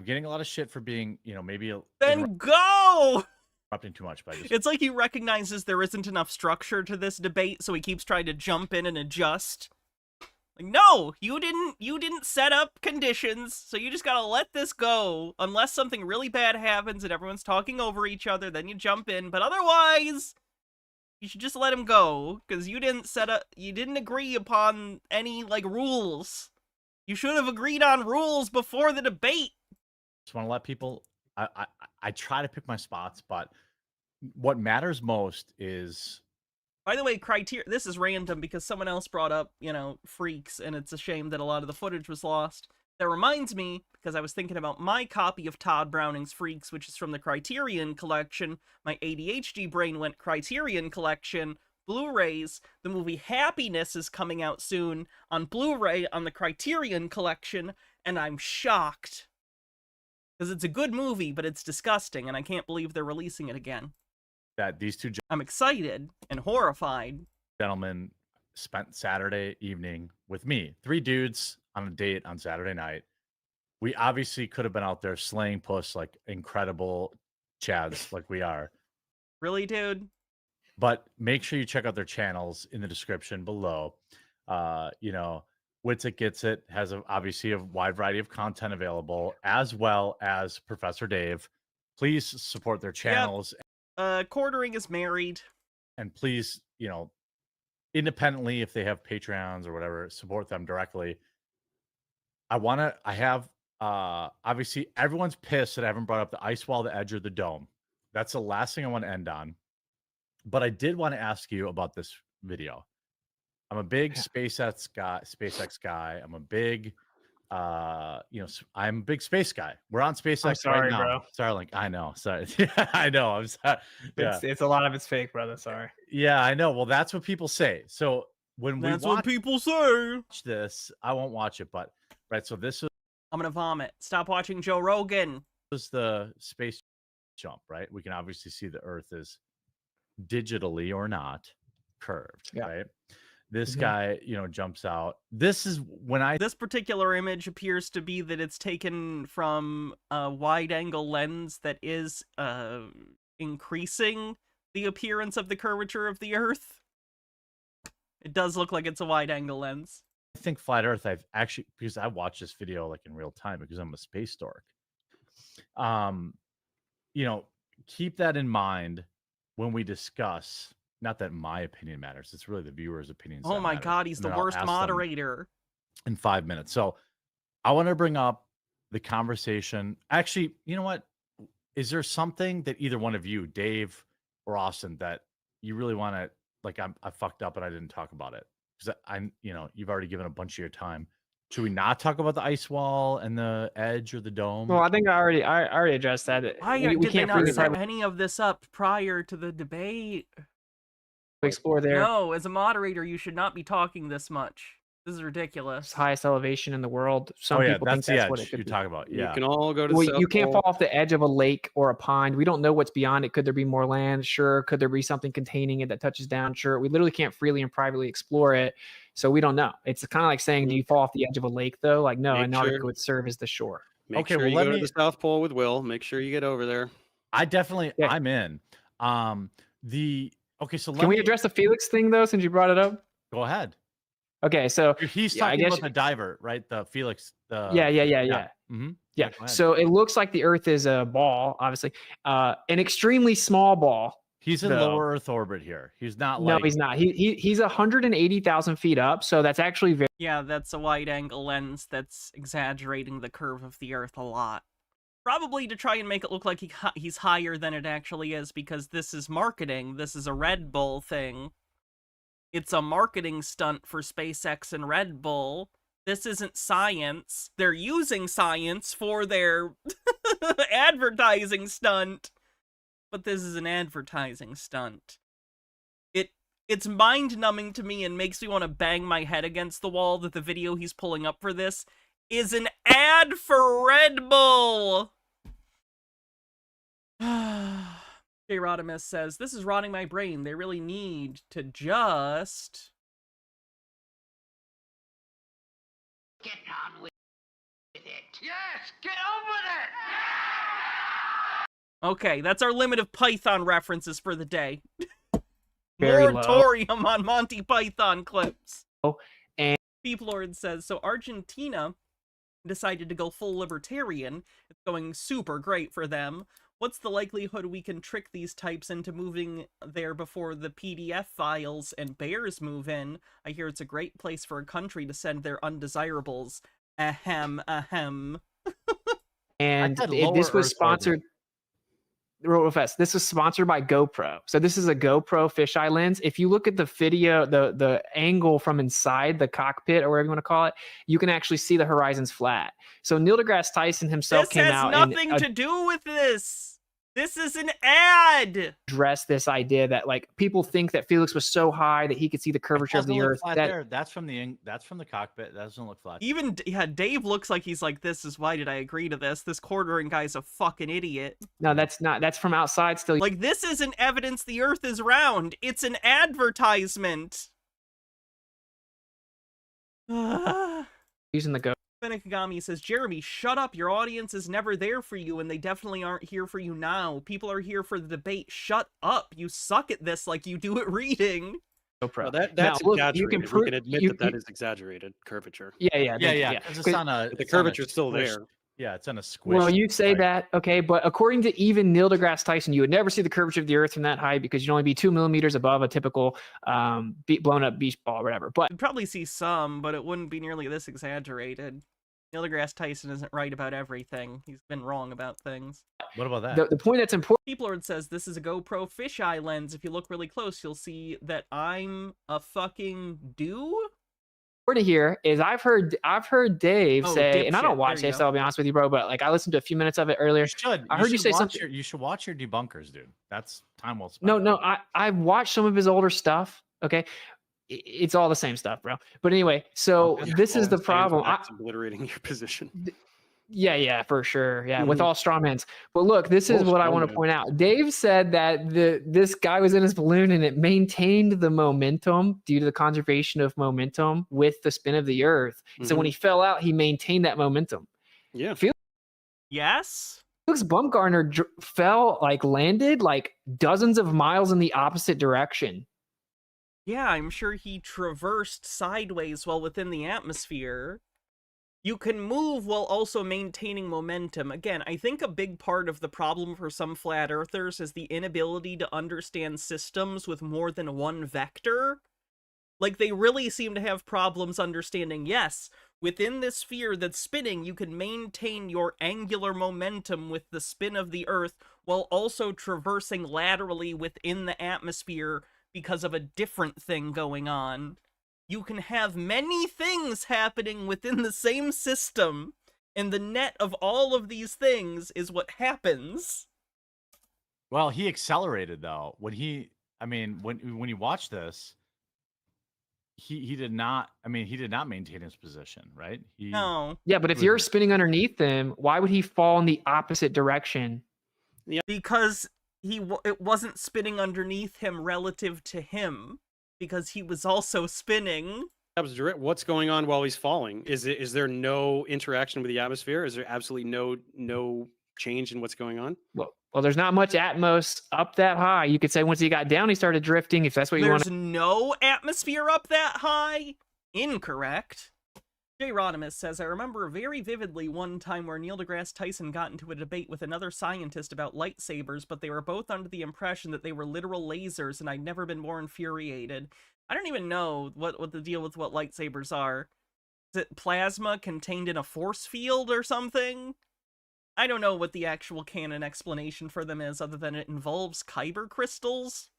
getting a lot of shit for being, maybe then go interrupting too much. But it's like he recognizes there isn't enough structure to this debate, so he keeps trying to jump in and adjust. Like, no, you didn't set up conditions, so you just gotta let this go. Unless something really bad happens and everyone's talking over each other, then you jump in. But otherwise, you should just let him go, because you didn't agree upon any, like, rules. You should have agreed on rules before the debate. Just want to let people. I try to pick my spots, but what matters most is. By the way, this is random because someone else brought up, Freaks, and it's a shame that a lot of the footage was lost. That reminds me, because I was thinking about my copy of Todd Browning's Freaks, which is from the Criterion Collection. My ADHD brain went Criterion Collection, Blu-rays. The movie Happiness is coming out soon on Blu-ray on the Criterion Collection, and I'm shocked. Because it's a good movie, but it's disgusting, and I can't believe they're releasing it again. That these two I'm excited and horrified. gentlemen spent Saturday evening with me. 3 dudes on a date on Saturday night. We obviously could have been out there slaying puss like incredible chads like we are. Really, dude? But make sure you check out their channels in the description below. Wits It Gets It has obviously a wide variety of content available, as well as Professor Dave. Please support their channels. Quartering is married. And please, independently, if they have Patreons or whatever, support them directly. Obviously everyone's pissed that I haven't brought up the ice wall, the edge, or the dome. That's the last thing I want to end on. But I did want to ask you about this video. I'm a big SpaceX guy. I'm a big, I'm a big space guy. We're on SpaceX I'm sorry, right now. bro. Starlink. I know. Sorry. I know. I'm sorry. Yeah. It's a lot of it's fake, brother. Sorry. Yeah, I know. Well, that's what people say. So when That's we what people say. watch this, I won't watch it, but right. So this I'm gonna vomit. Stop watching Joe Rogan. was the space jump, right? We can obviously see the Earth is digitally or not curved, Yeah. right? This Mhm. guy, jumps out. This is when This particular image appears to be that it's taken from a wide-angle lens that is increasing the appearance of the curvature of the Earth. It does look like it's a wide-angle lens. think flat Earth, I've actually, because I watched this video like in real time because I'm a space dork. Keep that in mind when we discuss. Not that my opinion matters. It's really the viewers' opinions. Oh that my matter. god, he's And the then I'll worst ask them moderator. in 5 minutes. So I want to bring up the conversation. Actually, you know what? Is there something that either one of you, Dave or Austin, that you really want to, like, I fucked up and I didn't talk about it? Because you've already given a bunch of your time. Should we not talk about the ice wall and the edge or the dome? Well, I think I already addressed that. Why We did they can't not really set any of this up prior to the debate? explore there. No, as a moderator, you should not be talking this much. This is ridiculous. It's highest elevation in the world. Some people think that's the that's what it edge could you be. talk about. Yeah. You can all go to Well, South you can't Pole. fall off the edge of a lake or a pond. We don't know what's beyond it. Could there be more land? Sure. Could there be something containing it that touches down? Sure. We literally can't freely and privately explore it. So we don't know. It's kind of like saying, do you fall off the edge of a lake though? Like, no, Make Antarctica sure- would serve as the shore. Make Okay, sure well, you let go me- to the South Pole with Will. Make sure you get over there. I definitely, Yeah. I'm in. So let Can we me address the Felix thing though, since you brought it up? go ahead. Okay. So He's Yeah, I talking guess about the diver, right? The Felix. yeah. Mm-hmm. Yeah. Go ahead. So it looks like the Earth is a ball, obviously, an extremely small ball. He's in though. lower Earth orbit here. He's not No, like he's not. He's 180,000 feet up. So that's actually very. Yeah, that's a wide-angle lens that's exaggerating the curve of the Earth a lot. Probably to try and make it look like he's higher than it actually is, because this is marketing. This is a Red Bull thing. It's a marketing stunt for SpaceX and Red Bull. This isn't science. They're using science for their advertising stunt. But this is an advertising stunt. It's mind-numbing to me and makes me want to bang my head against the wall that the video he's pulling up for this is an ad for Red Bull! J. Rodimus says, this is rotting my brain. They really need to just... Get on with it. Yes, get on with it! Okay, that's our limit of Python references for the day. Very low. Moratorium on Monty Python clips. Peeplord says, so Argentina decided to go full libertarian. It's going super great for them. What's the likelihood we can trick these types into moving there before the PDF files and bears move in? I hear it's a great place for a country to send their undesirables. Ahem, ahem. And said this lower was Earth orbit. sponsored. Real fast. This was sponsored by GoPro. So this is a GoPro fisheye lens. If you look at the video, the angle from inside the cockpit or whatever you want to call it, you can actually see the horizon's flat. So Neil deGrasse Tyson himself This came has out nothing and to do with this. This is an ad. addressed this idea that like people think that Felix was so high that he could see the curvature of Doesn't the look Earth. flat That there. That's from the cockpit. That doesn't look flat. Even, yeah, Dave looks like he's like, this is why did I agree to this? This quartering guy's a fucking idiot. no, that's not. That's from outside still. Like, this isn't evidence the Earth is round. It's an advertisement. Using the Go. Benekagami says, Jeremy, shut up. Your audience is never there for you, and they definitely aren't here for you now. People are here for the debate. Shut up. You suck at this like you do at reading. GoPro. Well, that's Now, look, exaggerated. you can we prove- can admit you- that is exaggerated curvature. Yeah. Yeah. Because it's on a. But the it's on a curvature's still squished- there. Yeah, it's on a squish. Well, you say that, okay, but according to even Neil deGrasse Tyson, you would never see the curvature of the Earth from that height because you'd only be 2 millimeters above a typical blown up beach ball or whatever. But You'd probably see some, but it wouldn't be nearly this exaggerated. Neil deGrasse Tyson isn't right about everything. He's been wrong about things. What about that? the point that's important. Peeplord says, this is a GoPro fisheye lens. If you look really close, you'll see that I'm a fucking Here is I've heard Dave Oh, say, and I dipshit. don't watch There you this, go. I'll be honest with you, bro, but like I listened to a few minutes of it earlier. I heard you say watch something- you should watch your debunkers, dude. That's time well spent. No, I've watched some of his older stuff. Okay, it's all the same stuff, bro. But anyway, so Okay. this All is I'm the saying problem. that's obliterating your position. Yeah, for sure. Yeah, with Mhm. all strawmans. But look, this is All what I want to strawman. point out. Dave said that this guy was in his balloon and it maintained the momentum due to the conservation of momentum with the spin of the Earth. So when he fell out, he maintained that momentum. Yeah. Yes? Felix Baumgartner landed like dozens of miles in the opposite direction. Yeah, I'm sure he traversed sideways while within the atmosphere. You can move while also maintaining momentum. Again, I think a big part of the problem for some flat earthers is the inability to understand systems with more than one vector. Like, they really seem to have problems understanding, yes, within this sphere that's spinning, you can maintain your angular momentum with the spin of the Earth while also traversing laterally within the atmosphere because of a different thing going on. You can have many things happening within the same system, and the net of all of these things is what happens. Well, he accelerated though. When you watch this, he did not. I mean, he did not maintain his position, right? No, Yeah, but if Good. you're spinning underneath him, why would he fall in the opposite direction? because it wasn't spinning underneath him relative to him, because he was also spinning. What's going on while he's falling? Is there no interaction with the atmosphere? Is there absolutely no change in what's going on? Well, there's not much atmos up that high. You could say once he got down, he started drifting. If that's what you want There's no atmosphere up that high? Incorrect. Jay Rodimus says, I remember very vividly one time where Neil deGrasse Tyson got into a debate with another scientist about lightsabers, but they were both under the impression that they were literal lasers, and I'd never been more infuriated. I don't even know what the deal with what lightsabers are. Is it plasma contained in a force field or something? I don't know what the actual canon explanation for them is, other than it involves kyber crystals.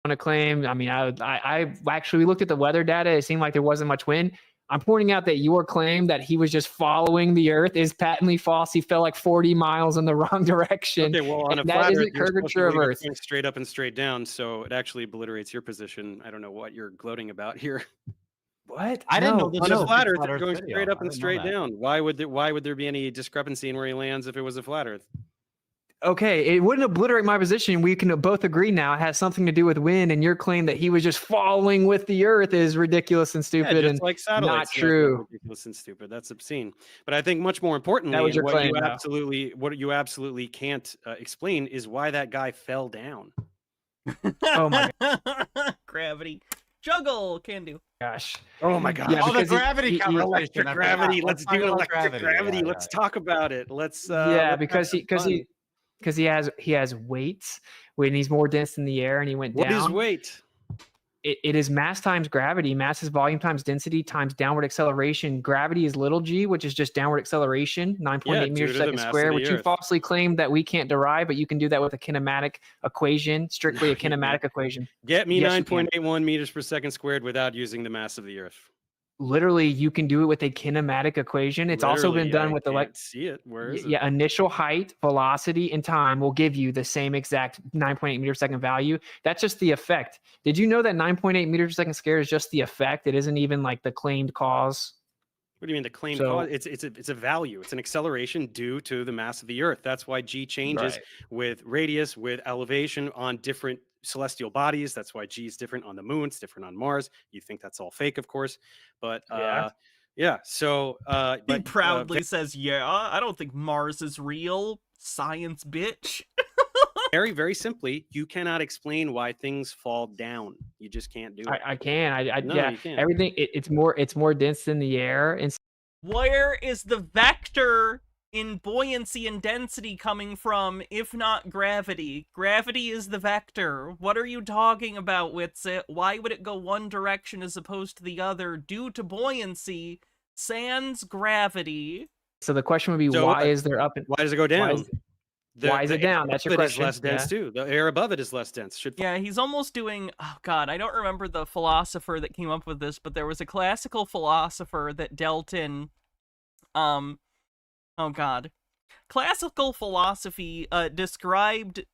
to claim. I mean, I actually we looked at the weather data. It seemed like there wasn't much wind. I'm pointing out that your claim that he was just following the Earth is patently false. He fell like 40 miles in the wrong direction. Okay, well, on a And that flat Earth, isn't you're supposed to curvature of really be Earth. going straight up and straight down, so it actually obliterates your position. I don't know what you're gloating about here. What? I didn't know No, this On was a a flat Earth, flat you're Earth going video. straight up I and didn't know straight that. down. Why would there be any discrepancy in where he lands if it was a flat Earth? Okay, it wouldn't obliterate my position. We can both agree now it has something to do with wind, and your claim that he was just following with the Earth is ridiculous and stupid Yeah, and just like satellites. not true. Ridiculous and stupid. That's obscene. But I think much more importantly, That was and your what claim, you though. what you absolutely can't explain is why that guy fell down. Oh my Gravity. Juggle can do. Gosh. Oh my god. Yeah, Oh, the because gravity conversation. Electric I gravity. forgot. Let's talk do about electric gravity. Yeah, Let's yeah. talk about it. Let's yeah, let's have because some fun. he has weights when he's more dense in the air and he went What is down. weight? It is mass times gravity. Mass is volume times density times downward acceleration. Gravity is little g, which is just downward acceleration, 9.8 Yeah, meters due per to the second mass of square, the which you Earth. falsely claim that we can't derive, but you can do that with a kinematic equation, strictly No, a you can't. kinematic equation. Get me Yes, you can. 9.81 meters per second squared without using the mass of the Earth. Literally, you can do it with a kinematic equation. It's also been Literally, done I with can't see it. Where is it? yeah, initial height, velocity, and time will give you the same exact 9.8 meter per second value. That's just the effect. Did you know that 9.8 meters per second squared is just the effect? It isn't even like the claimed cause. What do you mean the claim So- cause? It's a value. It's an acceleration due to the mass of the Earth. That's why g changes Right. with radius, with elevation on different celestial bodies. That's why g is different on the moon. It's different on Mars. You think that's all fake, of course, but Yeah. yeah. So He but proudly says, "Yeah, I don't think Mars is real. Science, bitch." very very simply, you cannot explain why things fall down. You just can't do it. I can. No, Yeah. you can't. Everything. It's more dense than the air, and Where is the vector in buoyancy and density coming from, if not gravity? Gravity is the vector. What are you talking about, Witsit? Why would it go one direction as opposed to the other due to buoyancy, sans gravity? so the question would be, So, why is there up and Why does it go down? why is it down? That's your It is question. less dense too. The air above it is less dense. Should Yeah, he's almost doing, oh god, I don't remember the philosopher that came up with this, but there was a classical philosopher that dealt in, oh god. Classical philosophy described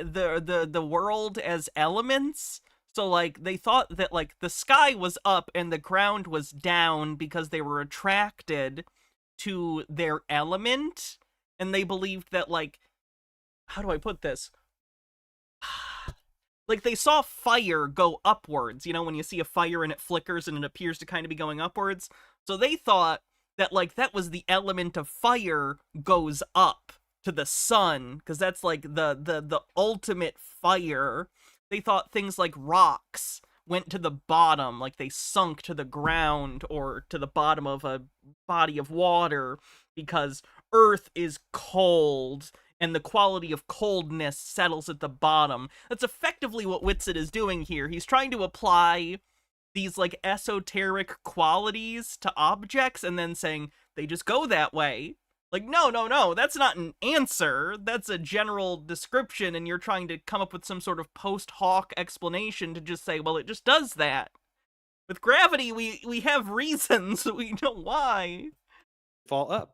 the world as elements. So like they thought that like the sky was up and the ground was down because they were attracted to their element, and they believed that like, how do I put this? Like they saw fire go upwards, you know, when you see a fire and it flickers and it appears to kind of be going upwards. So they thought that like that was the element of fire goes up to the sun, because that's like the ultimate fire. They thought things like rocks went to the bottom, like they sunk to the ground or to the bottom of a body of water because Earth is cold and the quality of coldness settles at the bottom. That's effectively what Witsit is doing here. He's trying to apply these like esoteric qualities to objects and then saying they just go that way. Like, no, that's not an answer. That's a general description, and you're trying to come up with some sort of post hoc explanation to just say, well, it just does that. With gravity, we have reasons. We know why. fall up.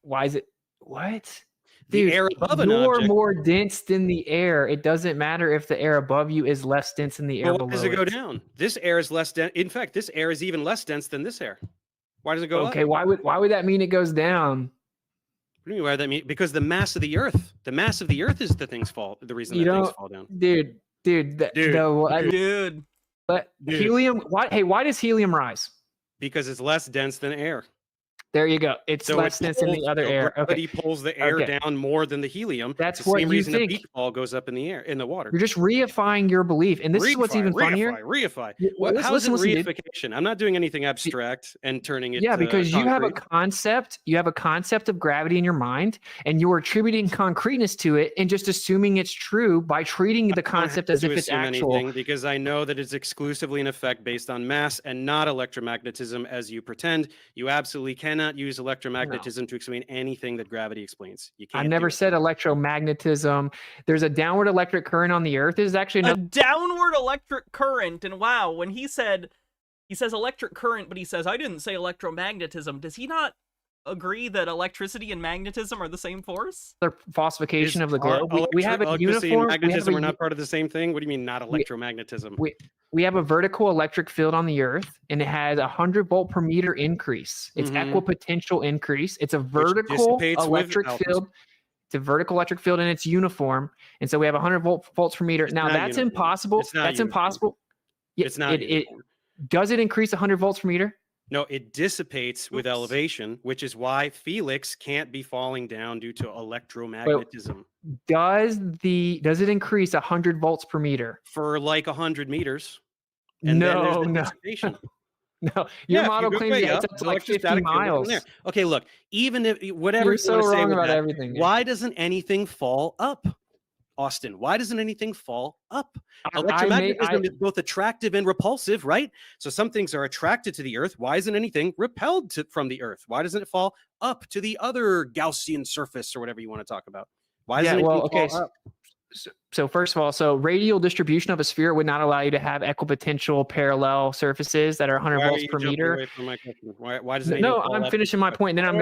why is it what? The Dude, air above an you're object. more dense than the air. It doesn't matter if the air above you is less dense than the air But below. why does it go it. down? This air is less dense. In fact, this air is even less dense than this air. Why does it go Okay, up? why would that mean it goes down? What do you mean, why does that mean? Because the mass of the Earth. The mass of the Earth is the reason You that things don't- fall down. Dude, Dude, Dude. but dude. helium. Why does helium rise? Because it's less dense than air. There you go. It's So less it dense than the pulls- other so air. Gravity Okay, pulls the air Okay. down more than the helium. That's It's the what same you reason think. a beach ball goes up in the air, in the water. you're just reifying your belief, and this is what's even funnier. Reify. Yeah, What, listen, how is it listen, dude. reification? I'm not doing anything abstract and turning it. Yeah, because you have a concrete. concept. You have a concept of gravity in your mind, and you're attributing concreteness to it, and just assuming it's true by treating the I don't concept have as to if it's assume actual. anything because I know that it's exclusively an effect based on mass and not electromagnetism as you pretend. You absolutely cannot use electromagnetism to explain anything that gravity explains. You can't. I never do it. said electromagnetism. There's a downward electric current on the Earth. There's actually A another. downward electric current, and wow, when he says electric current, but he says I didn't say electromagnetism, does he not agree that electricity and magnetism are the same force? falsification of the Are globe. We have a electricity uniform. and magnetism are not part of the same thing. What do you mean not electromagnetism? We have a vertical electric field on the Earth, and it has 100 volt per meter increase. It's Mhm. equipotential increase. It's a vertical dissipates with electric altitude. field. It's a vertical electric field, and it's uniform. And so we have 100 volts per meter. It's Now not that's uniform. impossible. It's not That's uniform. impossible. Yeah, It's not. It uniform. does it increase 100 volts per meter? No, it dissipates with Oops. elevation, which is why Felix can't be falling down due to electromagnetism Does it increase 100 volts per meter? for like 100 meters. And then there's No, the no, dissipation. no. Your Yeah, if model you go claims way that it's up, up to like 50 electrostatic field is miles. there. Okay, look, even if whatever You're you so want to say wrong with about that, everything. dude. why doesn't anything fall up? Austin, why doesn't anything fall up? I Electromagnetism is both attractive and repulsive, right? So some things are attracted to the Earth. Why isn't anything repelled from the Earth? Why doesn't it fall up to the other Gaussian surface or whatever you want to talk about? Why doesn't anything fall up? So first of all, so radial distribution of a sphere would not allow you to have equipotential parallel surfaces that are 100 Why are volts you per jumping meter. away from my question? Why doesn't anything No, fall I'm up? finishing my point. Then I'm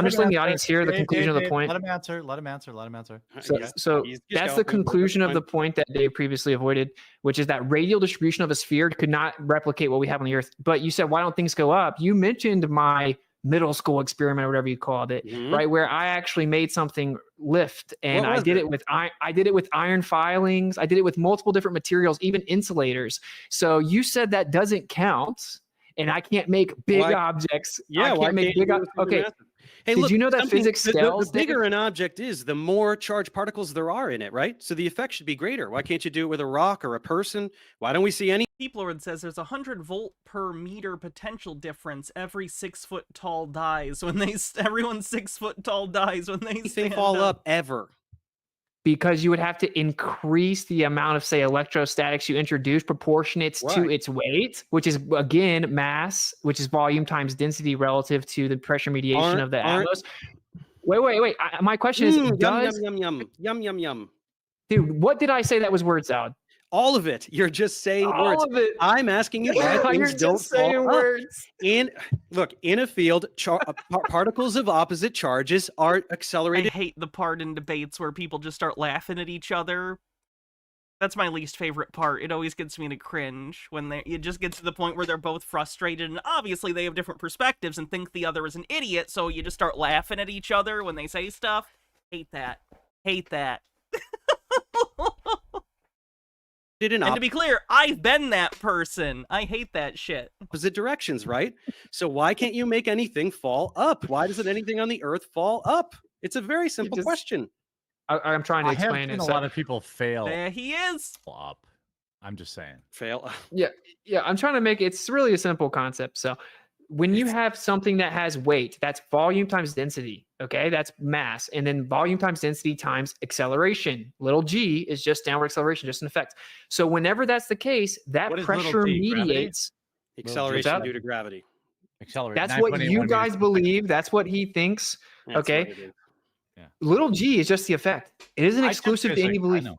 just letting the audience hear the conclusion of the point. Let him answer. Let him answer. Let him answer. So, Yeah, so he's just that's the going, conclusion of the fine. point that Dave previously avoided, which is that radial distribution of a sphere could not replicate what we have on the Earth. But you said, why don't things go up? You mentioned my middle school experiment or whatever you called it, Mhm. right? Where I actually made something lift, and What I was did it? it with I did it with iron filings. I did it with multiple different materials, even insulators. So you said that doesn't count, and I can't make big Why- objects. Yeah, I why can't make can't you big. do something Okay, massive? Hey, Did look, you know that something- physics the scales, bigger Dave? an object is, the more charged particles there are in it, right? So the effect should be greater. Why can't you do it with a rock or a person? Why don't we see any Deep Lord says there's 100 volt per meter potential difference every 6 foot tall dies when they everyone 6 foot tall dies when they anything stand fall up ever? Because you would have to increase the amount of, say, electrostatics you introduce proportionate to Right. its weight, which is, again, mass, which is volume times density relative to the pressure mediation of the Aren't- atmos. Wait. My question is, Yum, does, yum, yum, yum, yum, yum. dude, what did I say that was word salad? All of it. You're just saying words. All of it. I'm asking you why You're things don't just saying fall up. words. In a field, particles of opposite charges are I accelerated. hate the part in debates where people just start laughing at each other. That's my least favorite part. It always gets me to cringe when it just gets to the point where they're both frustrated, and obviously they have different perspectives and think the other is an idiot, so you just start laughing at each other when they say stuff. Hate that. Hate that. in And to be clear, I've been that person. I hate that shit. opposite directions, right? So why can't you make anything fall up? Why doesn't anything on the Earth fall up? It's a very simple just- question. I'm trying to I have explain seen it. a So- lot of people fail There he is. up. I'm just saying. Fail. Yeah, I'm trying to make it's really a simple concept. So when you have something that has weight, that's volume times density. Okay, that's mass, and then volume times density times acceleration. Little g is just downward acceleration, just an effect. So whenever that's the case, that What is little pressure g, gravity? mediates. Acceleration that? due to gravity. Accelerate. That's what 9.81 you meters guys per second. believe. That's what he thinks. That's Okay. what it is. Little g is just the effect. It isn't I took exclusive to any physics, I belief. know.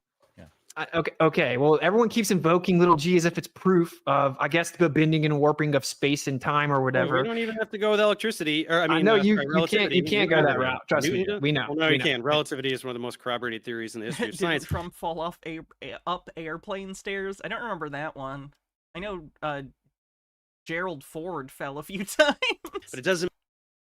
Okay. Well, everyone keeps invoking little g as if it's proof of, I guess, the bending and warping of space and time or Well, whatever. we don't even have to go with electricity. Or I mean, know sorry, you can't relativity. go that route. Trust me, Newton- we know. Well, no, we you know. can. Relativity is one of the most corroborated theories in the history of Didn't science. Trump fall off up airplane stairs? I don't remember that one. I know Gerald Ford fell a few times. But it doesn't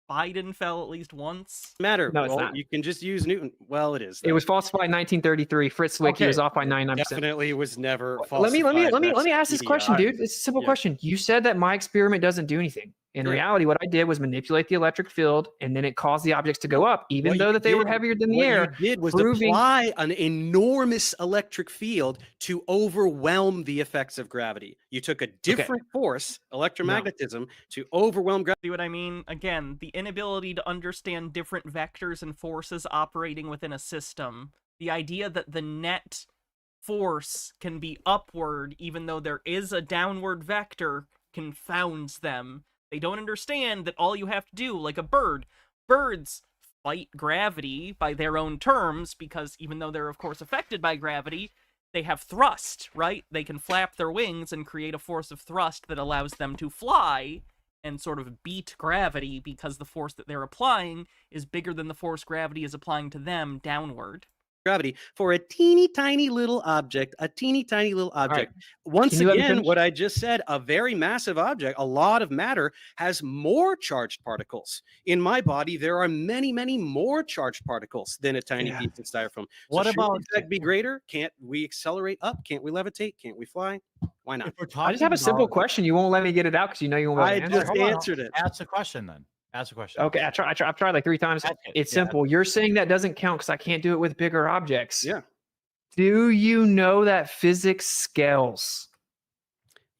Biden fell at least once. matter. No, it's Well, not. you can just use Newton. Well, it is. It though. was falsified in 1933. Fritz Zwicky Okay. was off by 99%. Definitely was never falsified. Let me That's ask this idiotic. question, dude. It's a simple Yeah. question. You said that my experiment doesn't do anything. In Yeah. reality, what I did was manipulate the electric field, and then it caused the objects to go up, even What though you that they were did- heavier than the What air. you did was proving- apply an enormous electric field to overwhelm the effects of gravity. You took a different force, electromagnetism, to overwhelm gravity. See what I mean? Again, the inability to understand different vectors and forces operating within a system. The idea that the net force can be upward even though there is a downward vector confounds them. They don't understand that all you have to do, like a bird, birds fight gravity by their own terms because even though they're of course affected by gravity, they have thrust, right? They can flap their wings and create a force of thrust that allows them to fly and sort of beat gravity because the force that they're applying is bigger than the force gravity is applying to them downward. Gravity for a teeny tiny little object, right. Once Can you let me again, finish? what I just said, a very massive object, a lot of matter has more charged particles. In my body, there are many, many more charged particles than a tiny Yeah. piece of styrofoam. So What should the about- effect be greater? Can't we accelerate up? Can't we levitate? Can't we fly? Why not? If we're I talking just have a simple about- question. You won't let me get it out because you know you won't. I Be able to answer. just Hold on. answered it. Ask the question then. Ask the question. Okay, I've tried like 3 times. Ask it. It's Yeah. simple. You're saying that doesn't count because I can't do it with bigger objects. Yeah. Do you know that physics scales?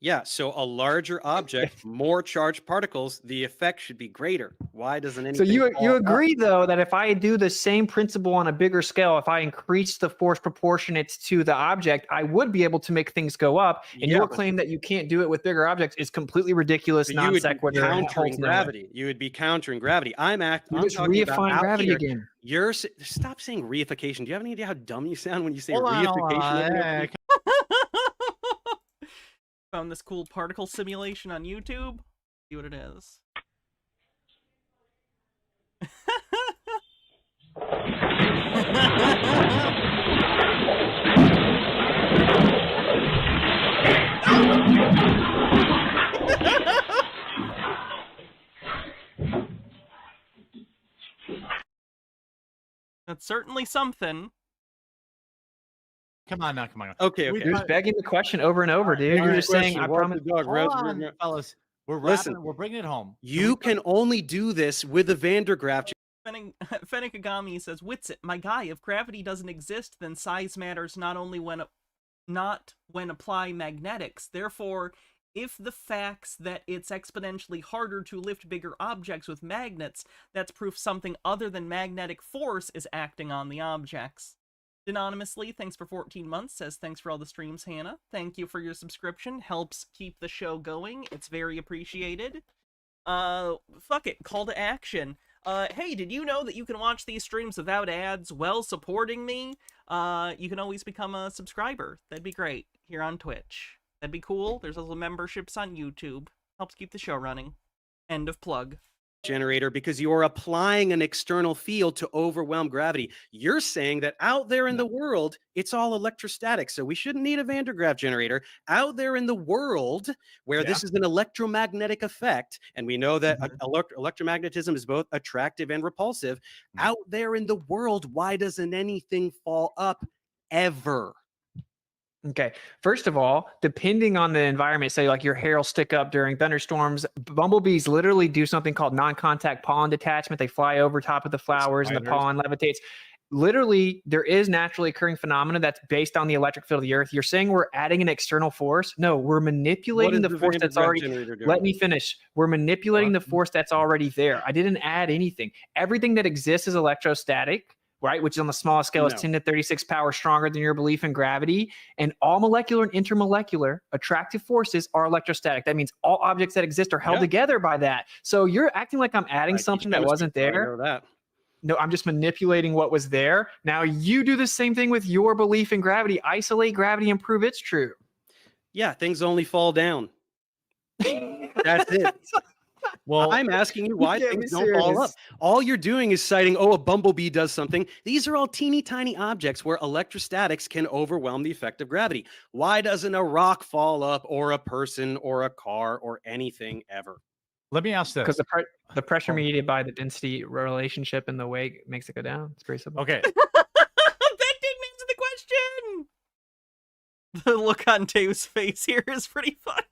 Yeah, so a larger object, more charged particles, the effect should be greater. Why doesn't So anything you fall up? agree though that if I do the same principle on a bigger scale, if I increase the force proportionate to the object, I would be able to make things go up. And Yeah, your but- claim that you can't do it with bigger objects is completely ridiculous, So non you would be sequitur. and countering holds no weight. gravity. You would be countering gravity. I'm You just talking about reifying out gravity here. again. Stop saying reification. Do you have any idea how dumb you sound when you say Hold on, reification? hey, Found this cool particle simulation on YouTube. See what it is. That's certainly something. come on now, come on. Okay, We okay. You're just begging the question over and over, dude. You're just saying, I promise. Hold on, fellas. We're Listen. wrapping, we're bringing it home. You can only do this with a Van der Graaf. Fennikagami says, Witsit, my guy, if gravity doesn't exist, then size matters not when apply magnetics. Therefore, if the facts that it's exponentially harder to lift bigger objects with magnets, that's proof something other than magnetic force is acting on the objects. Anonymously, thanks for 14 months, says thanks for all the streams, Hannah. Thank you for your subscription. Helps keep the show going. It's very appreciated. Fuck it. Call to action. Hey, did you know that you can watch these streams without ads while supporting me? You can always become a subscriber. That'd be great. Here on Twitch. That'd be cool. There's also memberships on YouTube. Helps keep the show running. End of plug. Generator, because you are applying an external field to overwhelm gravity. You're saying that out there in the world, it's all electrostatic. So we shouldn't need a Van der Graaf generator. Out there in the world, where this is an electromagnetic effect, and we know that electromagnetism is both attractive and repulsive. Out there in the world, why doesn't anything fall up ever? Okay. First of all, depending on the environment, say like your hair will stick up during thunderstorms. Bumblebees literally do something called non-contact pollen detachment. They fly over top of the flowers and the Spiders. pollen levitates. Literally, there is naturally occurring phenomena that's based on the electric field of the earth. You're saying we're adding an external force? No, we're manipulating the force that's already. Let me finish. We're manipulating the force that's already there. I didn't add anything. Everything that exists is electrostatic, right? Which is on the smallest scale is No. 10 to 36 power stronger than your belief in gravity. And all molecular and intermolecular attractive forces are electrostatic. That means all objects that exist are held Yeah. together by that. So you're acting like I'm adding something that wasn't there. No, I'm just manipulating what was there. Now you do the same thing with your belief in gravity. Isolate gravity and prove it's true. Yeah, things only fall down. That's it. Well, I'm asking you why can't things be don't fall up. serious. All you're doing is citing, oh, a bumblebee does something. These are all teeny tiny objects where electrostatics can overwhelm the effect of gravity. Why doesn't a rock fall up, or a person, or a car, or anything ever? let me ask this. Because the pressure mediated by the density relationship in the weight makes it go down. It's pretty simple. Okay, That didn't answer the question! The look on Dave's face here is pretty funny.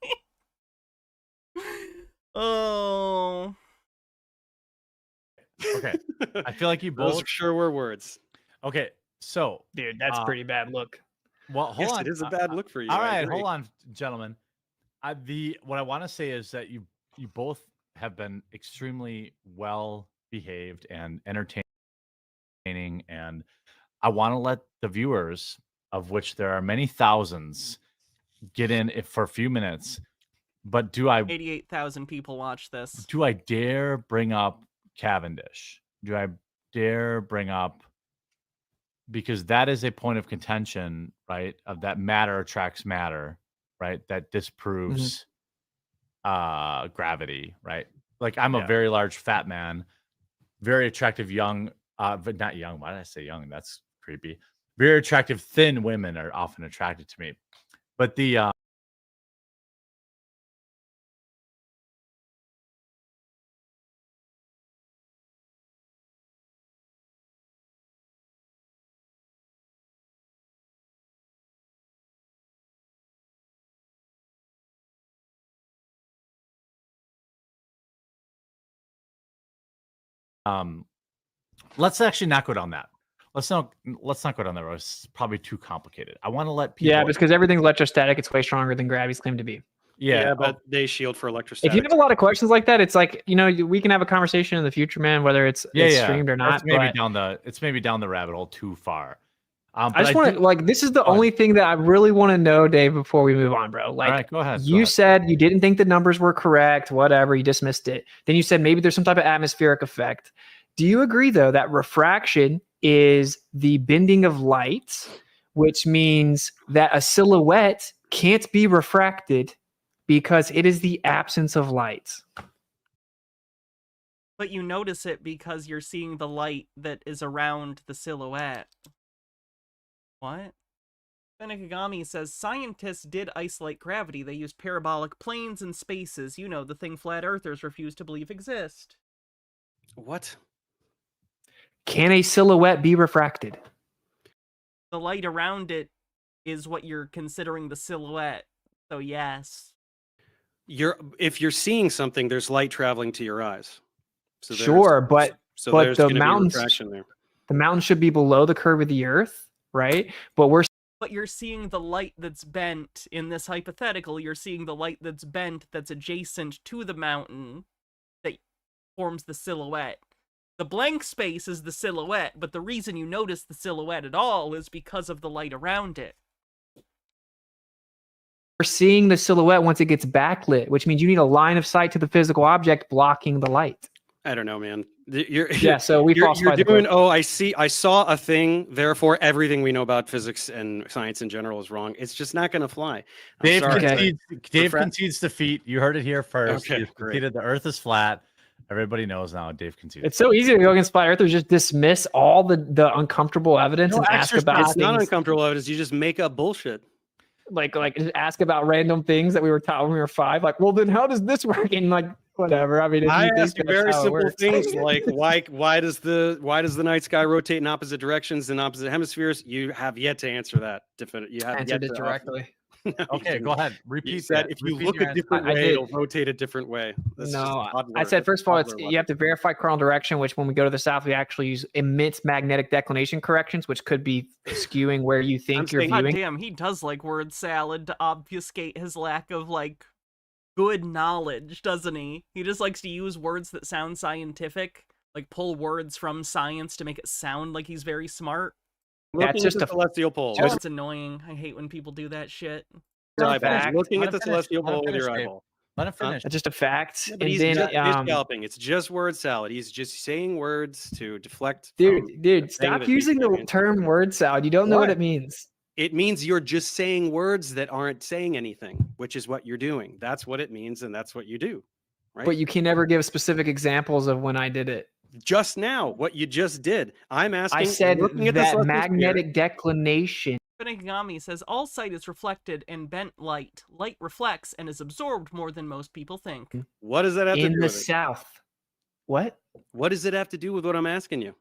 Oh. okay. I feel like you Those both. sure were words. Okay, so Dude, that's a pretty bad look. well, hold Yes, on. it is a bad look for you. All I right, agree. hold on, gentlemen. What I want to say is that you both have been extremely well behaved and entertaining, and I want to let the viewers, of which there are many thousands, get in if for a few minutes. But do I 88,000 people watch this. dare bring up Cavendish? Do I dare bring up, because that is a point of contention, right? Of that matter attracts matter, right? That disproves gravity, right? Like I'm a very large fat man, very attractive young, but not young. Why did I say young? That's creepy. Very attractive thin women are often attracted to me. But the let's actually not go down that. Let's not go down that road. It's probably too complicated. I want to let people. Yeah, because everything's electrostatic. It's way stronger than gravity's claimed to be. Yeah, but they shield for If electrostatic. you have a lot of questions like that, it's like, we can have a conversation in the future, man, whether it's streamed or not. That's maybe But it's maybe down the rabbit hole too far. I But just want to, like, this is the only thing that I really want to know, Dave, before we move on, bro. Like, all right, go ahead. you said you didn't think the numbers were correct, whatever, you dismissed it. Then you said maybe there's some type of atmospheric effect. Do you agree, though, that refraction is the bending of light, which means that a silhouette can't be refracted because it is the absence of light? But you notice it because you're seeing the light that is around the silhouette. What? Benekagami says, scientists did isolate gravity. They used parabolic planes and spaces. You know, the thing flat earthers refuse to believe exist. What? Can a silhouette be refracted? The light around it is what you're considering the silhouette. So yes. If you're seeing something, there's light traveling to your eyes. So Sure, but there's the gonna be mountains, refraction there. the mountain should be below the curve of the earth, right? But you're seeing the light that's bent in this hypothetical. You're seeing the light that's bent that's adjacent to the mountain that forms the silhouette. The blank space is the silhouette, but the reason you notice the silhouette at all is because of the light around it. we're seeing the silhouette once it gets backlit, which means you need a line of sight to the physical object blocking the light. I don't know, man. So we falsified the doing. book. Oh, I saw a thing. Therefore, everything we know about physics and science in general is wrong. It's just not going to fly. Dave sorry. concedes defeat. You heard it here first. Okay, You've great. conceded the Earth is flat. Everybody knows now. Dave conceded. It's so easy to go against flat earthers, just dismiss all the uncomfortable evidence No and ask about It's not things, uncomfortable evidence. You just make up bullshit. like just ask about random things that we were taught when we were 5. Like, well, then how does this work? And like, whatever. I mean, if I you think ask you that's very how it simple works. things like why does the night sky rotate in opposite directions in opposite hemispheres? You have yet to answer that. You have Answered yet it to directly. No, Okay, you go ahead. You Repeat said that. if you Repeat look your a different I way, did. it'll rotate a different way. That's just No, toddler- I said, first of all, toddler you have to verify cardinal direction, which when we go to the south, we actually use immense magnetic declination corrections, which could be skewing where you think you're saying- God viewing. damn, he does like word salad to obfuscate his lack of, like, good knowledge, doesn't he? He just likes to use words that sound scientific, like pull words from science to make it sound like he's very smart. Looking That's at just the a- celestial pole. Oh, it's annoying. I hate when people do that shit. Your a eyeballs. fact. Looking Let at the him finish. celestial Let him pole with your finish, Dave. eyeball. Let him finish. That's just a fact. Yeah, but And he's then, just galloping. It's just word salad. He's just saying words to deflect. from dude, the thing stop that he's using the saying. term word salad. You don't know what What? it means. It means you're just saying words that aren't saying anything, which is what you're doing. That's what it means, and that's what you do. Right? But you can never give specific examples of when I did it. Just now, what you just did. I'm asking. I said looking at the that celestial sphere, magnetic declination. Benekagami says, all sight is reflected and bent light. Light reflects and is absorbed more than most people think. What does that have to in do the with it? south. What? What does it have to do with what I'm asking you?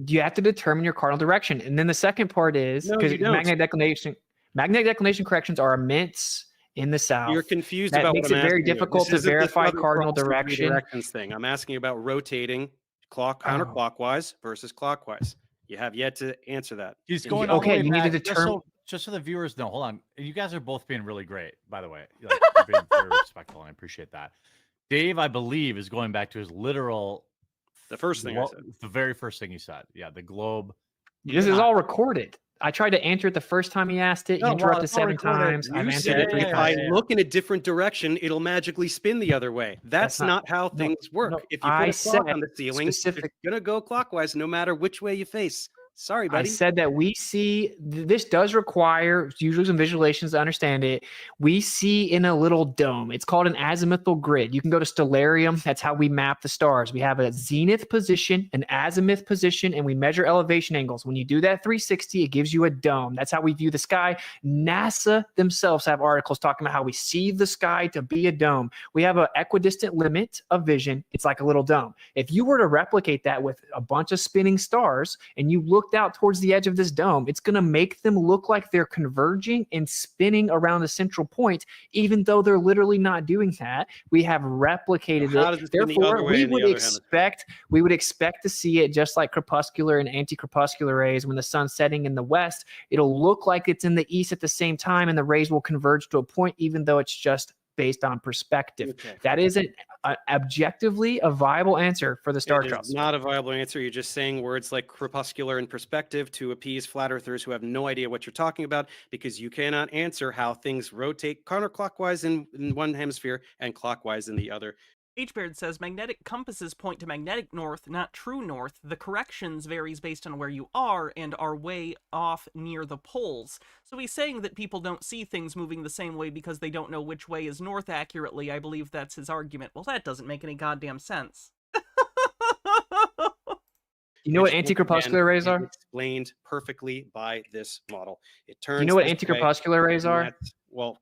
You have to determine your cardinal direction. And then the second part is No, because you don't. magnetic declination corrections are immense in the south. You're confused That about makes what I'm it very asking you. difficult This to isn't the verify southern cardinal cross country direction. directions thing. I'm asking about rotating counterclockwise versus clockwise. You have yet to answer that. He's in going the- all the Okay, way you need to back. determine- Just so the viewers know, hold on. You guys are both being really great, by the way. Like, you're being very respectful, and I appreciate that. Dave, I believe, is going back to his literal. The first thing I said. The very first thing you said. Yeah, the globe. This is all recorded. I tried to answer it the first time he asked it. No, He well, interrupted it's all 7 recorded. times. I've You answered said it 3 if times. I look in a different direction, it'll magically spin the other way. That's not- not how things work. no, If you put I a clock said on the ceiling, specific- it's gonna go clockwise no matter which way you face. Sorry, I buddy. said that we see this does require usually some visualizations to understand it. We see in a little dome. It's called an azimuthal grid. You can go to Stellarium. That's how we map the stars. We have a zenith position, an azimuth position, and we measure elevation angles. When you do that 360, it gives you a dome. That's how we view the sky. NASA themselves have articles talking about how we see the sky to be a dome. We have an equidistant limit of vision. It's like a little dome. If you were to replicate that with a bunch of spinning stars and you looked out towards the edge of this dome, it's going to make them look like they're converging and spinning around the central point, even though they're literally not doing that. We have replicated How does it. it spin the Therefore, other way we in the would other expect to see it just like crepuscular and anti-crepuscular rays. When the sun's setting in the west, it'll look like it's in the east at the same time, and the rays will converge to a point, even though it's just based on perspective. Okay. That isn't objectively a viable answer for the star It troughs. is not a viable answer. You're just saying words like crepuscular and perspective to appease flat earthers who have no idea what you're talking about, because you cannot answer how things rotate counterclockwise in one hemisphere and clockwise in the other. H-Baird says magnetic compasses point to magnetic north, not true north. The corrections varies based on where you are and are way off near the poles. So he's saying that people don't see things moving the same way because they don't know which way is north accurately. I believe that's his argument. Well, that doesn't make any goddamn sense. You know what Which, once anti-crepuscular again, rays is are? explained perfectly by this model. It turns. You know what this way, anti-crepuscular rays and are? that's- Well,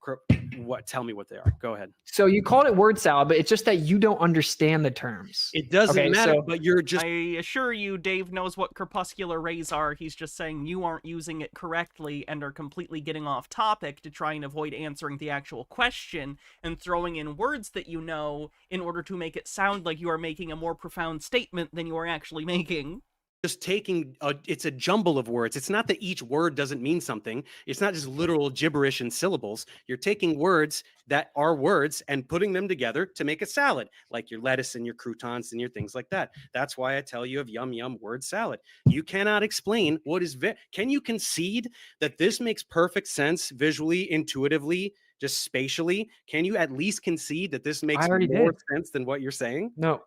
what? Tell me what they are. Go ahead. So you called it word salad, but it's just that you don't understand the terms. It doesn't Okay, matter, so- but you're just. I assure you, Dave knows what crepuscular rays are. He's just saying you aren't using it correctly and are completely getting off topic to try and avoid answering the actual question and throwing in words that you know in order to make it sound like you are making a more profound statement than you are actually making. Just taking it's a jumble of words. It's not that each word doesn't mean something. It's not just literal gibberish and syllables. You're taking words that are words and putting them together to make a salad, like your lettuce and your croutons and your things like that. That's why I tell you of yum yum word salad. You cannot explain what is can you concede that this makes perfect sense visually, intuitively, just spatially? Can you at least concede that this makes already more did. sense than what you're saying? No.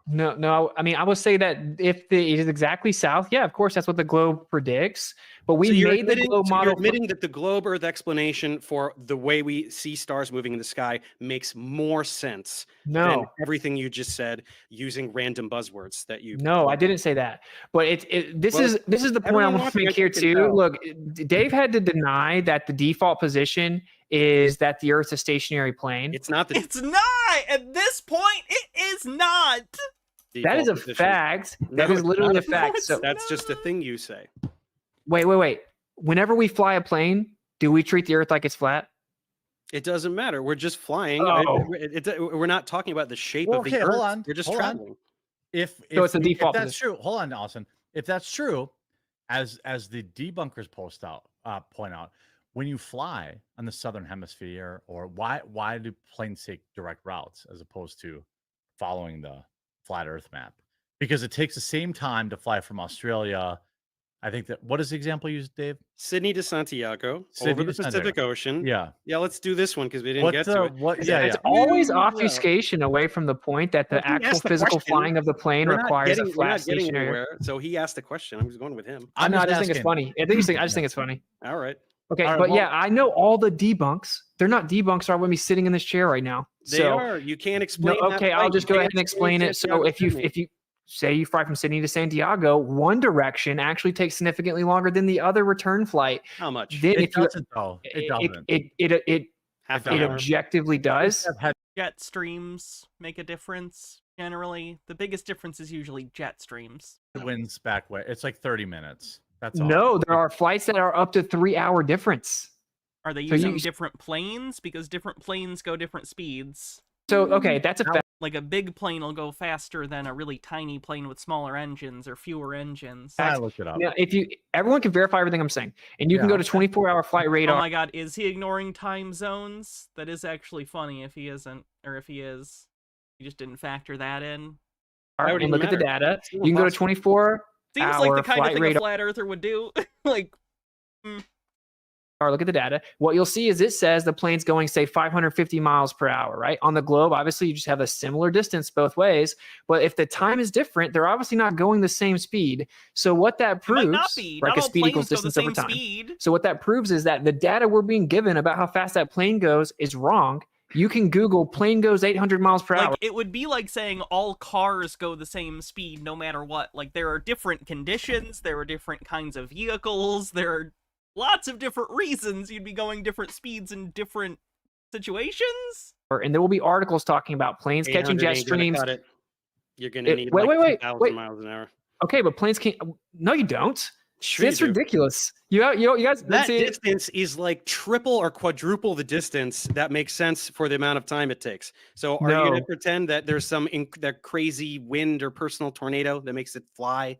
I mean, I would say that if it is exactly south, yeah, of course, that's what the globe predicts. But we So you're made the admitting- globe so you're model. admitting that the globe Earth explanation for the way we see stars moving in the sky makes more sense than No, everything you just said using random buzzwords that you. no, I didn't say that. But this Well, is the point I everyone want to watching, make I here think, can too. tell. Look, Dave had to deny that the default position is that the Earth's a stationary plane. It's not the It's not! At this point, it is not! That is a default position. fact. That No, is it's literally not a fact. fact. So That's just a thing you say. wait. Whenever we fly a plane, do we treat the Earth like it's flat? It doesn't matter. We're just flying. Oh. We're not talking about the shape Well, of the okay, Earth. hold on, We're just hold on. traveling. If it's a default if that's position. true, hold on, Austin. If that's true, as the debunkers point out, when you fly on the southern hemisphere, or why do planes take direct routes as opposed to following the flat Earth map? Because it takes the same time to fly from Australia. I think that what is the example you used, Dave? Sydney to Santiago Sydney over to the Pacific Santiago. Ocean. Yeah. Yeah, let's do this one because we didn't What get the to it. what? Yeah, It's yeah. always Yeah. obfuscation away from the point that the Well, he actual asked the physical question. flying of the plane We're not requires a we're flat not getting stationary. anywhere. So he asked the question. I'm just going with him. I know. I just just think it's asking. funny. I just think it's funny. All right. Okay, All right, but well- yeah, I know all the debunks. They're not debunks. Are with me sitting in this chair right now. They So are. You can't no, explain. that okay, I'll flight. just You go ahead can't and explain it. So Santiago if you Sydney. say you fly from Sydney to Santiago, one direction actually takes significantly longer than the other return flight. How much? Then It if you doesn't though. It doesn't. it Half it an it hour. objectively does. Have had- Jet streams make a difference, generally. The biggest difference is usually jet streams. winds back way. It's like 30 minutes. That's all. No, there are flights that are up to 3-hour difference. Are they So using you- different planes? Because different planes go different speeds. So okay, that's a Now- fact. Like a big plane will go faster than a really tiny plane with smaller engines or fewer engines. I looked it up. Now, if everyone can verify everything I'm saying, and you can Yeah. go to 24-hour flight Oh radar. my god, is he ignoring time zones? That is actually funny if he isn't, or if he is. He just didn't factor that in. That would and even look at the matter. data. It's You can go to impossible. 24 Seems like the hour kind of flight thing radar. a flat earther would do. Like, Or look at the data. What you'll see is it says the plane's going, say, 550 miles per hour, right? On the globe, obviously, you just have a similar distance both ways. But if the time is different, they're obviously not going the same speed. So what that it might proves, not be. right? Not Because all speed planes equals go the distance same over time. speed. So what that proves is that the data we're being given about how fast that plane goes is wrong. You can Google plane goes 800 miles per hour. Like, it would be like saying all cars go the same speed no matter what. Like, there are different conditions, there are different kinds of vehicles, there are lots of different reasons you'd be going different speeds in different situations. And there will be articles talking about planes catching 800 jet ain't gonna streams. cut it. You're gonna need wait, like wait, 2,000 wait. miles an hour. Okay, but planes can't. No, you don't. Sure That's you do. ridiculous. You guys. That see, distance is like triple or quadruple the distance that makes sense for the amount of time it takes. So are you going No. to pretend that there's some that crazy wind or personal tornado that makes it fly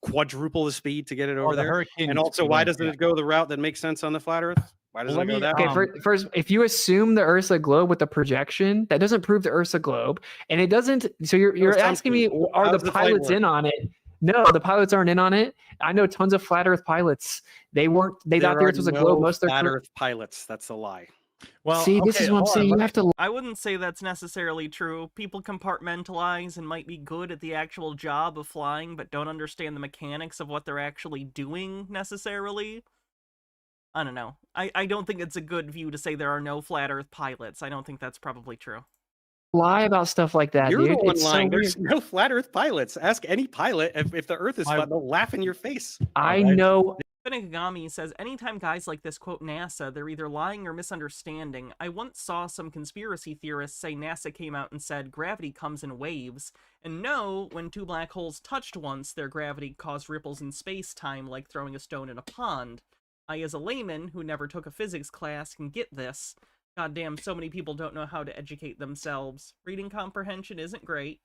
quadruple the speed to get it over the there? hurricane. And also, why doesn't it go the route that makes sense on the flat Earth? Why does Well, it go let me- that Okay, way? first, if you assume the Earth's a globe with a projection, that doesn't prove the Earth's a globe, and it doesn't. So you're asking me, assumption. are How the does the flight pilots work? in on it? No, the pilots aren't in on it. I know tons of flat Earth pilots. They weren't. They thought the There Earth are was a globe. no Most of their flat career. Earth pilots. That's a lie. Well, See, this okay, is what I'm hold on, saying. You let have to. I wouldn't say that's necessarily true. People compartmentalize and might be good at the actual job of flying, but don't understand the mechanics of what they're actually doing necessarily. I don't know. I don't think it's a good view to say there are no flat Earth pilots. I don't think that's probably true. Lie about stuff like that, You're dude. the one It's so lying. weird. There's no flat Earth pilots. Ask any pilot if the Earth is My- flat. They'll laugh in your face. I wife- know. Benigami says, anytime guys like this quote NASA, they're either lying or misunderstanding. I once saw some conspiracy theorists say NASA came out and said gravity comes in waves, and no, when two black holes touched once, their gravity caused ripples in space-time like throwing a stone in a pond. I, as a layman who never took a physics class, can get this. Goddamn, so many people don't know how to educate themselves. Reading comprehension isn't great.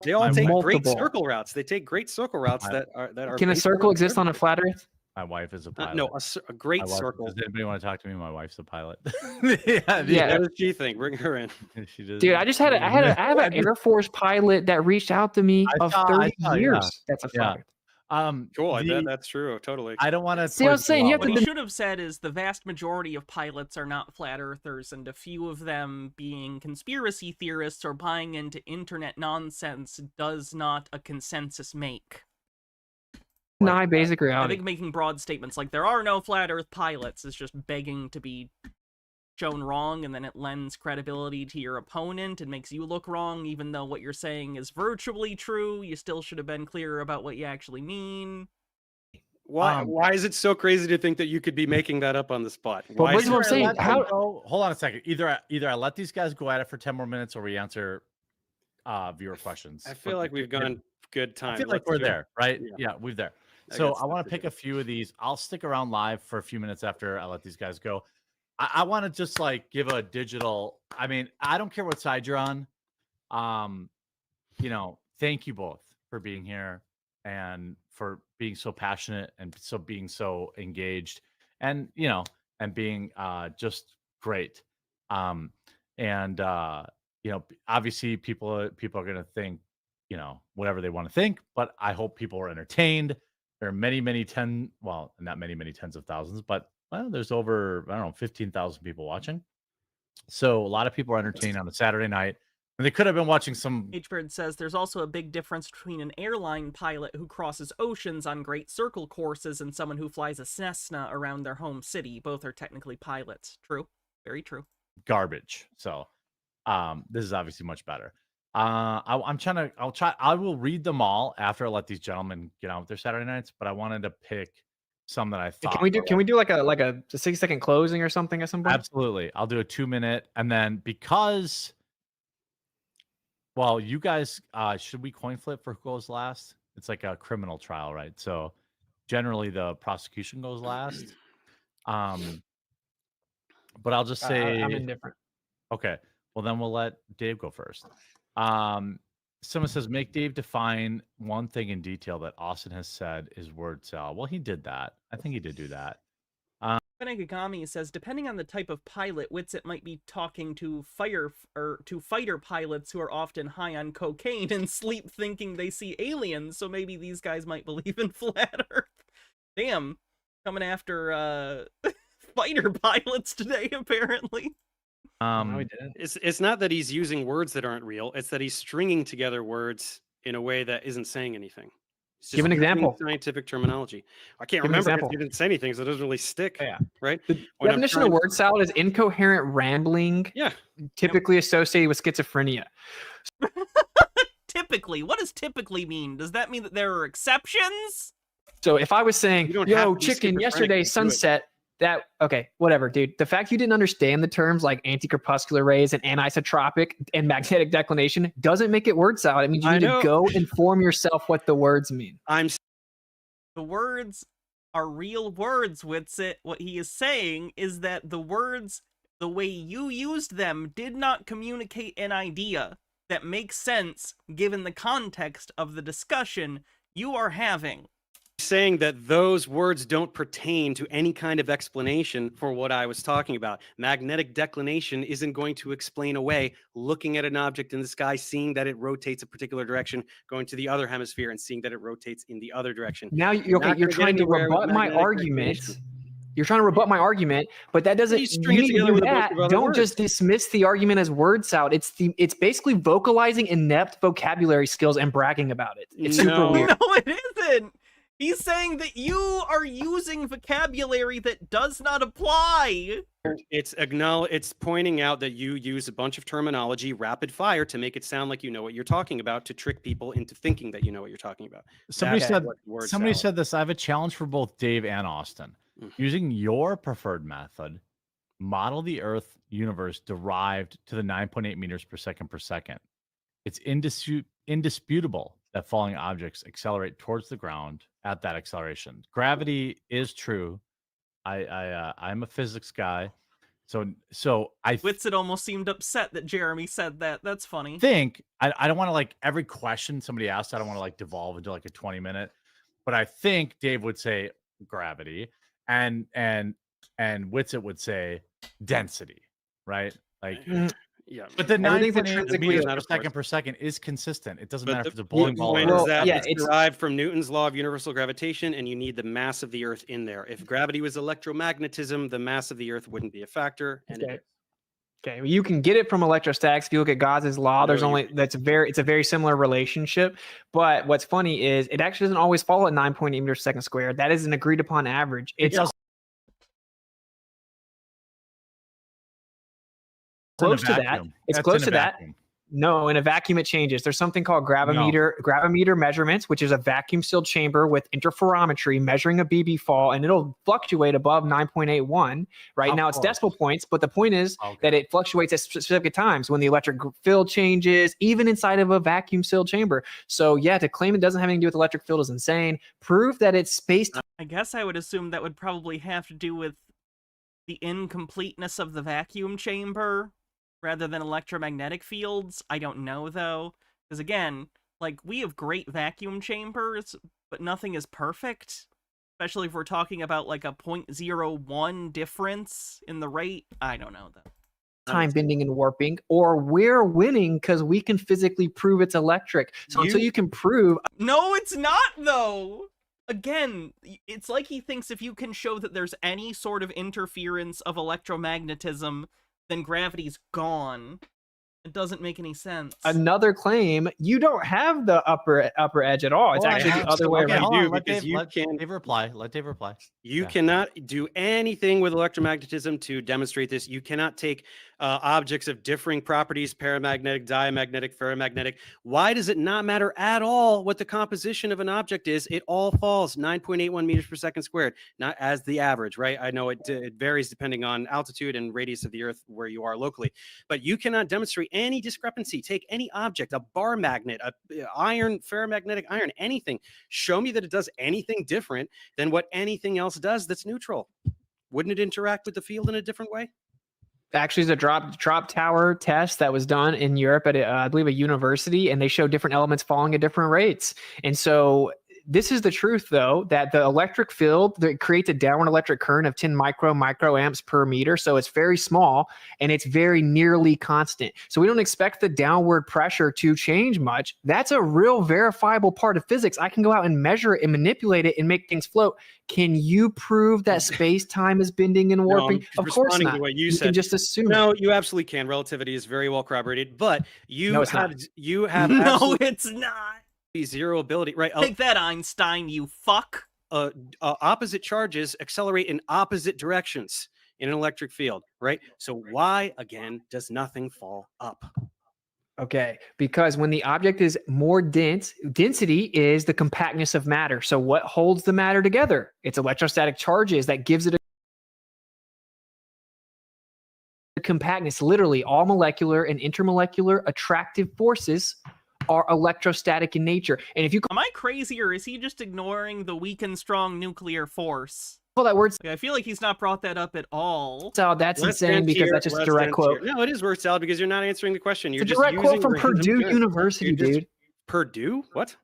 They all My take wife- great Multiple. circle routes. They take great circle routes My- that are. Can a based circle on exist on a flat Earth? My wife is a pilot. No, a great My wife- circle. Does anybody want to talk to me? My wife's a pilot. Yeah. What does she think? Bring her in. She does. Dude, I have an Air Force pilot that reached out to me I of saw- 30 yeah. years. That's a Yeah. flat Earth. Cool. I the- bet that's true. Totally. I don't want to. See what I'm saying? You have What to he dem- should have said is the vast majority of pilots are not flat earthers, and a few of them being conspiracy theorists or buying into internet nonsense does not a consensus make. deny basic I reality. think making broad statements like there are no flat earth pilots is just begging to be shown wrong, and then it lends credibility to your opponent and makes you look wrong, even though what you're saying is virtually true. You still should have been clearer about what you actually mean. Why? Why is it so crazy to think that you could be making that up on the spot? But Why what is is what I'm it- saying? Let them How- go- Hold on a second. Either I let these guys go at it for 10 more minutes, or we answer viewer questions. I feel like we've gone good time. I feel like Let's we're do it. there, right? Yeah. Yeah, we're there. I So got I stuff want to to pick do. a few of these. I'll stick around live for a few minutes after I let these guys go. I want to just like give a digital. I mean, I don't care what side you're on. Thank you both for being here and for being so passionate and being so engaged, and being just great. Obviously people are going to think whatever they want to think, but I hope people are entertained. There are many not many tens of thousands, but there's over 15,000 people watching, so a lot of people are entertained on a Saturday night, and they could have been watching some. Hbird says there's also a big difference between an airline pilot who crosses oceans on Great Circle courses and someone who flies a Cessna around their home city. Both are technically pilots. True. Very true. Garbage. So this is obviously much better. I will read them all after I let these gentlemen get on with their Saturday nights, but I wanted to pick some that I thought Can we do like a 6-second closing or something at some point? Absolutely. I'll do a 2-minute, and then because you guys should we coin flip for who goes last? It's like a criminal trial, right? So generally the prosecution goes last. But I'll just say I'm indifferent. okay. Well, then we'll let Dave go first. Someone says, make Dave define one thing in detail that Austin has said is word salad. Well, he did that. I think he did do that. Benegagami says, depending on the type of pilot, Witsit might be talking to fighter pilots who are often high on cocaine and sleep thinking they see aliens, so maybe these guys might believe in flat Earth. Damn, coming after fighter pilots today, apparently. No, we didn't. It's not that he's using words that aren't real. It's that he's stringing together words in a way that isn't saying anything. It's Give an using example. Scientific terminology. I can't Give an remember example. because he didn't say anything, so it doesn't really stick. Yeah. Right. The When I'm definition of trying- word salad is incoherent rambling, Yeah. typically associated with schizophrenia. Typically, what does typically mean? Does that mean that there are exceptions? So if I was saying, You don't have yo, to be chicken, schizophrenic yesterday, to do it. sunset, okay, whatever, dude. The fact you didn't understand the terms like anti-crepuscular rays and anisotropic and magnetic declination doesn't make it word salad. It means you I need know. to go inform yourself what the words mean. The words are real words, Witsit. What he is saying is that the words, the way you used them, did not communicate an idea that makes sense given the context of the discussion you are having. saying that those words don't pertain to any kind of explanation for what I was talking about. Magnetic declination isn't going to explain away looking at an object in the sky, seeing that it rotates a particular direction, going to the other hemisphere and seeing that it rotates in the other direction. Now not you're gonna get trying to anywhere with rebut my magnetic argument. declination. You're trying to rebut my argument, but that doesn't. You You string it need to together do with a bunch that. of other Don't words. just dismiss the argument as word salad. It's basically vocalizing inept vocabulary skills and bragging about it. It's super No. weird. No, it isn't. He's saying that you are using vocabulary that does not apply. It's pointing out that you use a bunch of terminology rapid fire to make it sound like you know what you're talking about, to trick people into thinking that you know what you're talking about. Somebody That's said what word somebody salad. said this. I have a challenge for both Dave and Austin. Mhm. Using your preferred method, model the Earth universe derived to the 9.8 meters per second. It's indisputable that falling objects accelerate towards the ground at that acceleration. Gravity is true. I'm a physics guy, so I Witsit almost seemed upset that Jeremy said that. That's funny. think I don't want to like every question somebody asked. I don't want to like devolve into like a 20-minute, but I think Dave would say gravity, and Witsit would say density, right? Like, Yeah. but the Everything's 9.8 intrinsically meters not, of per second is consistent. It doesn't But matter the if it's a bowling ball point or is Well, that yeah, it's it's- derived from Newton's law of universal gravitation, and you need the mass of the Earth in there. If gravity was electromagnetism, the mass of the Earth wouldn't be a factor. And Okay. it is. Okay, well, you can get it from electrostatics. If you look at Gauss's law, there's No, you only it's a very similar relationship. But what's funny is it actually doesn't always fall at 9.8 meters per second squared. That is an agreed upon average. It's does- close in a to that. vacuum. It's That's close in a to that. vacuum. No, in a vacuum it changes. There's something called gravimeter measurements, which is a vacuum sealed chamber with interferometry measuring a BB fall, and it'll fluctuate above 9.81. Right Of now it's course. decimal points, but the point is Okay. that it fluctuates at specific times when the electric field changes, even inside of a vacuum sealed chamber. So yeah, to claim it doesn't have anything to do with electric field is insane. Prove that it's space I guess I would assume that would probably have to do with the incompleteness of the vacuum chamber rather than electromagnetic fields. I don't know, though. Because again, like, we have great vacuum chambers, but nothing is perfect. Especially if we're talking about, like, a 0.01 difference in the rate. I don't know, though. time bending and warping, or we're winning because we can physically prove it's electric. So until you can prove No, it's not, though! Again, it's like he thinks if you can show that there's any sort of interference of electromagnetism, then gravity's gone. It doesn't make any sense. another claim, you don't have the upper edge at all. It's Hold on, actually hold the on. other way Okay, around. hold You on, do, let because Dave- you let can- Dave reply. Let Dave reply. You Yeah. cannot do anything with electromagnetism to demonstrate this. You cannot take objects of differing properties, paramagnetic, diamagnetic, ferromagnetic. Why does it not matter at all what the composition of an object is? It all falls 9.81 meters per second squared, not as the average, right? I know it varies depending on altitude and radius of the Earth where you are locally, but you cannot demonstrate any discrepancy. Take any object, a bar magnet, a iron, ferromagnetic iron, anything. Show me that it does anything different than what anything else does that's neutral. Wouldn't it interact with the field in a different way? Actually, it's a drop tower test that was done in Europe at I believe a university, and they show different elements falling at different rates. And so this is the truth, though, that the electric field that creates a downward electric current of 10 microamps per meter. So it's very small and it's very nearly constant. So we don't expect the downward pressure to change much. That's a real verifiable part of physics. I can go out and measure it and manipulate it and make things float. Can you prove that space-time is bending and warping? I'm Of course responding to not. what you You said. can just assume. it. No, you absolutely can. Relativity is very well corroborated, but you No, it's have not. you have No, absolutely it's not! zero ability, right? Take that, Einstein, you fuck! Opposite charges accelerate in opposite directions in an electric field, right? So why again does nothing fall up? Okay, because when the object is more dense, density is the compactness of matter. So what holds the matter together? It's electrostatic charges that gives it a compactness. Literally, all molecular and intermolecular attractive forces are electrostatic in nature. And if you Am I crazy, or is he just ignoring the weak and strong nuclear force? call that word Like, I feel like he's not brought that up at all. salad, that's Less insane than because tier, that's just a less direct than quote. tier. No, it is word salad because you're not answering the question. You're It's a just direct quote using from random Purdue terms. University, You're just- dude. Purdue? What?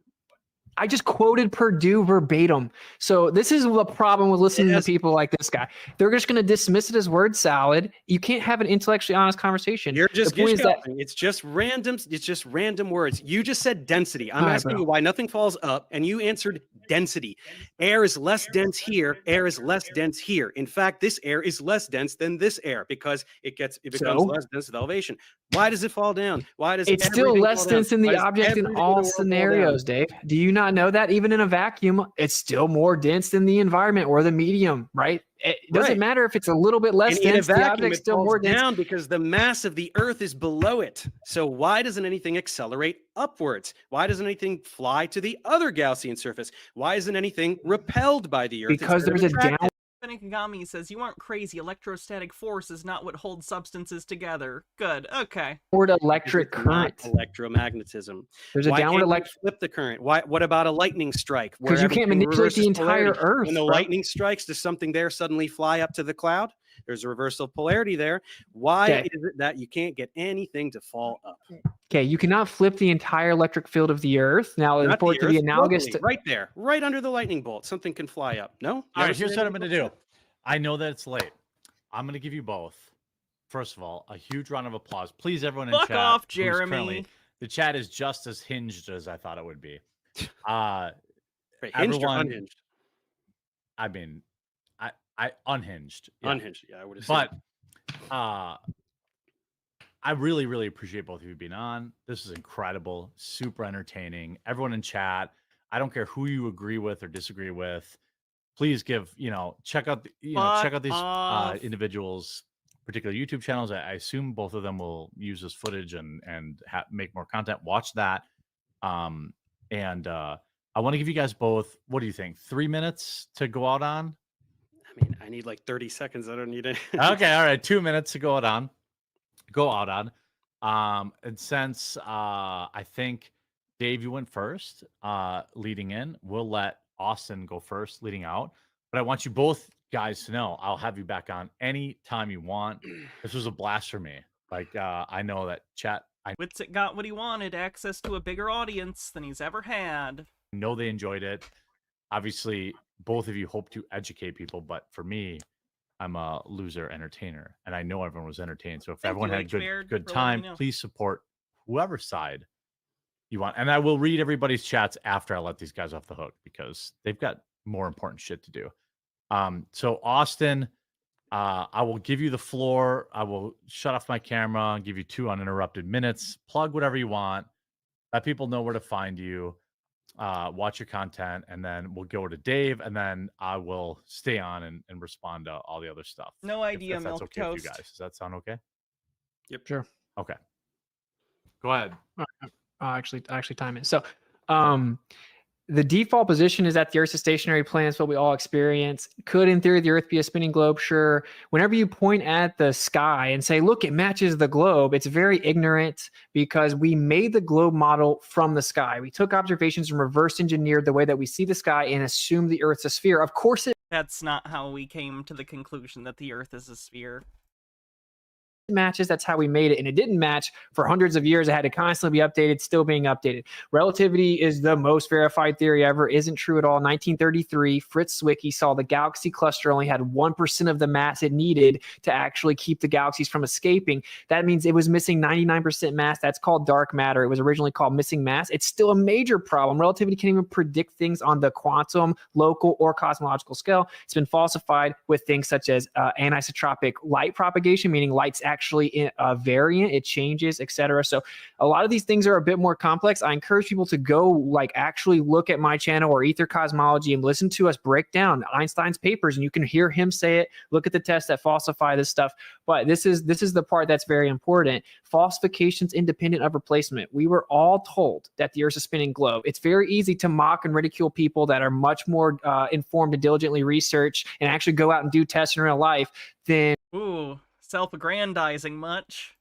I just quoted Purdue verbatim. So this is the problem with listening to people like this guy. They're just going to dismiss it as word salad. You can't have an intellectually honest conversation. You're just the point is that it's just random. It's just random words. You just said density. I'm All right, asking bro. you why nothing falls up, and you answered density. Air is less dense here. Air is less dense here. In fact, this air is less dense than this air because it becomes less dense with elevation. Why does it fall down? Why does it's still everything less fall down? dense in Why the does object in everything all the world fall down? scenarios, Dave. Do you not know that? Even in a vacuum, it's still more dense than the environment or the medium, right? It doesn't Right. matter if it's a little bit less And in a dense, the vacuum, object's it still falls more dense. down because the mass of the Earth is below it. So why doesn't anything accelerate upwards? Why doesn't anything fly to the other Gaussian surface? Why isn't anything repelled by the Earth? Because instead of there's a attracted? down Benikagami says, you aren't crazy. Electrostatic force is not what holds substances together. Good. Okay. downward electric It's not current. electromagnetism. There's a Why downward can't you electric flip the current? Why? What about a lightning strike? because where you can't everything manipulate the reverses entire polarity? Earth. When the bro. lightning strikes, does something there suddenly fly up to the cloud? There's a reversal of polarity there. Why Okay. is it that you can't get anything to fall up? Okay, you cannot flip the entire electric field of the Earth. Now, Not for the it to be Earth, analogous locally, to right there, right under the lightning bolt, something can fly up. No? You All ever right, seen here's what I'm anything going to like do. I know that it's late. I'm going to give you both. First of all, a huge round of applause. Please, everyone in Fuck chat. off, who's currently- Jeremy. The chat is just as hinged as I thought it would be. that? Wait, hinged or everyone- unhinged? I mean, I unhinged. Yeah. Unhinged, yeah, I would have said. But I really, really appreciate both of you being on. This is incredible, super entertaining. Everyone in chat, I don't care who you agree with or disagree with. Please give, check out, check out these off. individuals' particular YouTube channels. I assume both of them will use this footage and make more content. Watch that. And I want to give you guys both, what do you think? 3 minutes to go out on? I mean, I need like 30 seconds. I don't need it. Okay, all right, 2 minutes to go out on. And since I think Dave, you went first, leading in, we'll let Austin go first, leading out. But I want you both guys to know I'll have you back on any time you want. This was a blast for me. Like I know that chat. I Witsit got what he wanted, access to a bigger audience than he's ever had. know they enjoyed it. Obviously, both of you hope to educate people, but for me, I'm a loser entertainer, and I know everyone was entertained. So if Thank everyone you, had a HBaird, good for letting time, me know. please support whoever side you want. And I will read everybody's chats after I let these guys off the hook because they've got more important shit to do. So Austin, I will give you the floor. I will shut off my camera and give you 2 uninterrupted minutes. Plug whatever you want. Let people know where to find you. Watch your content, and then we'll go to Dave, and then I will stay on and respond to all the other stuff. No idea, if that's milk okay toast. with you guys. Does that sound okay? Yep. Sure. Okay. Go ahead. Actually time it. So, the default position is that the Earth's a stationary plane. That's what we all experience. Could, in theory, the Earth be a spinning globe? Sure. Whenever you point at the sky and say, look, it matches the globe, it's very ignorant because we made the globe model from the sky. We took observations and reverse engineered the way that we see the sky and assumed the Earth's a sphere. Of course, it That's not how we came to the conclusion that the Earth is a sphere. matches. That's how we made it. And it didn't match for hundreds of years. It had to constantly be updated, still being updated. Relativity is the most verified theory ever. Isn't true at all. 1933, Fritz Zwicky saw the galaxy cluster only had 1% of the mass it needed to actually keep the galaxies from escaping. That means it was missing 99% mass. That's called dark matter. It was originally called missing mass. It's still a major problem. Relativity can't even predict things on the quantum, local, or cosmological scale. It's been falsified with things such as anisotropic light propagation, meaning light's actually in a variant, it changes, etc. So a lot of these things are a bit more complex. I encourage people to go actually look at my channel or Ether Cosmology and listen to us break down Einstein's papers, and you can hear him say it. Look at the tests that falsify this stuff. But this is the part that's very important. Falsifications independent of replacement. We were all told that the Earth's a spinning globe. It's very easy to mock and ridicule people that are much more informed and diligently research and actually go out and do tests in real life than Ooh, self-aggrandizing much.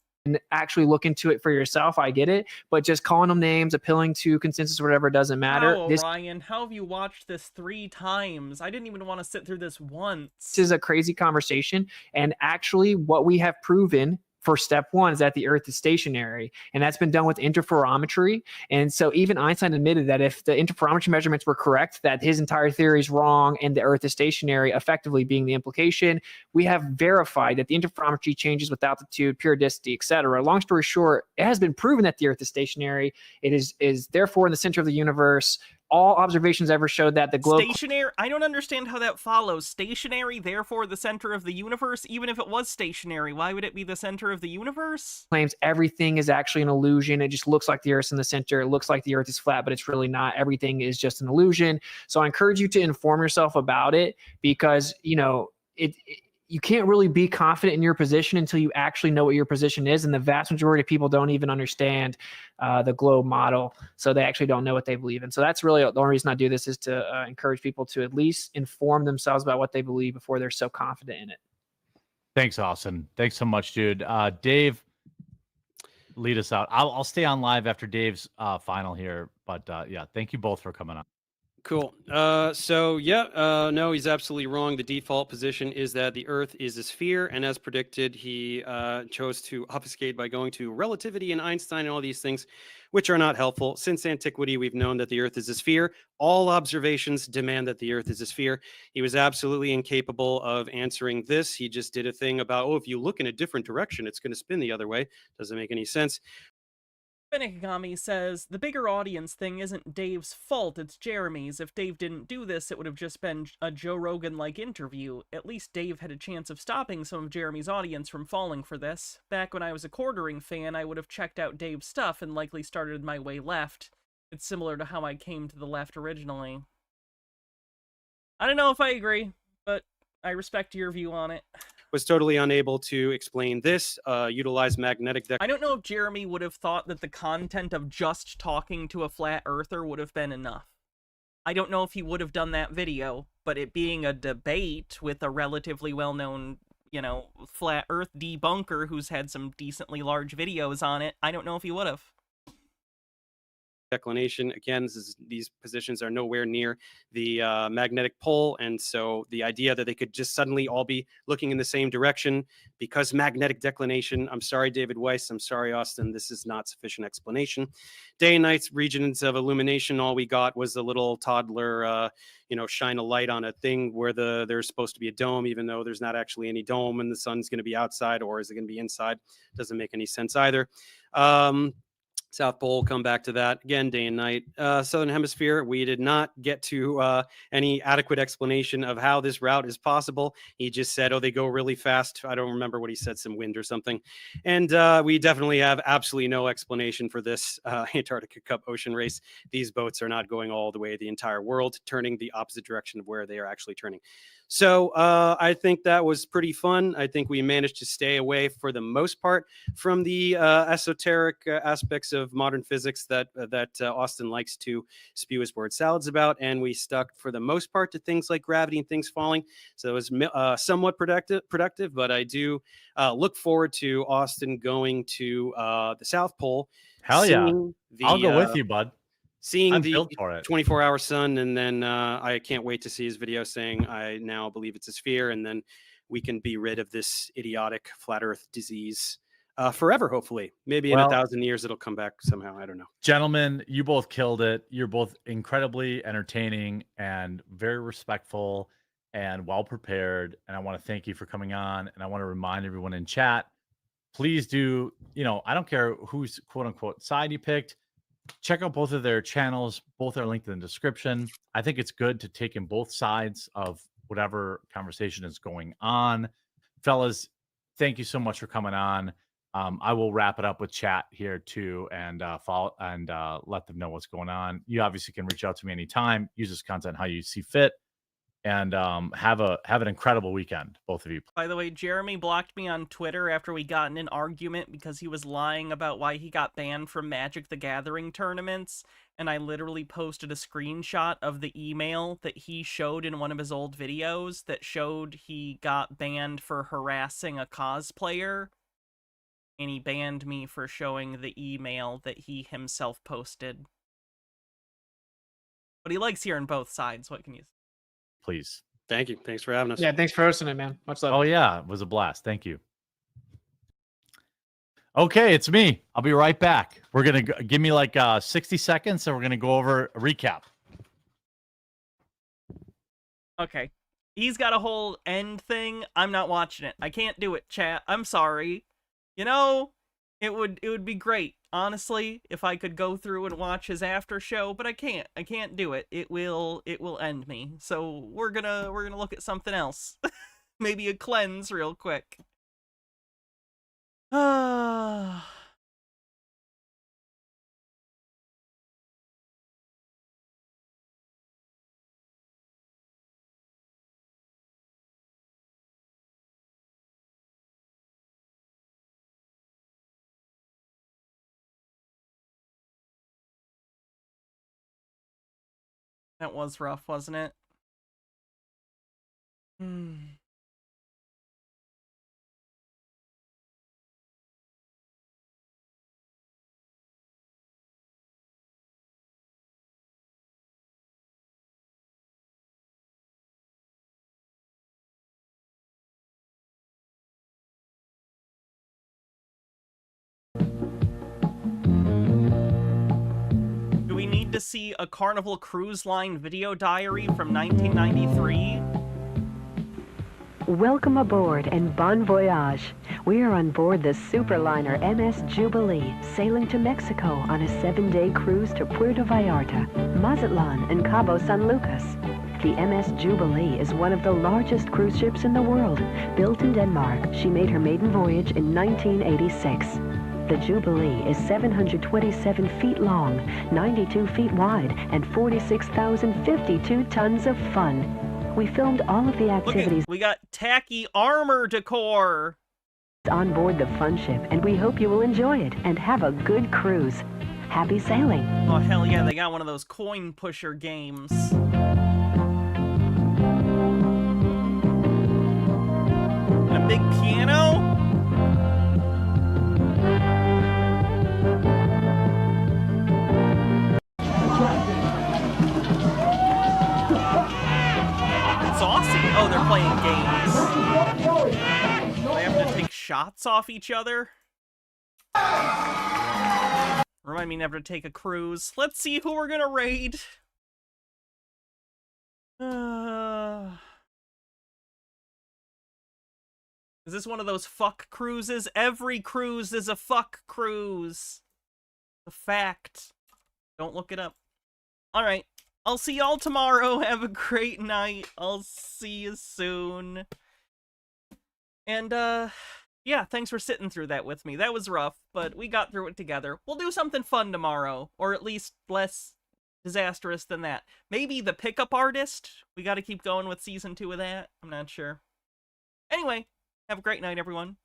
actually look into it for yourself. I get it, but just calling them names, appealing to consensus or whatever doesn't matter. Wow, This Ryan, how have you watched this 3 times? I didn't even want to sit through this once. is a crazy conversation, and actually what we have proven for step one is that the Earth is stationary, and that's been done with interferometry. And so even Einstein admitted that if the interferometry measurements were correct, that his entire theory is wrong and the Earth is stationary, effectively being the implication. We have verified that the interferometry changes with altitude, periodicity, etc. Long story short, it has been proven that the Earth is stationary. It is therefore in the center of the universe. All observations ever showed that the globe Stationary? I don't understand how that follows. Stationary, therefore the center of the universe? Even if it was stationary, why would it be the center of the universe? claims everything is actually an illusion. It just looks like the Earth's in the center. It looks like the Earth is flat, but it's really not. Everything is just an illusion. So I encourage you to inform yourself about it, because you can't really be confident in your position until you actually know what your position is. And the vast majority of people don't even understand the globe model. So they actually don't know what they believe in. So that's really the only reason I do this, is to encourage people to at least inform themselves about what they believe before they're so confident in it. Thanks, Austin. Thanks so much, dude. Dave, lead us out. I'll stay on live after Dave's final here. But yeah, thank you both for coming on. Cool. No, he's absolutely wrong. The default position is that the Earth is a sphere, and as predicted, he chose to obfuscate by going to relativity and Einstein and all these things, which are not helpful. Since antiquity, we've known that the Earth is a sphere. All observations demand that the Earth is a sphere. He was absolutely incapable of answering this. He just did a thing about, if you look in a different direction, it's going to spin the other way. Doesn't make any sense. Benikagami says, the bigger audience thing isn't Dave's fault, it's Jeremy's. If Dave didn't do this, it would have just been a Joe Rogan-like interview. At least Dave had a chance of stopping some of Jeremy's audience from falling for this. Back when I was a quartering fan, I would have checked out Dave's stuff and likely started my way left. It's similar to how I came to the left originally. I don't know if I agree, but I respect your view on it. Was totally unable to explain this, utilize magnetic I don't know if Jeremy would have thought that the content of just talking to a flat earther would have been enough. I don't know if he would have done that video, but it being a debate with a relatively well-known, flat earth debunker who's had some decently large videos on it, I don't know if he would have. declination. Again, these positions are nowhere near the magnetic pole, and so the idea that they could just suddenly all be looking in the same direction because magnetic declination. I'm sorry, David Weiss. I'm sorry, Austin. This is not sufficient explanation. Day and night regions of illumination. All we got was a little toddler, shine a light on a thing where there's supposed to be a dome, even though there's not actually any dome, and the sun's going to be outside, or is it going to be inside? Doesn't make any sense either. South Pole, come back to that again, day and night. Southern Hemisphere, we did not get to any adequate explanation of how this route is possible. He just said, they go really fast. I don't remember what he said, some wind or something. And we definitely have absolutely no explanation for this Antarctica Cup ocean race. These boats are not going all the way the entire world, turning the opposite direction of where they are actually turning. So I think that was pretty fun. I think we managed to stay away for the most part from the esoteric aspects of modern physics that Austin likes to spew his word salads about. And we stuck for the most part to things like gravity and things falling. So it was somewhat productive, but I do look forward to Austin going to the South Pole. Hell yeah. I'll go with you, bud. Seeing the 24-hour sun, and then I can't wait to see his video saying, I now believe it's a sphere, and then we can be rid of this idiotic flat earth disease forever, hopefully. Maybe in 1,000 years it'll come back somehow. I don't know. Gentlemen, you both killed it. You're both incredibly entertaining and very respectful and well-prepared, and I want to thank you for coming on, and I want to remind everyone in chat, please do, I don't care whose quote-unquote side you picked, check out both of their channels. Both are linked in the description. I think it's good to take in both sides of whatever conversation is going on. Fellas, thank you so much for coming on. I will wrap it up with chat here too, and follow and let them know what's going on. You obviously can reach out to me anytime. Use this content how you see fit. And have an incredible weekend, both of you. By the way, Jeremy blocked me on Twitter after we got in an argument because he was lying about why he got banned from Magic the Gathering tournaments, and I literally posted a screenshot of the email that he showed in one of his old videos that showed he got banned for harassing a cosplayer, and he banned me for showing the email that he himself posted. But he likes hearing both sides, what can you say? Please. Thank you. Thanks for having us. Yeah, thanks for hosting it, man. Much love. Oh, yeah. It was a blast. Thank you. Okay, it's me. I'll be right back. We're gonna give me like 60 seconds, and we're gonna go over a recap. Okay. He's got a whole end thing. I'm not watching it. I can't do it, chat. I'm sorry. You know, it would be great, honestly, if I could go through and watch his after show, but I can't. I can't do it. It will end me. So we're gonna look at something else. Maybe a cleanse real quick. Ah. That was rough, wasn't it? Do we need to see a Carnival Cruise Line video diary from 1993? Welcome aboard and bon voyage. We are on board the superliner MS Jubilee, sailing to Mexico on a 7-day cruise to Puerto Vallarta, Mazatlan, and Cabo San Lucas. The MS Jubilee is one of the largest cruise ships in the world. Built in Denmark, she made her maiden voyage in 1986. The Jubilee is 727 feet long, 92 feet wide, and 46,052 tons of fun. We filmed all of the activities. We got tacky armor decor on board the fun ship, and we hope you will enjoy it and have a good cruise. Happy sailing. Oh, hell yeah, they got one of those coin pusher games. And a big piano? Saucy. Oh, they're playing games. They have to take shots off each other. Remind me never to take a cruise. Let's see who we're gonna raid. Is this one of those fuck cruises? Every cruise is a fuck cruise. A fact. Don't look it up. Alright. I'll see y'all tomorrow. Have a great night. I'll see you soon. And, yeah, thanks for sitting through that with me. That was rough, but we got through it together. We'll do something fun tomorrow, or at least less disastrous than that. Maybe the pickup artist? We gotta keep going with season 2 of that? I'm not sure. Anyway, have a great night, everyone.